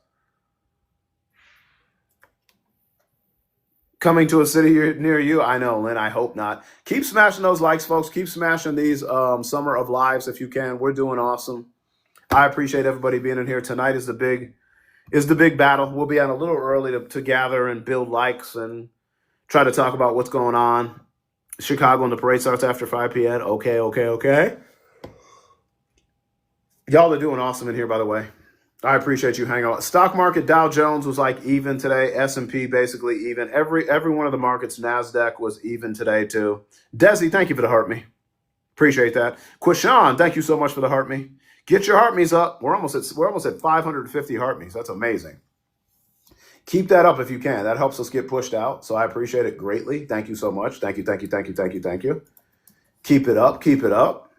Coming to a city near you. I know, Lynn. I hope not. Keep smashing those likes, folks. Keep smashing these Summer of Lives if you can. We're doing awesome. I appreciate everybody being in here. Tonight is the big battle. We'll be on a little early to gather and build likes and try to talk about what's going on. Chicago and the parade starts after 5 p.m. Okay. Y'all are doing awesome in here, by the way. I appreciate you hanging out. Stock market, Dow Jones was like even today. S&P basically even. Every one of the markets, NASDAQ was even today too. Desi, thank you for the heart me. Appreciate that. Quishan, thank you so much for the heart me. Get your heart me's up. We're almost at 550 heart me's. That's amazing. Keep that up if you can. That helps us get pushed out. So I appreciate it greatly. Thank you so much. Thank you. Keep it up.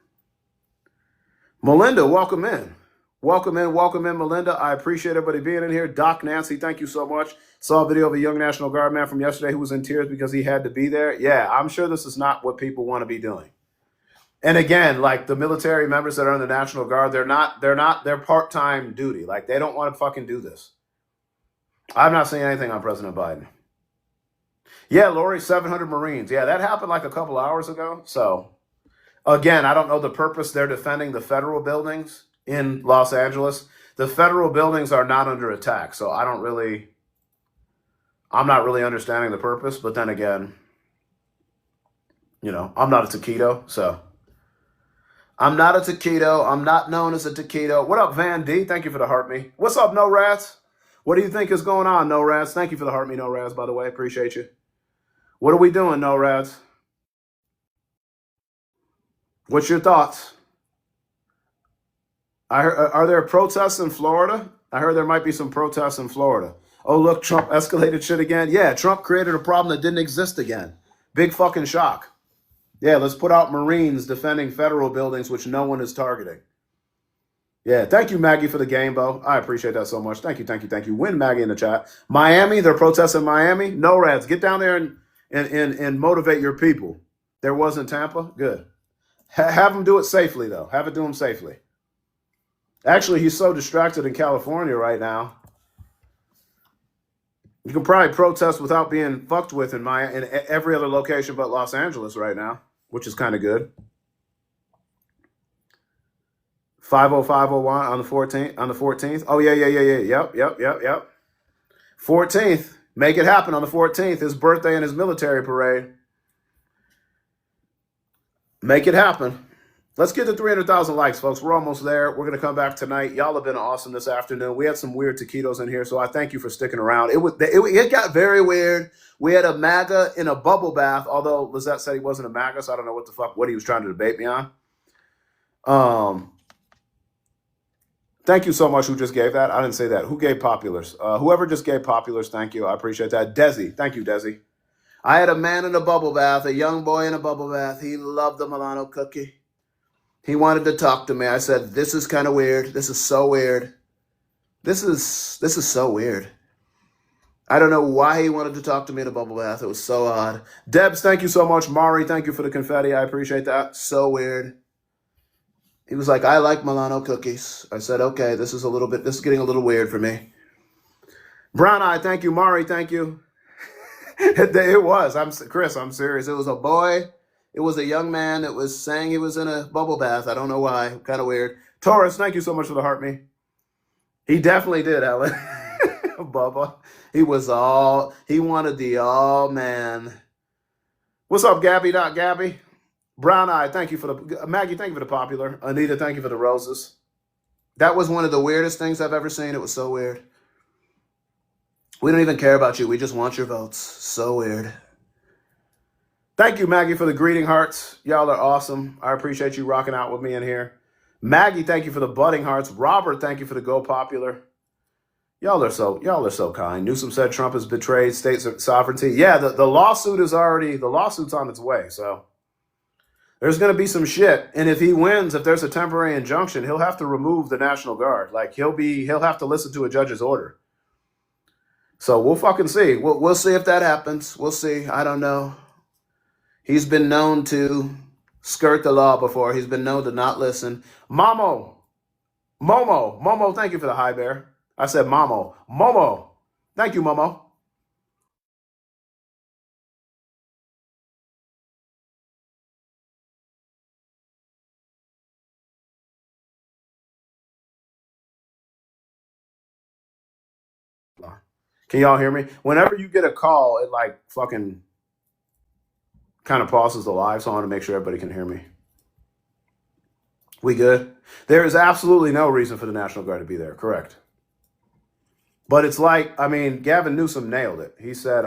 Melinda, welcome in. Welcome in, Melinda. I appreciate everybody being in here. Doc Nancy, thank you so much. Saw a video of a young National Guard man from yesterday who was in tears because he had to be there. Yeah, I'm sure this is not what people want to be doing. And again, like the military members that are in the National Guard, they're part-time duty. Like they don't want to fucking do this. I'm not saying anything on President Biden. Yeah, Lori, 700 Marines. Yeah, that happened like a couple hours ago. So again, I don't know the purpose. They're defending the federal buildings in Los Angeles. The federal buildings are not under attack. So I'm not really understanding the purpose. But then again, I'm not a taquito, so. I'm not a taquito. I'm not known as a taquito. What up, Van D? Thank you for the heart me. What's up, No Rats? What do you think is going on, No Rats? Thank you for the heart me, No Rats, by the way. Appreciate you. What are we doing, No Rats? What's your thoughts? Are there protests in Florida? I heard there might be some protests in Florida. Oh, look, Trump escalated shit again. Yeah, Trump created a problem that didn't exist again. Big fucking shock. Yeah, let's put out Marines defending federal buildings, which no one is targeting. Yeah, thank you, Maggie, for the game, Bo. I appreciate that so much. Thank you, thank you, thank you. Win Maggie in the chat. Miami, they're protesting Miami. No Reds. Get down there and motivate your people. There was in Tampa. Good. Have them do it safely, though. Have it do them safely. Actually, he's so distracted in California right now. You can probably protest without being fucked with in every other location but Los Angeles right now, which is kind of good. 50501 on the 14th. On the 14th. Oh yeah. Yep. 14th. Make it happen on the 14th. His birthday and his military parade. Make it happen. Let's get to 300,000 likes, folks. We're almost there. We're going to come back tonight. Y'all have been awesome this afternoon. We had some weird taquitos in here, so I thank you for sticking around. It got very weird. We had a MAGA in a bubble bath, although Lizette said he wasn't a MAGA, so I don't know what he was trying to debate me on. Thank you so much who just gave that. I didn't say that. Who gave populars? Whoever just gave populars, thank you. I appreciate that. Desi. Thank you, Desi. I had a man in a bubble bath, a young boy in a bubble bath. He loved the Milano cookie. He wanted to talk to me. I said, this is kind of weird. This is so weird. This is so weird. I don't know why he wanted to talk to me in a bubble bath. It was so odd. Debs, thank you so much. Mari, thank you for the confetti. I appreciate that. So weird. He was like, I like Milano cookies. I said, okay, this is getting a little weird for me. Brown Eye, thank you. Mari, thank you. It was. Chris, I'm serious. It was a boy. It was a young man that was saying he was in a bubble bath. I don't know why. Kind of weird. Taurus, thank you so much for the heart me. He definitely did, Ellen. Bubba. He wanted the all man. What's up, Gabby? Not Gabby. Brown Eye, thank you for Maggie, thank you for the popular. Anita, thank you for the roses. That was one of the weirdest things I've ever seen. It was so weird. We don't even care about you. We just want your votes. So weird. Thank you, Maggie, for the greeting hearts. Y'all are awesome. I appreciate you rocking out with me in here. Maggie, thank you for the budding hearts. Robert, thank you for the go popular. Y'all are so kind. Newsom said Trump has betrayed state sovereignty. Yeah, the lawsuit's on its way. So there's going to be some shit. And if he wins, if there's a temporary injunction, he'll have to remove the National Guard. Like he'll have to listen to a judge's order. So we'll fucking see. We'll see if that happens. We'll see. I don't know. He's been known to skirt the law before. He's been known to not listen. Momo, thank you for the high bear. I said Momo. Thank you, Momo. Can y'all hear me? Whenever you get a call, it like fucking kind of pauses the live, so I want to make sure everybody can hear me. We good? There is absolutely no reason for the National Guard to be there, correct? But it's like, Gavin Newsom nailed it. He said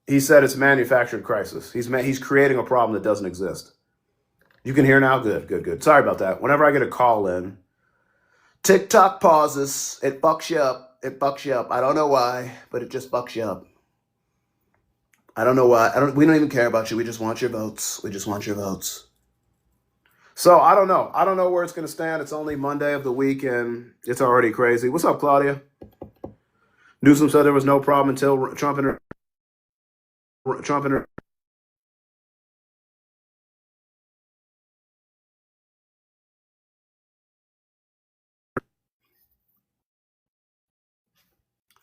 it's manufactured crisis. He's creating a problem that doesn't exist. You can hear now? Good. Sorry about that. Whenever I get a call in, TikTok pauses. It bucks you up. I don't know why, but it just bucks you up. I don't know why. We don't even care about you. We just want your votes. So I don't know. I don't know where it's going to stand. It's only Monday of the week, and it's already crazy. What's up, Claudia? Newsom said there was no problem until Trump and her.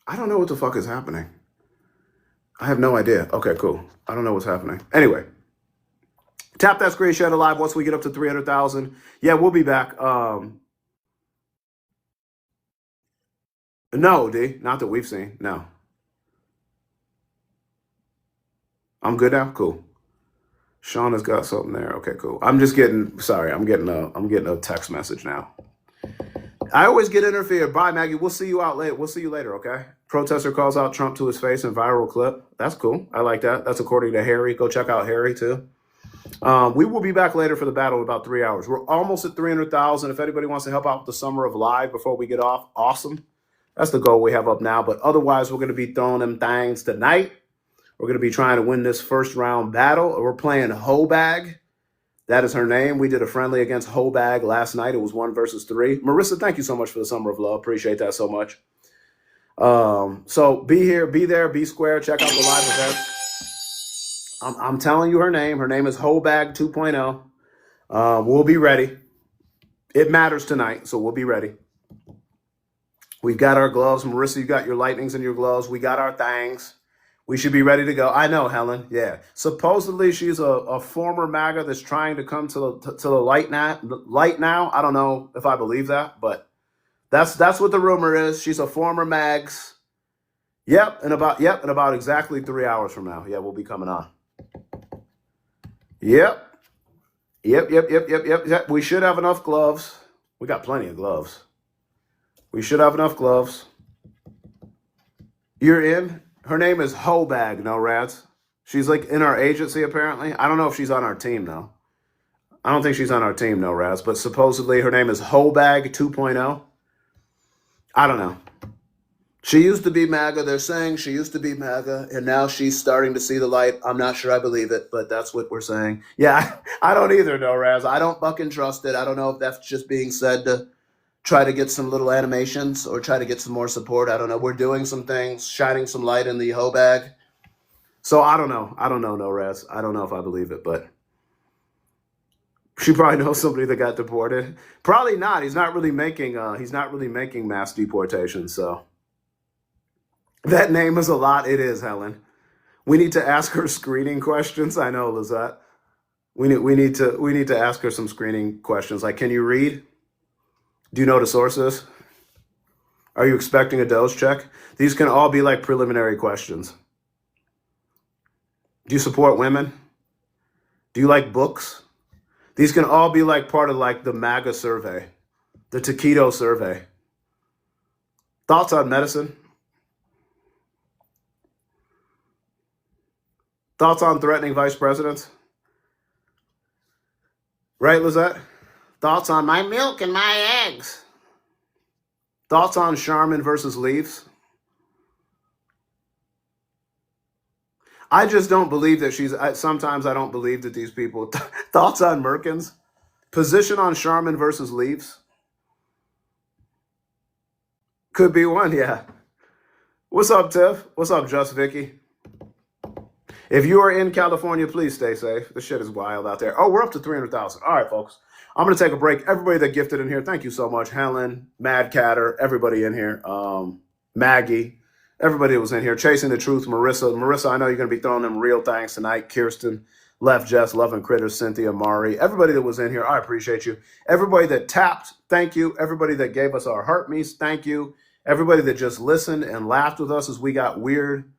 I don't know what the fuck is happening. I have no idea. Okay, cool. I don't know what's happening. Anyway, tap that screen, share it live once we get up to 300,000. Yeah, we'll be back. No, D, not that we've seen. No. I'm good now? Cool. Sean has got something there. Okay, cool. I'm getting a text message now. I always get interfered. Bye, Maggie. We'll see you out later. We'll see you later, okay? Protester calls out Trump to his face in viral clip. That's cool. I like that. That's according to Harry. Go check out Harry, too. We will be back later for the battle in about 3 hours. We're almost at 300,000. If anybody wants to help out with the Summer of Live before we get off, awesome. That's the goal we have up now. But otherwise, we're going to be throwing them things tonight. We're going to be trying to win this first round battle. We're playing Hobag. That is her name. We did a friendly against Hobag last night. It was 1 versus 3. Marissa, thank you so much for the Summer of Love. Appreciate that so much. So be here, be there, be square. Check out the live events. I'm telling you her name. Her name is Hobag 2.0. We'll be ready. It matters tonight, so we'll be ready. We've got our gloves. Marissa, you got your lightnings in your gloves. We got our things. We should be ready to go. I know, Helen. Yeah. Supposedly she's a former MAGA that's trying to come to the light now. I don't know if I believe that, but that's what the rumor is. She's a former MAGS. Yep, in about exactly 3 hours from now. Yeah, we'll be coming on. Yep. We should have enough gloves. We got plenty of gloves. We should have enough gloves. You're in? Her name is Hobag, no rats. She's like in our agency, apparently. I don't know if she's on our team, though. I don't think she's on our team, no rats. But supposedly her name is Hobag 2.0. I don't know. She used to be MAGA. They're saying she used to be MAGA, and now she's starting to see the light. I'm not sure I believe it, but that's what we're saying. Yeah, I don't either, no, Raz. I don't fucking trust it. I don't know if that's just being said to try to get some little animations or try to get some more support. I don't know. We're doing some things, shining some light in the Hobag. So I don't know. I don't know, no, Raz. I don't know if I believe it, but she probably knows somebody that got deported. Probably not. He's not really making mass deportation, so that name is a lot. It is, Helen. We need to ask her screening questions. I know, Lizette. We need to ask her some screening questions. Like, can you read? Do you know the sources? Are you expecting a dose check? These can all be like preliminary questions. Do you support women? Do you like books? These can all be like part of like the MAGA survey, the Taquito survey. Thoughts on medicine? Thoughts on threatening vice presidents? Right, Lizette? Thoughts on My milk and my eggs. Thoughts on Charmin versus Leaves? I just don't believe that sometimes I don't believe that these people. Thoughts on Merkins? Position on Charmin versus Leaves? Could be one, yeah. What's up, Tiff? What's up, Just Vicky? If you are in California, please stay safe. This shit is wild out there. Oh, we're up to 300,000. All right, folks. I'm going to take a break. Everybody that gifted in here, thank you so much. Helen, Mad Catter, everybody in here. Maggie, everybody that was in here. Chasing the Truth, Marissa. Marissa, I know you're going to be throwing them real thanks tonight. Kirsten, Left Jess, Loving Critters, Cynthia, Mari. Everybody that was in here, I appreciate you. Everybody that tapped, thank you. Everybody that gave us our heart meets, thank you. Everybody that just listened and laughed with us as we got weird.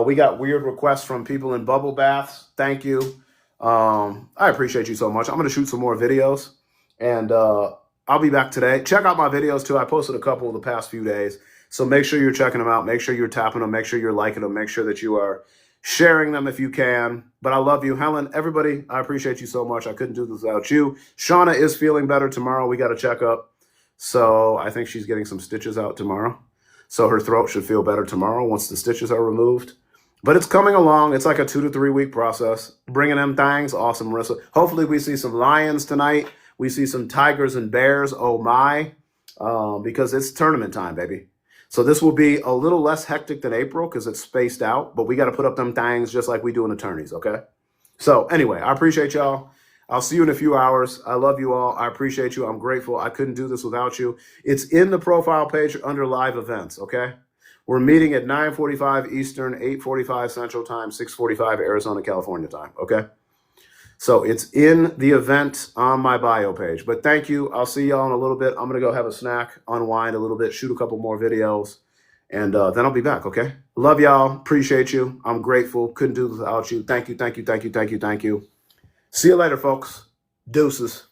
We got weird requests from people in bubble baths. Thank you. I appreciate you so much. I'm going to shoot some more videos, and I'll be back today. Check out my videos, too. I posted a couple the past few days, so make sure you're checking them out. Make sure you're tapping them. Make sure you're liking them. Make sure that you are sharing them if you can. But I love you. Helen, everybody, I appreciate you so much. I couldn't do this without you. Shauna is feeling better tomorrow. We got a checkup, so I think she's getting some stitches out tomorrow. So her throat should feel better tomorrow once the stitches are removed. But it's coming along. It's like a 2 to 3 week process. Bringing them things. Awesome, Marissa. Hopefully we see some lions tonight. We see some tigers and bears. Oh, my. Because it's tournament time, baby. So this will be a little less hectic than April because it's spaced out. But we got to put up them things just like we do in attorneys, okay? So anyway, I appreciate y'all. I'll see you in a few hours. I love you all. I appreciate you. I'm grateful. I couldn't do this without you. It's in the profile page under live events, okay? We're meeting at 9:45 Eastern, 8:45 Central Time, 6:45 Arizona, California time, okay? So it's in the event on my bio page. But thank you. I'll see y'all in a little bit. I'm going to go have a snack, unwind a little bit, shoot a couple more videos, and then I'll be back, okay? Love y'all. Appreciate you. I'm grateful. Couldn't do this without you. Thank you, thank you, thank you, thank you, thank you. See you later, folks. Deuces.